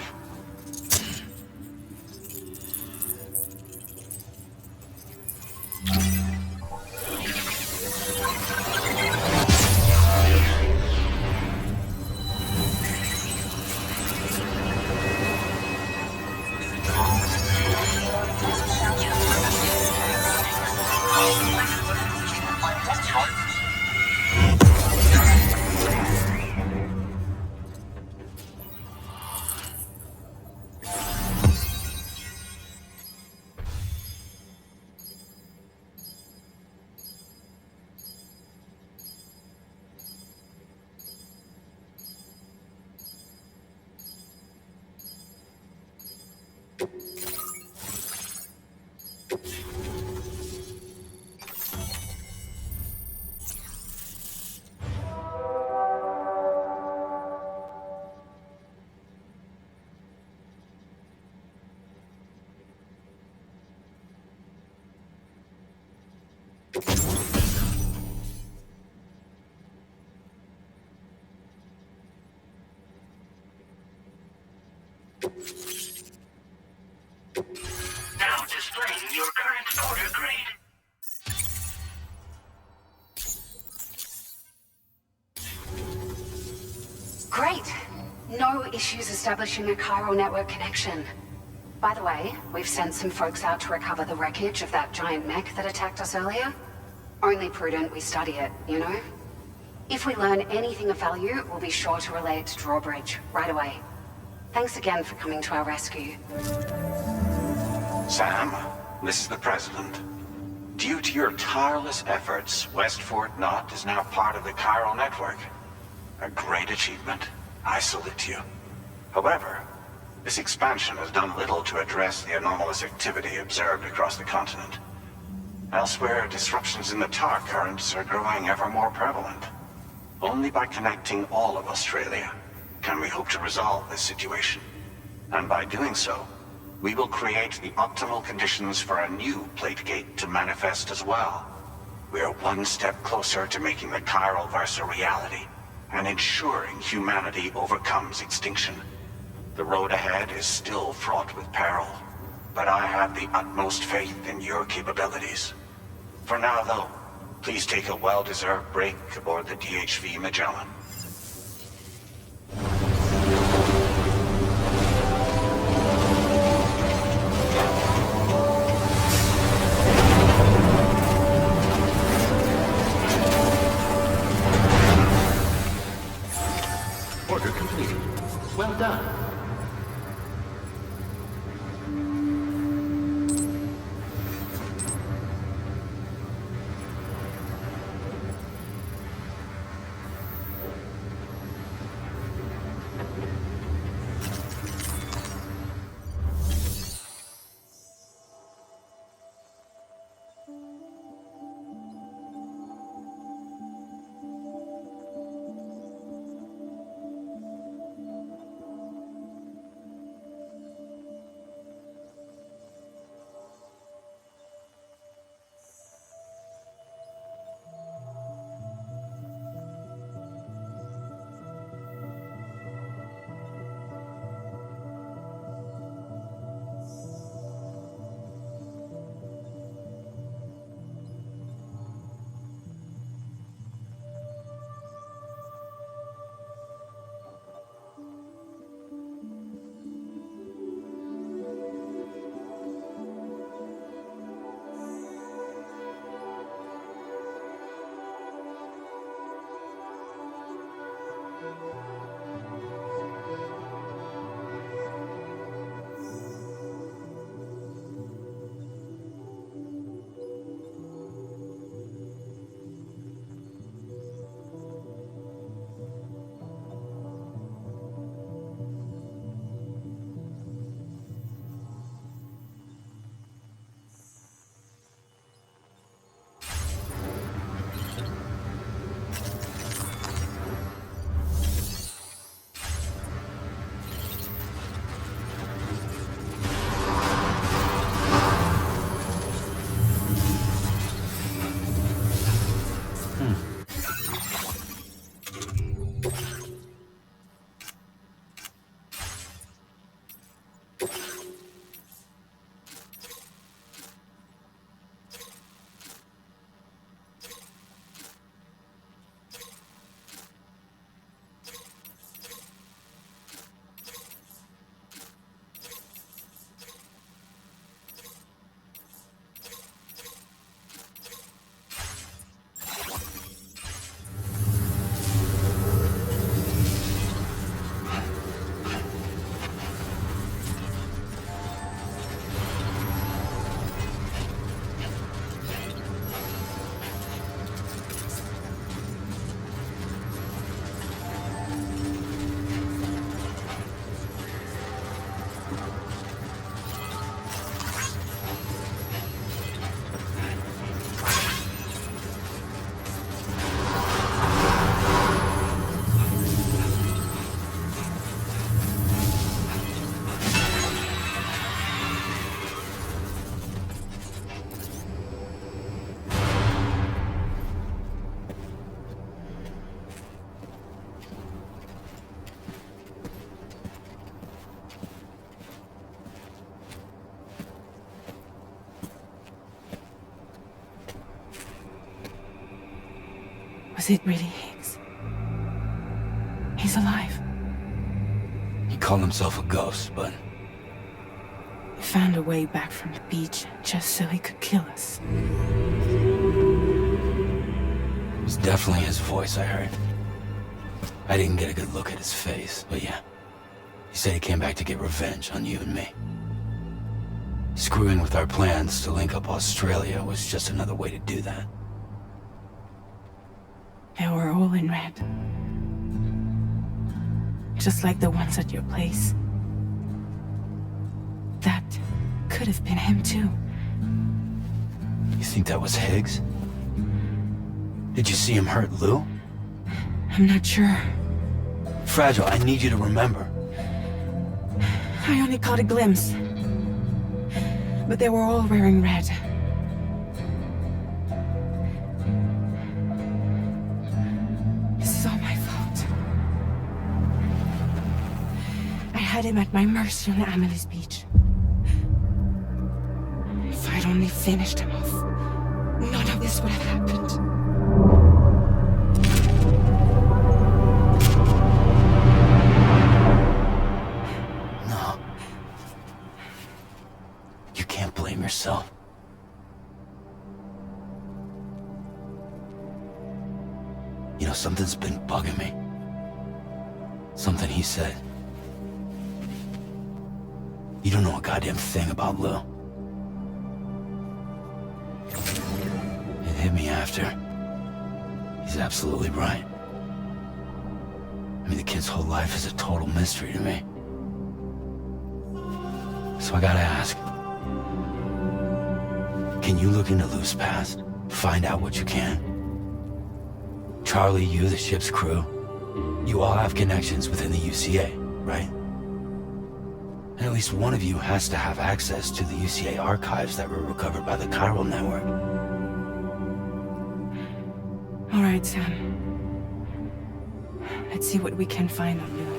Now displaying your current order grade. Great! No issues establishing a chiral network connection. By the way, we've sent some folks out to recover the wreckage of that giant mech that attacked us earlier. Only prudent we study it, you know? If we learn anything of value, we'll be sure to relay it to Drawbridge right away. Thanks again for coming to our rescue. Sam, this is the President. Due to your tireless efforts, West Fort Knot is now part of the chiral network. A great achievement. I salute you. However, this expansion has done little to address the anomalous activity observed across the continent. Elsewhere, disruptions in the tar currents are growing ever more prevalent. Only by connecting all of Australia can we hope to resolve this situation. And by doing so, we will create the optimal conditions for a new Plategate to manifest as well. We are one step closer to making the chiral verse a reality, and ensuring humanity overcomes extinction. The road ahead is still fraught with peril, but I have the utmost faith in your capabilities. For now, though, please take a well-deserved break aboard the DHV Magellan. Order completed. Well done. Was it really Higgs? He's alive. He called himself a ghost, but He found a way back from the beach just so he could kill us. it was definitely his voice I heard. I didn't get a good look at his face, but yeah. He said he came back to get revenge on you and me. Screwing with our plans to link up Australia was just another way to do that. They were all in red. Just like the ones at your place. That could have been him too. You think that was Higgs? Did you see him hurt Lou? I'm not sure. Fragile, I need you to remember. I only caught a glimpse. But they were all wearing red. This is all my fault. I had him at my mercy on Amelie's beach. If I'd only finished him off, none of this would have happened. No. You can't blame yourself. You know, something's been bugging me. Something he said. You don't know a goddamn thing about Lou. It hit me after. He's absolutely right. I mean, the kid's whole life is a total mystery to me. So I gotta ask. Can you look into Lou's past? Find out what you can? Charlie, you, the ship's crew, you all have connections within the UCA, right? And at least one of you has to have access to the UCA archives that were recovered by the chiral network. All right, Sam. Let's see what we can find on Lou.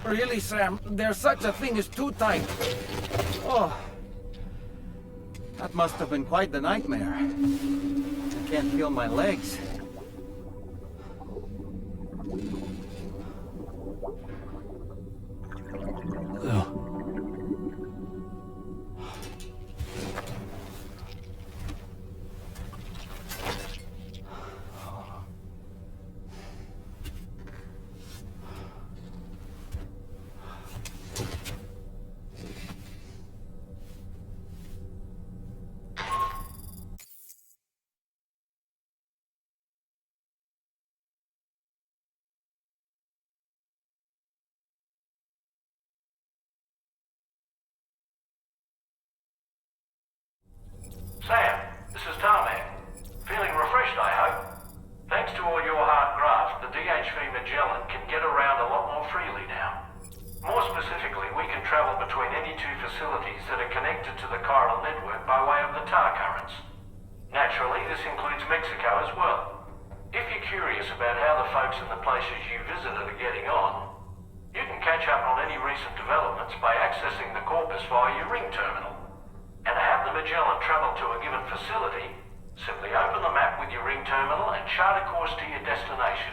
Really, Sam, there's such a thing as too tight. Oh, that must have been quite the nightmare. I can't feel my legs. Lou. Sam, this is Tarmac. Feeling refreshed, I hope. Thanks to all your hard graft, the DHV Magellan can get around a lot more freely now. More specifically, we can travel between any two facilities that are connected to the chiral network by way of the tar currents. Naturally, this includes Mexico as well. If you're curious about how the folks in the places you visited are getting on, you can catch up on any recent developments by accessing the corpus via your ring terminal. And to have the Magellan travel to a given facility, simply open the map with your ring terminal and chart a course to your destination.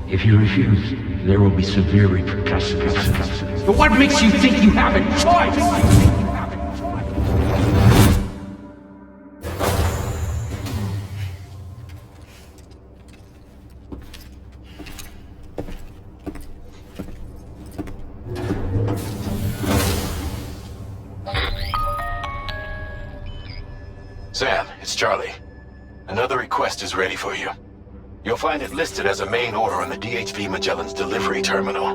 If you refuse, there will be severe repercussions. But what makes you think you have a choice? Sam, it's Charlie. Another request is ready for you. You'll find it listed as a main order on the DHV Magellan's delivery terminal.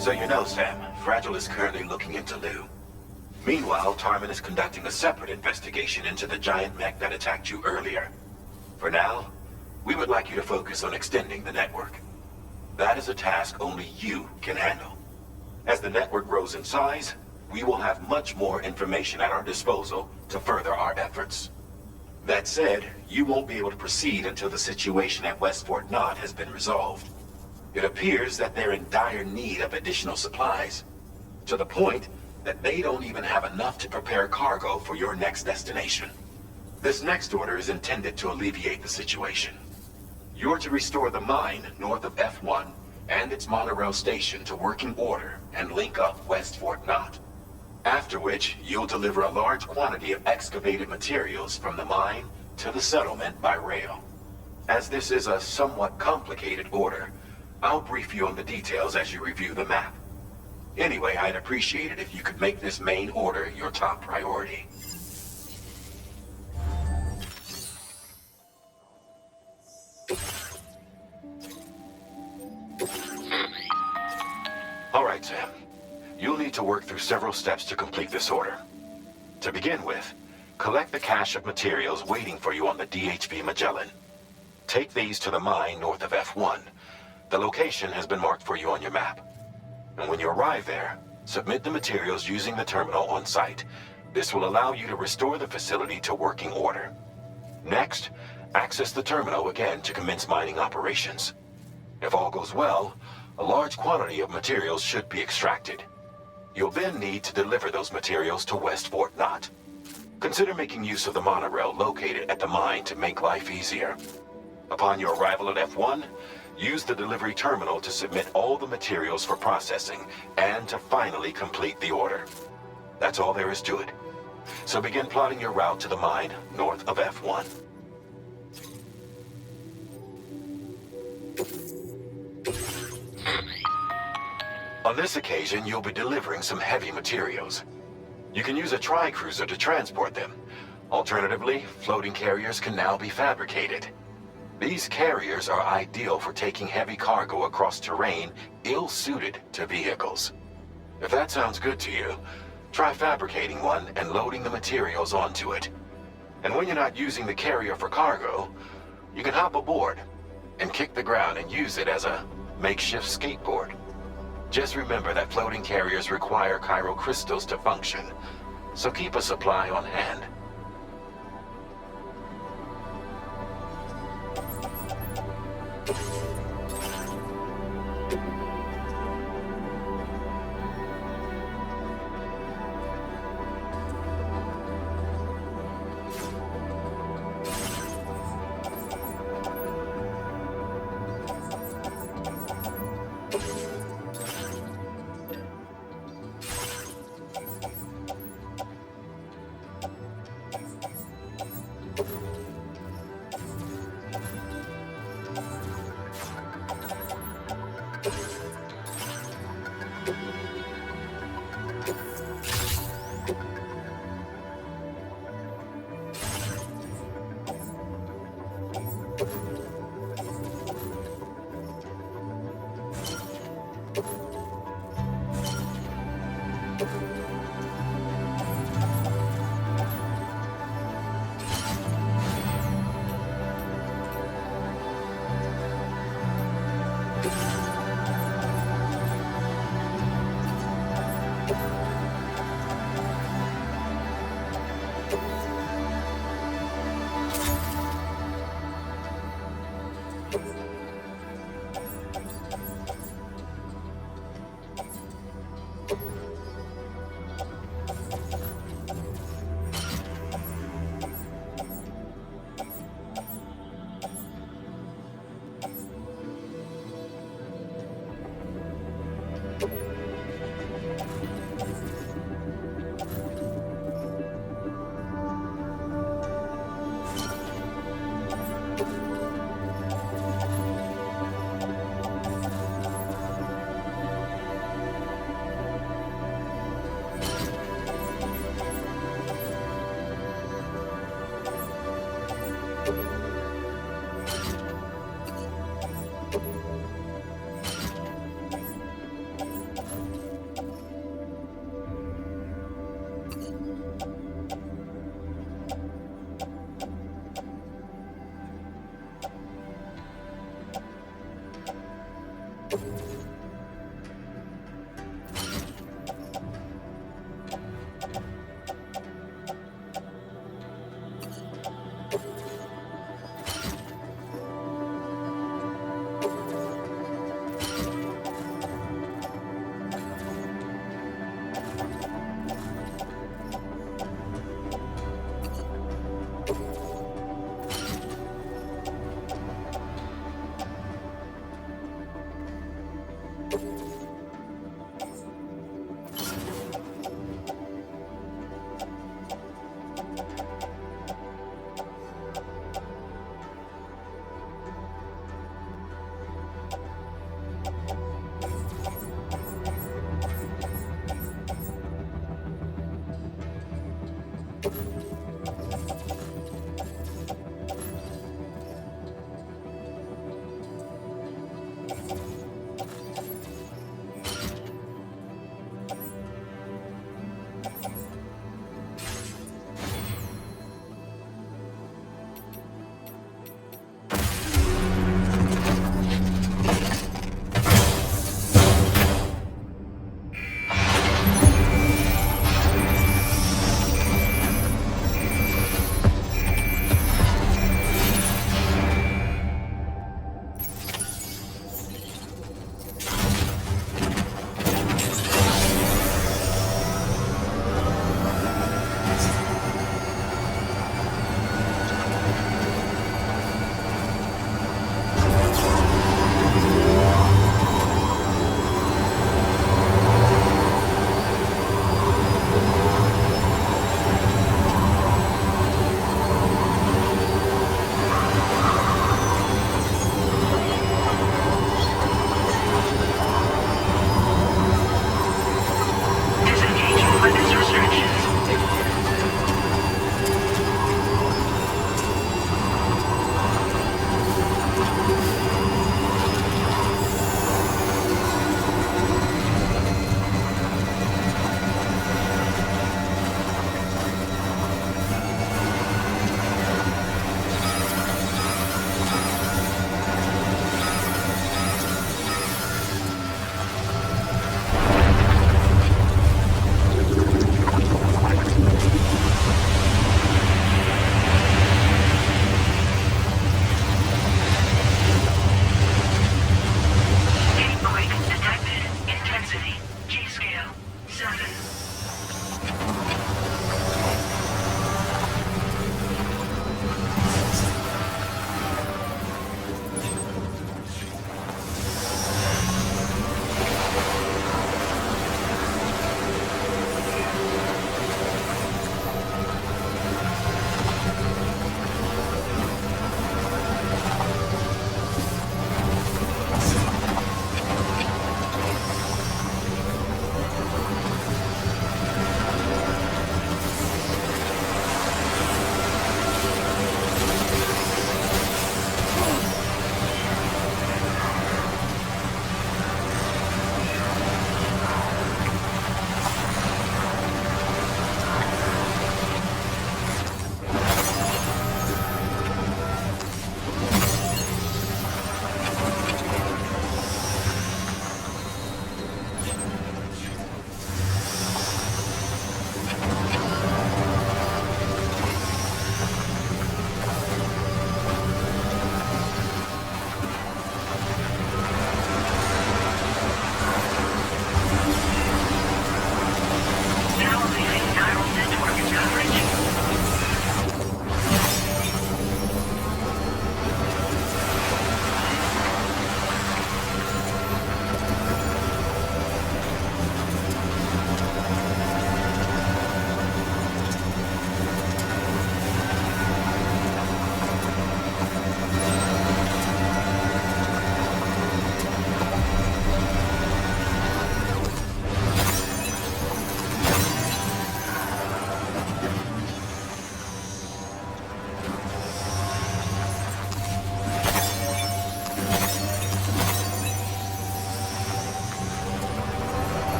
So you know, Sam, Fragile is currently looking into Lou. Meanwhile, Tarman is conducting a separate investigation into the giant mech that attacked you earlier. For now, we would like you to focus on extending the network. That is a task only you can handle. As the network grows in size, we will have much more information at our disposal to further our efforts. That said, you won't be able to proceed until the situation at West Fort Knot has been resolved. It appears that they're in dire need of additional supplies, to the point that they don't even have enough to prepare cargo for your next destination. This next order is intended to alleviate the situation. You're to restore the mine north of F1 and its monorail station to working order and link up West Fort Knot. After which, you'll deliver a large quantity of excavated materials from the mine to the settlement by rail. As this is a somewhat complicated order, I'll brief you on the details as you review the map. Anyway, I'd appreciate it if you could make this main order your top priority. All right, Sam. You'll need to work through several steps to complete this order. To begin with, collect the cache of materials waiting for you on the DHV Magellan. Take these to the mine north of F1. The location has been marked for you on your map. And when you arrive there, submit the materials using the terminal on site. This will allow you to restore the facility to working order. Next, access the terminal again to commence mining operations. If all goes well, a large quantity of materials should be extracted. You'll then need to deliver those materials to West Fort Knot. Consider making use of the monorail located at the mine to make life easier. Upon your arrival at F1, use the delivery terminal to submit all the materials for processing and to finally complete the order. That's all there is to it. So begin plotting your route to the mine north of F1. On this occasion, you'll be delivering some heavy materials. You can use a tri-cruiser to transport them. Alternatively, floating carriers can now be fabricated. These carriers are ideal for taking heavy cargo across terrain ill-suited to vehicles. If that sounds good to you, try fabricating one and loading the materials onto it. And when you're not using the carrier for cargo, you can hop aboard and kick the ground and use it as a makeshift skateboard. Just remember that floating carriers require chiral crystals to function, so keep a supply on hand.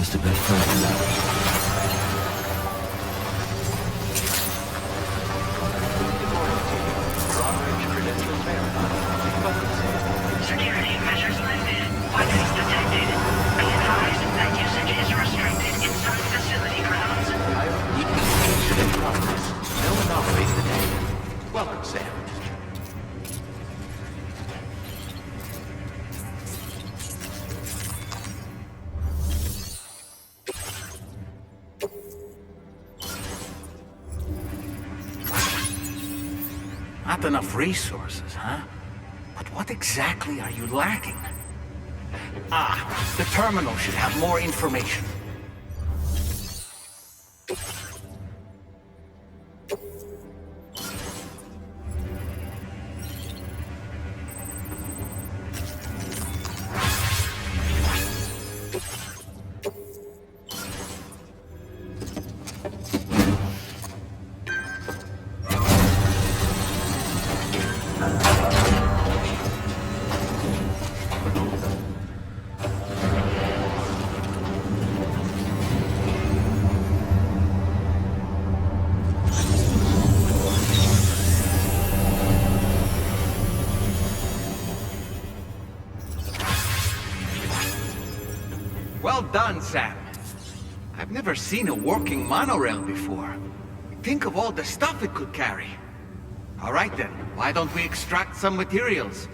Just a bit further now. Security measures lifted. Weapons detected. Be advised that usage is restricted inside facility grounds. Decontamination in progress. No anomalies detected. Welcome, Sam. Not enough resources, huh? But what exactly are you lacking? Ah, the terminal should have more information. Well done, Sam. I've never seen a working monorail before. Think of all the stuff it could carry. All right then, why don't we extract some materials?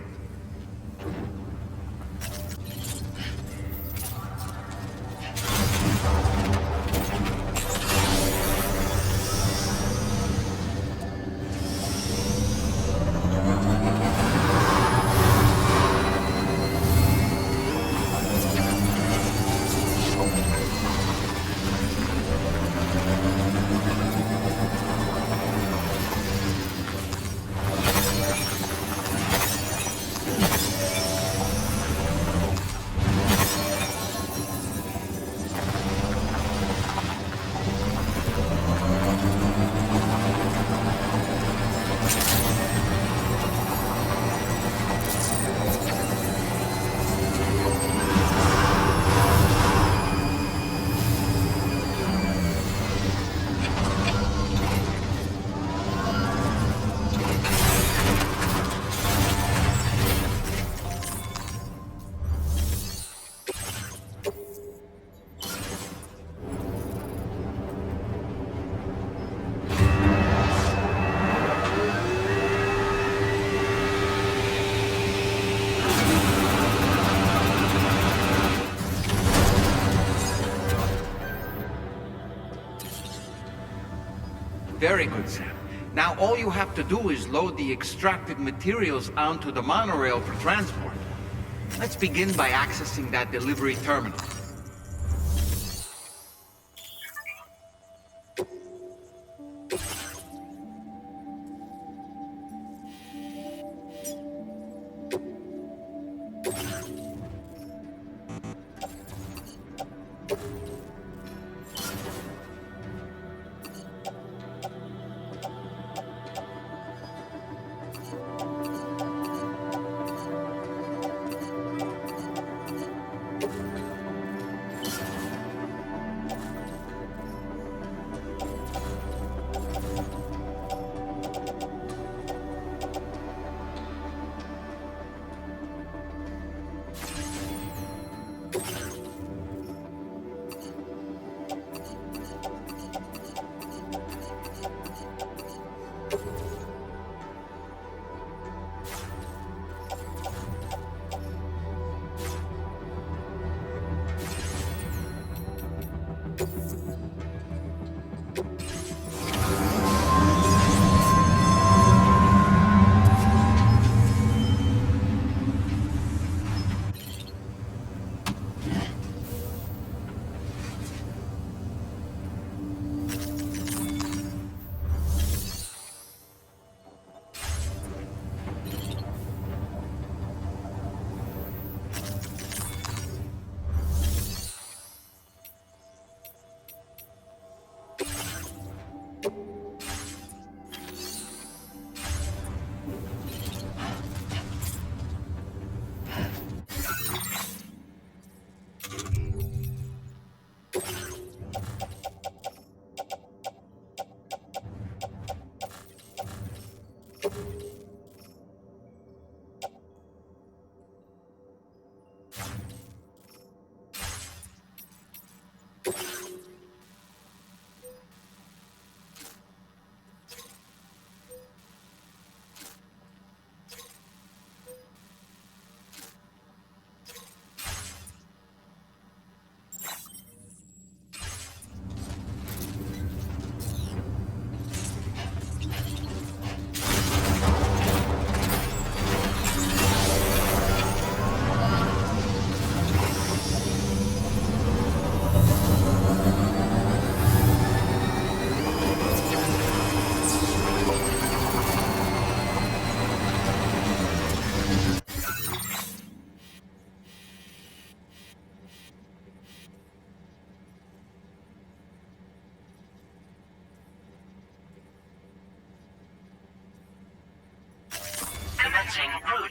Very good, Sam. Now all you have to do is load the extracted materials onto the monorail for transport. Let's begin by accessing that delivery terminal.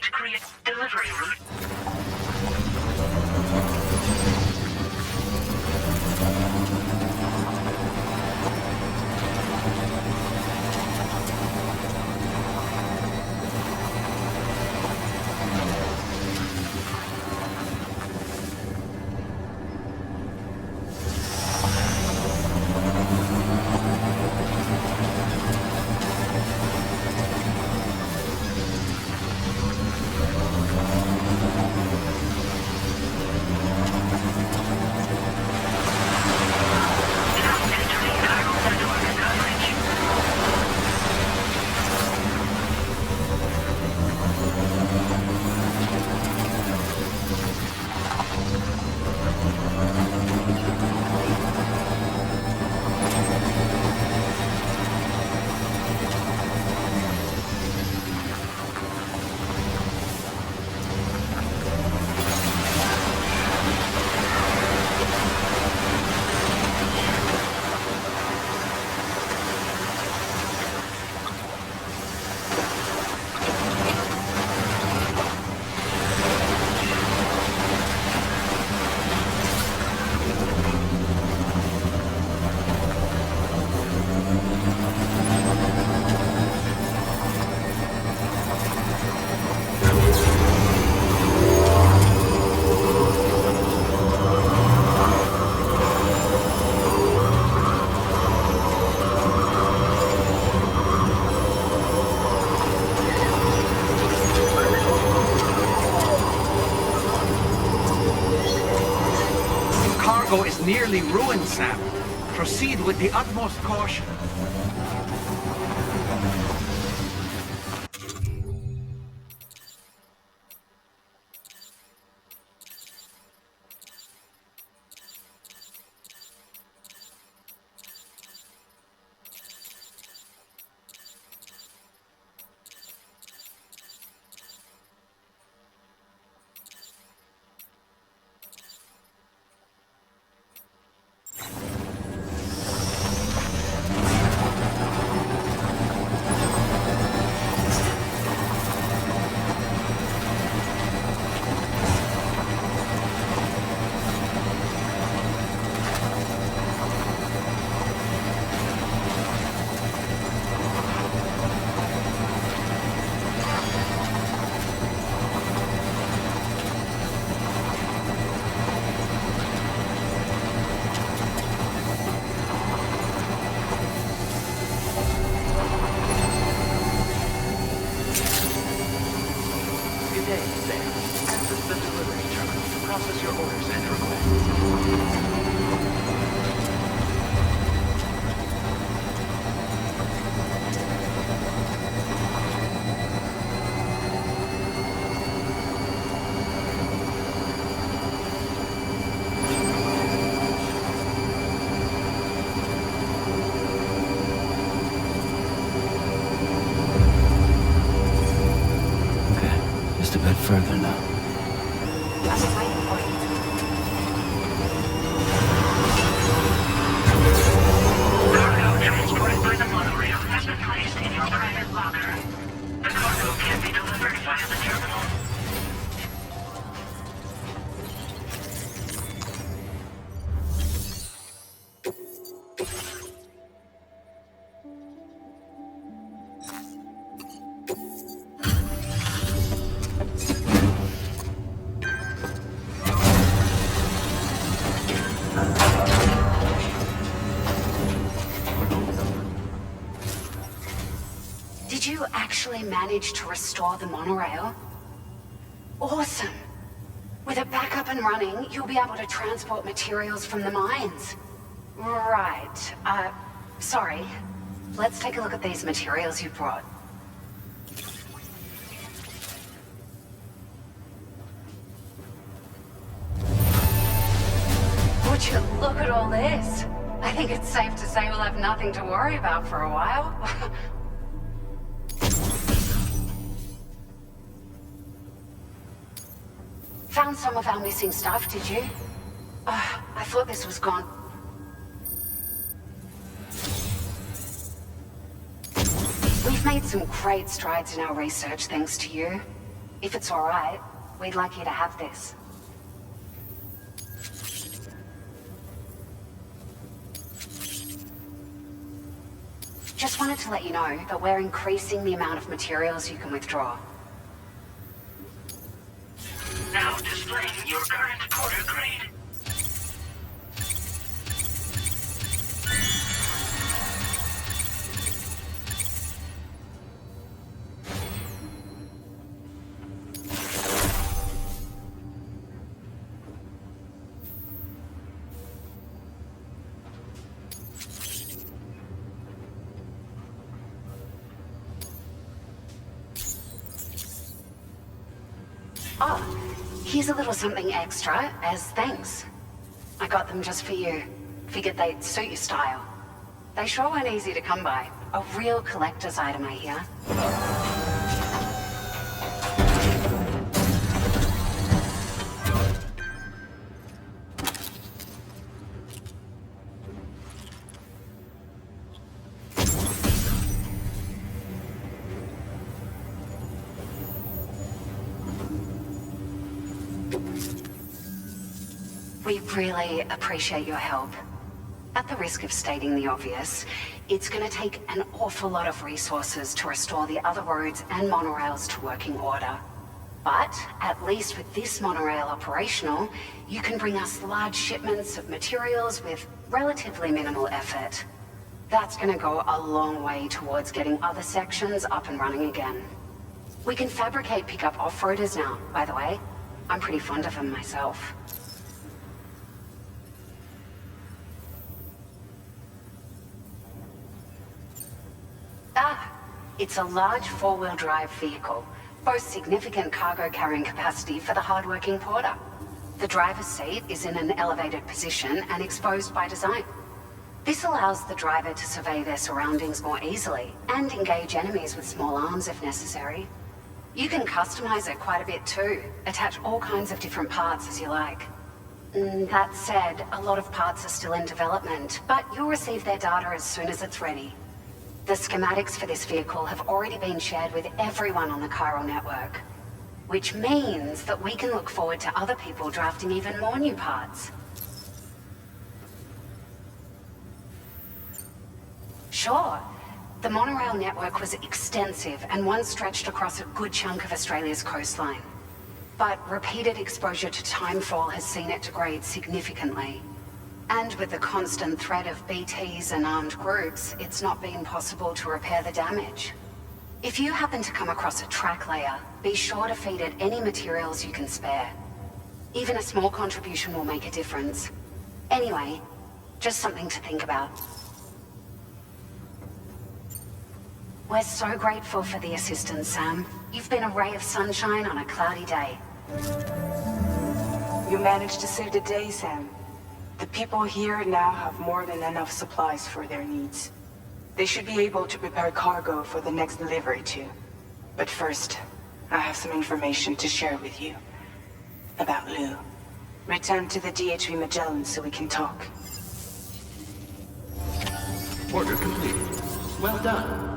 to create delivery route. Nearly ruined, Sam. Proceed with the utmost caution. Just a bit further now. Cargo transported by the monorail has been placed in your private locker. The cargo can be delivered via the terminal. Managed to restore the monorail? Awesome! With it back up and running, you'll be able to transport materials from the mines. Right. Sorry. Let's take a look at these materials you brought. Would you look at all this? I think it's safe to say we'll have nothing to worry about for a while. Found some of our missing stuff, did you? I thought this was gone. We've made some great strides in our research thanks to you. If it's alright, we'd like you to have this. Just wanted to let you know that we're increasing the amount of materials you can withdraw. Now displaying your current quarter grade. Oh, here's a little something extra as thanks. I got them just for you. Figured they'd suit your style. They sure weren't easy to come by. A real collector's item, I hear. We really appreciate your help. At the risk of stating the obvious, it's going to take an awful lot of resources to restore the other roads and monorails to working order. But at least with this monorail operational, you can bring us large shipments of materials with relatively minimal effort. That's going to go a long way towards getting other sections up and running again. We can fabricate pickup off-roaders now, by the way. I'm pretty fond of them myself. It's a large four-wheel drive vehicle, boasts significant cargo carrying capacity for the hard-working porter. The driver's seat is in an elevated position and exposed by design. This allows the driver to survey their surroundings more easily and engage enemies with small arms if necessary. You can customize it quite a bit too, attach all kinds of different parts as you like. That said, a lot of parts are still in development, but you'll receive their data as soon as it's ready. The schematics for this vehicle have already been shared with everyone on the chiral network, which means that we can look forward to other people drafting even more new parts. Sure, the monorail network was extensive and once stretched across a good chunk of Australia's coastline. But repeated exposure to timefall has seen it degrade significantly. And with the constant threat of BTs and armed groups, it's not been possible to repair the damage. If you happen to come across a track layer, be sure to feed it any materials you can spare. Even a small contribution will make a difference. Anyway, just something to think about. We're so grateful for the assistance, Sam. You've been a ray of sunshine on a cloudy day. You managed to save the day, Sam. The people here now have more than enough supplies for their needs. They should be able to prepare cargo for the next delivery too. But first, I have some information to share with you. About Lou. Return to the DHV Magellan so we can talk. Order completed. Well done.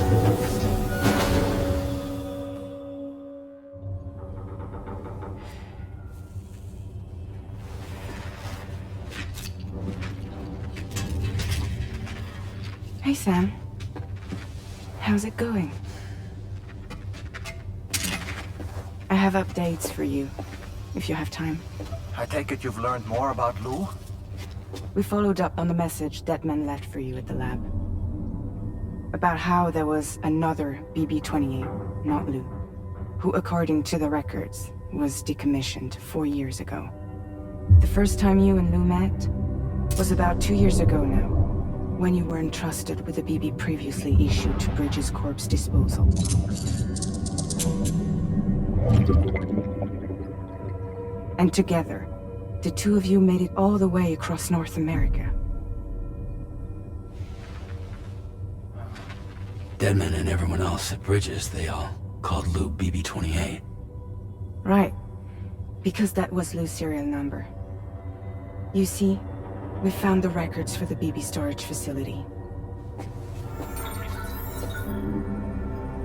Hey, Sam. How's it going? I have updates for you, if you have time. I take it you've learned more about Lou? We followed up on the message Deadman left for you at the lab. About how there was another BB-28, not Lou, who, according to the records, was decommissioned 4 years ago. The first time you and Lou met was about 2 years ago now, when you were entrusted with a BB previously issued to Bridge's corpse disposal. And together, the two of you made it all the way across North America. Deadman and everyone else at Bridges, they all called Lou BB-28. Right. Because that was Lou's serial number. You see, we found the records for the BB storage facility.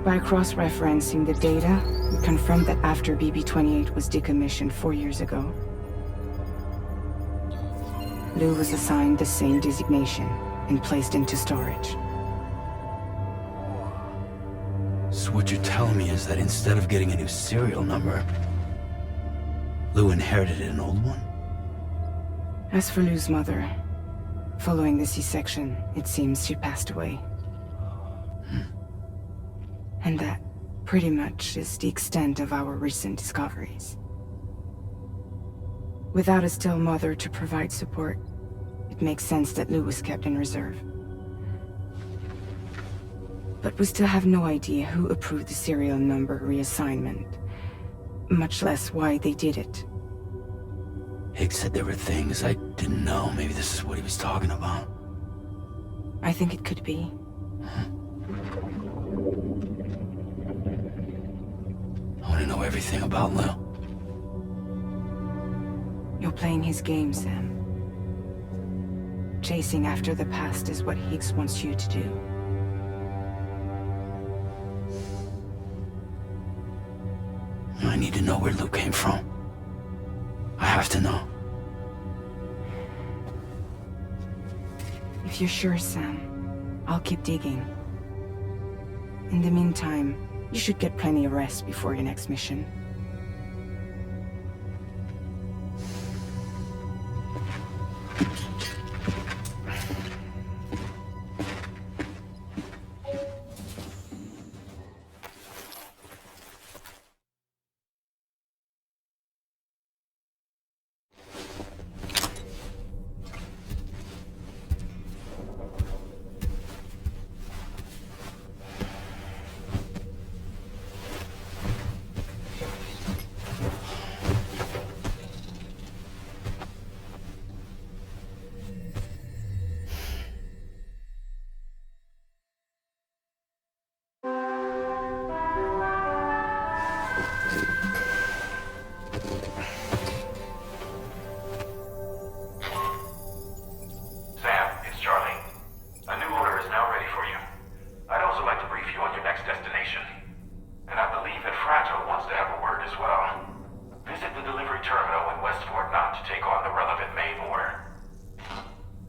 By cross-referencing the data, we confirmed that after BB-28 was decommissioned 4 years ago, Lou was assigned the same designation and placed into storage. So what you're telling me is that instead of getting a new serial number, Lou inherited an old one? As for Lou's mother, following the C-section, it seems she passed away. And that pretty much is the extent of our recent discoveries. Without a still mother to provide support, it makes sense that Lou was kept in reserve. But we still have no idea who approved the serial number reassignment, much less why they did it. Higgs said there were things I didn't know. Maybe this is what he was talking about. I think it could be. I want to know everything about Lou. You're playing his game, Sam. Chasing after the past is what Higgs wants you to do. I need to know where Lou came from. I have to know. If you're sure, Sam, I'll keep digging. In the meantime, you should get plenty of rest before your next mission.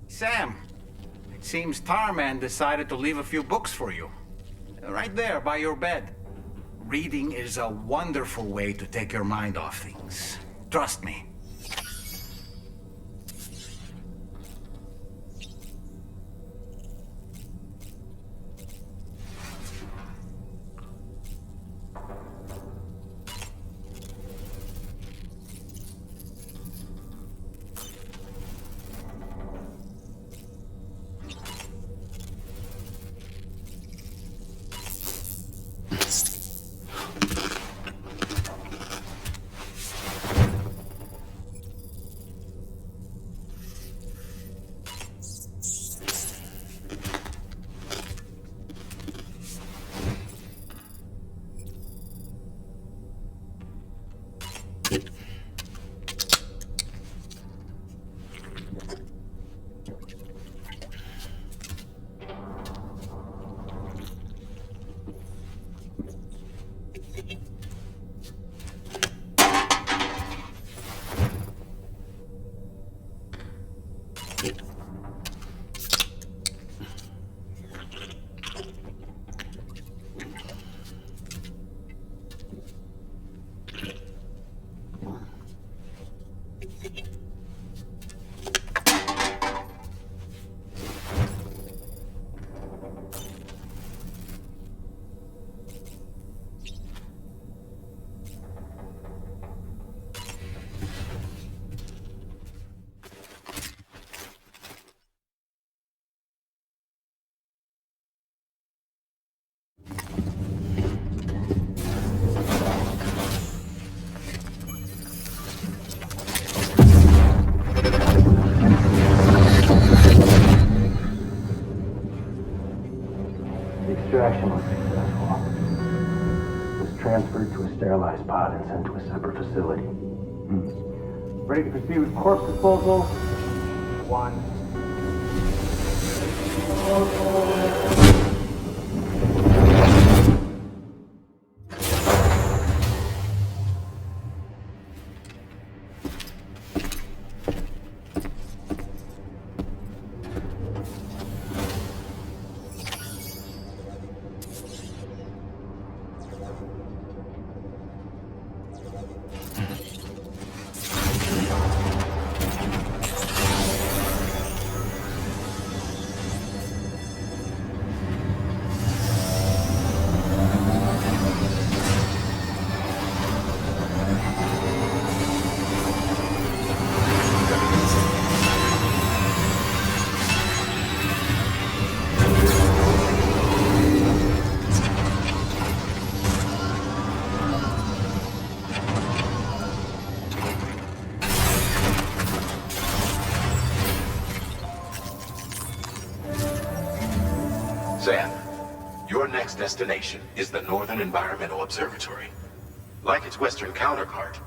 Sam, it seems Tarman decided to leave a few books for you. Right there, by your bed. Reading is a wonderful way to take your mind off things. Trust me. successful. Was transferred to a sterilized pod and sent to a separate facility. Ready to proceed with corpse disposal? 1. Sam, your next destination is the Northern Environmental Observatory. Like its Western counterpart,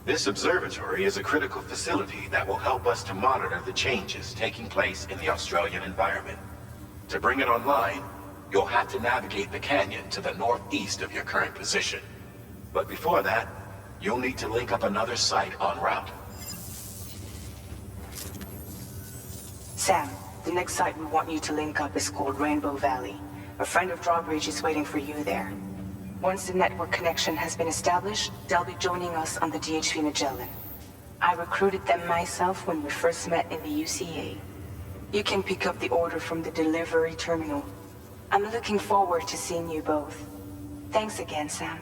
this observatory is a critical facility that will help us to monitor the changes taking place in the Australian environment. To bring it online, you'll have to navigate the canyon to the northeast of your current position. But before that, you'll need to link up another site en route. Sam, the next site we want you to link up is called Rainbow Valley. A friend of Drawbridge is waiting for you there. Once the network connection has been established, they'll be joining us on the DHV Magellan. I recruited them myself when we first met in the UCA. You can pick up the order from the delivery terminal. I'm looking forward to seeing you both. Thanks again, Sam.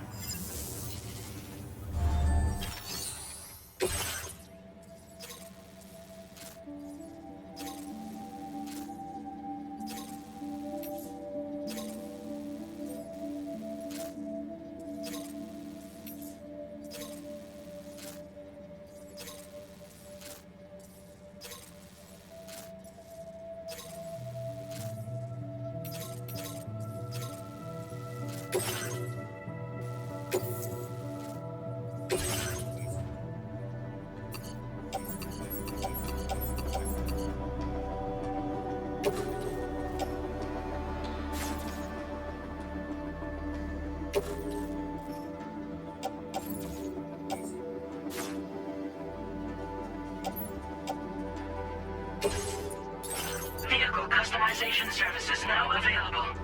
Vehicle customization services now available.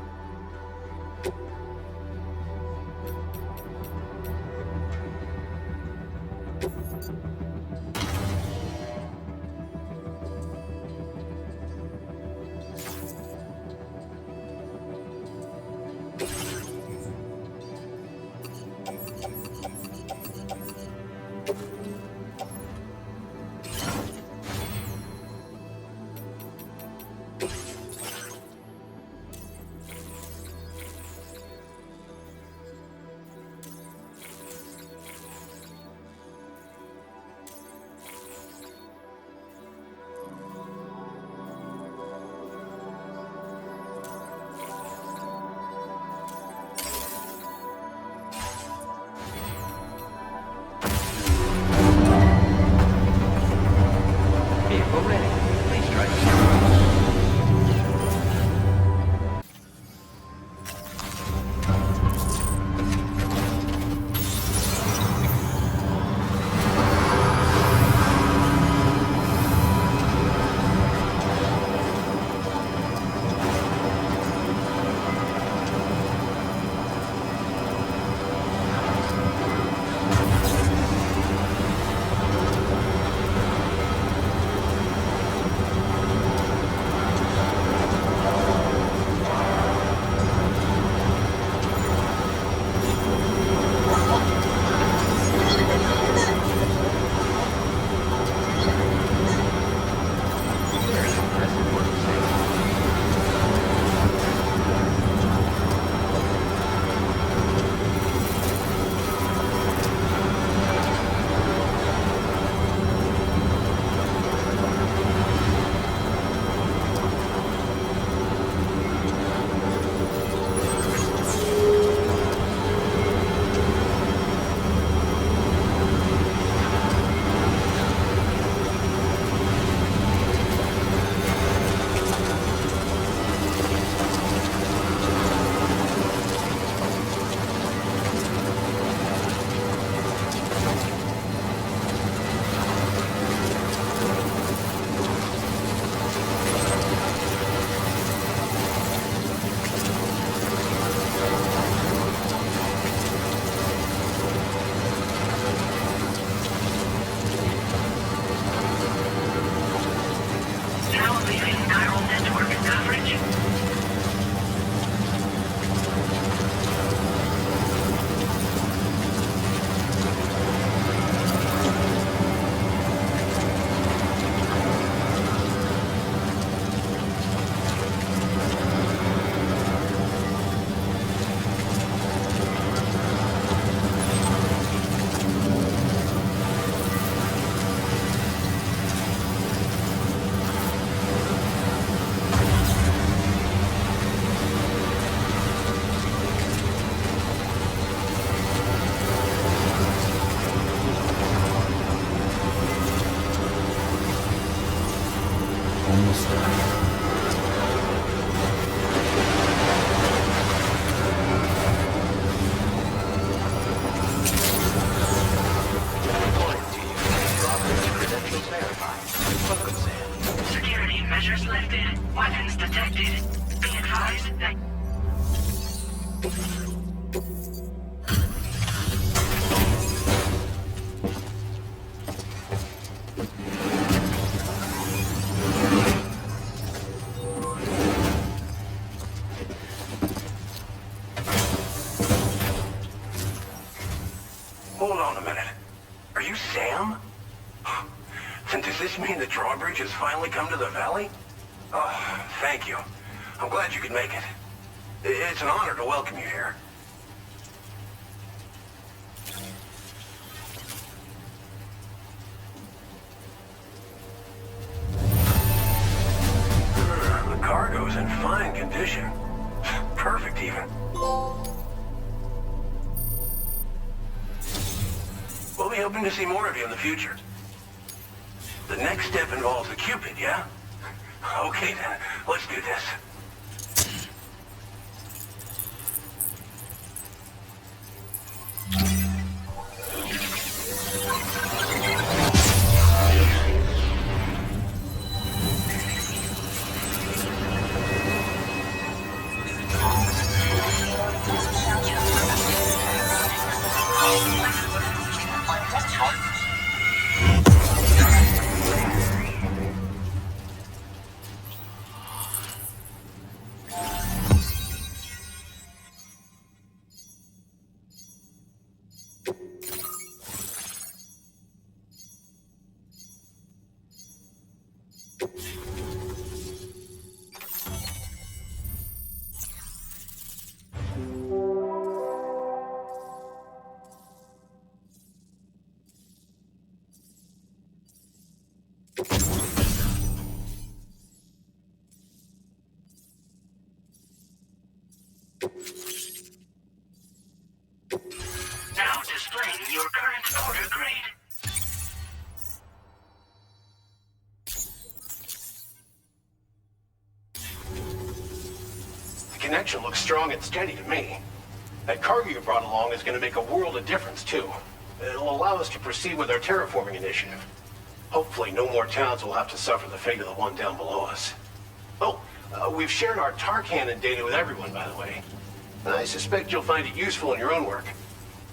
Hold on a minute. Are you Sam? And does this mean the Drawbridge has finally come to the valley? Oh, thank you. I'm glad you could make it. It's an honor to welcome you here. The cargo's in fine condition. Perfect, even. We'll be hoping to see more of you in the future. The next step involves the Cupid, yeah? Okay then, let's do this. Now displaying your current order grade. The connection looks strong and steady to me. That cargo you brought along is going to make a world of difference, too. It'll allow us to proceed with our terraforming initiative. Hopefully, no more towns will have to suffer the fate of the one down below us. Oh, we've shared our tar cannon data with everyone, by the way. I suspect you'll find it useful in your own work.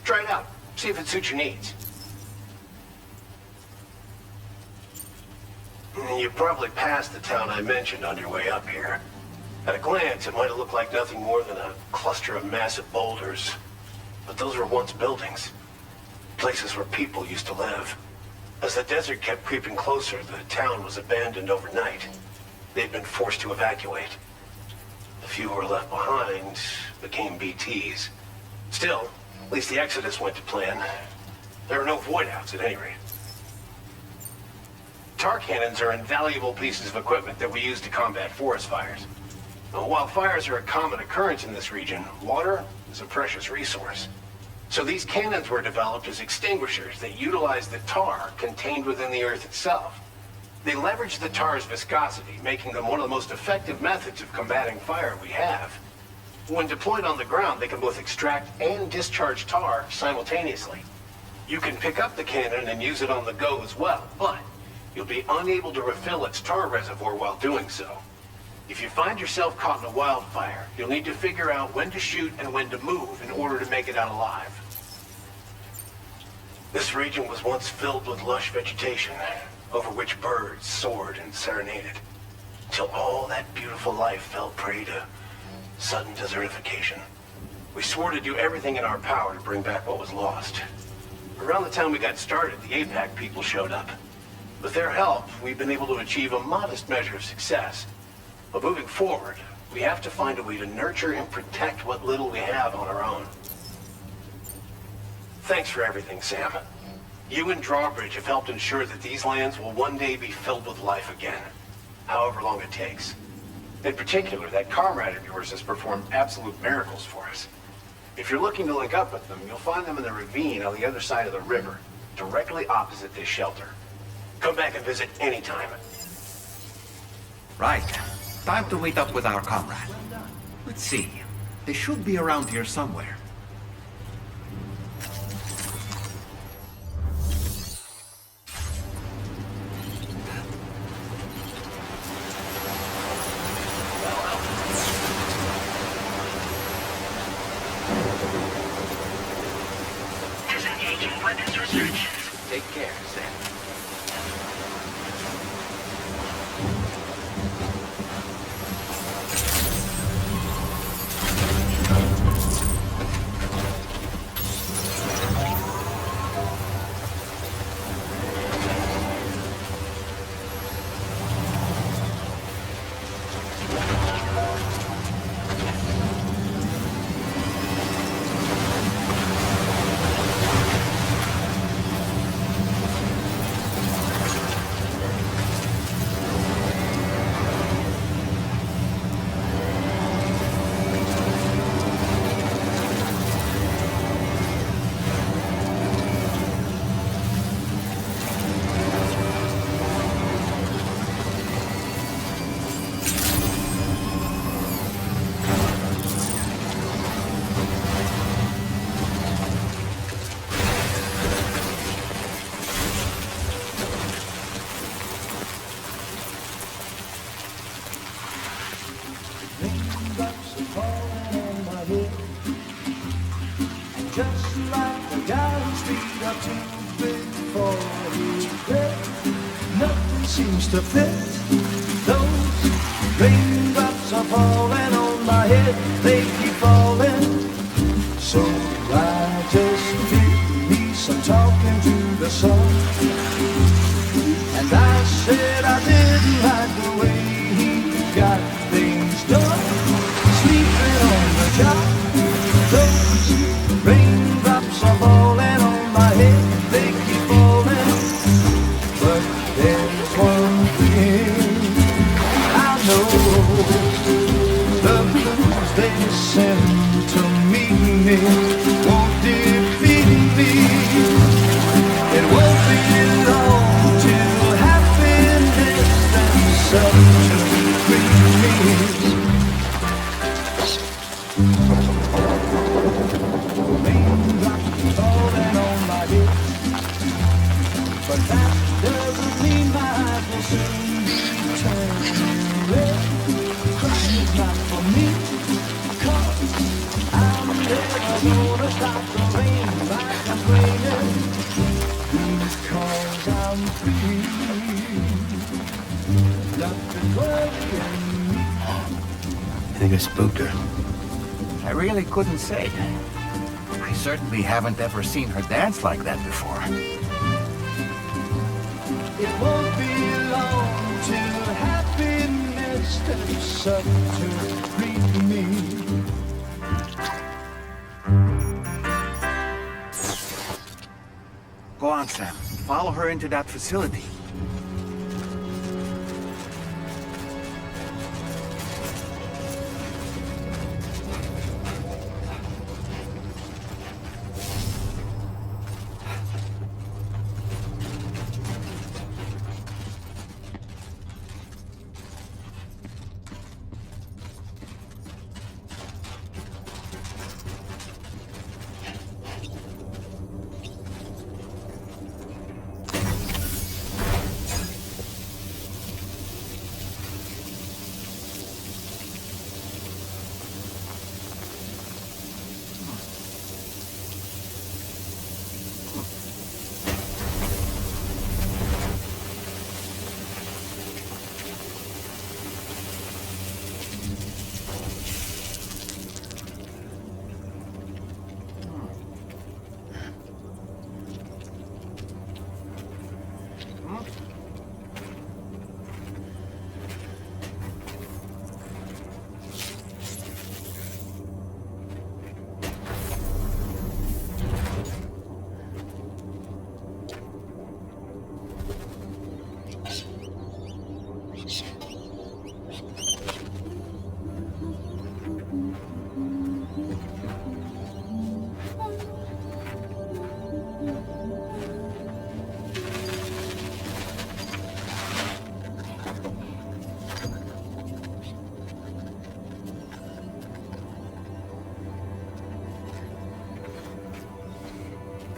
Try it out. See if it suits your needs. You probably passed the town I mentioned on your way up here. At a glance, it might have looked like nothing more than a cluster of massive boulders. But those were once buildings. Places where people used to live. As the desert kept creeping closer, the town was abandoned overnight. They'd been forced to evacuate. The few who were left behind became BTs. Still, at least the exodus went to plan. There are no void-outs at any rate. Tar cannons are invaluable pieces of equipment that we use to combat forest fires. While fires are a common occurrence in this region, water is a precious resource. So these cannons were developed as extinguishers that utilize the tar contained within the earth itself. They leverage the tar's viscosity, making them one of the most effective methods of combating fire we have. When deployed on the ground, they can both extract and discharge tar simultaneously. You can pick up the cannon and use it on the go as well, but you'll be unable to refill its tar reservoir while doing so. If you find yourself caught in a wildfire, you'll need to figure out when to shoot and when to move in order to make it out alive. This region was once filled with lush vegetation, over which birds soared and serenaded, till all that beautiful life fell prey to sudden desertification. We swore to do everything in our power to bring back what was lost. Around the time we got started, the APAC people showed up. With their help, we've been able to achieve a modest measure of success. But moving forward, we have to find a way to nurture and protect what little we have on our own. Thanks for everything, Sam. You and Drawbridge have helped ensure that these lands will one day be filled with life again, however long it takes. In particular, that comrade of yours has performed absolute miracles for us. If you're looking to link up with them, you'll find them in the ravine on the other side of the river, directly opposite this shelter. Come back and visit anytime. Right. Time to meet up with our comrade. Let's see. They should be around here somewhere. lifting weapons restrictions. Take care, Sam. Just like the guy whose feet are too big for his bed. Nothing seems to fit. Those raindrops are falling on my head. They keep falling. So I just did me some talking to the sun. And I said I didn't like the way he got things done. Sleeping on the job. Those raindrops are falling on my head, they keep falling. But there's one thing I know, the blues they send to me won't defeat me. It won't be long till happiness and substitute me. But that doesn't mean my eyes will soon be turning red. Crying is not for me, 'cause I'm never gonna stop the rain by complaining, because I'm free. Nothing worrying me. I think I spooked her. I really couldn't say. I certainly haven't ever seen her dance like that before. It won't be long till happiness steps up to greet me. Go on, Sam. Follow her into that facility.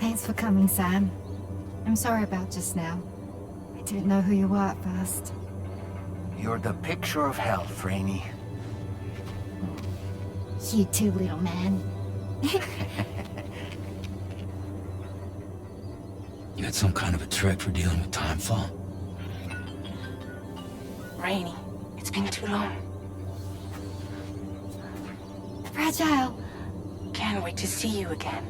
Thanks for coming, Sam. I'm sorry about just now. I didn't know who you were at first. You're the picture of health, Rainey. You too, little man. got some kind of a trick for dealing with timefall? Rainy, it's been too long. Fragile. Can't wait to see you again.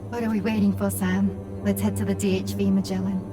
What are we waiting for, Sam? Let's head to the DHV Magellan.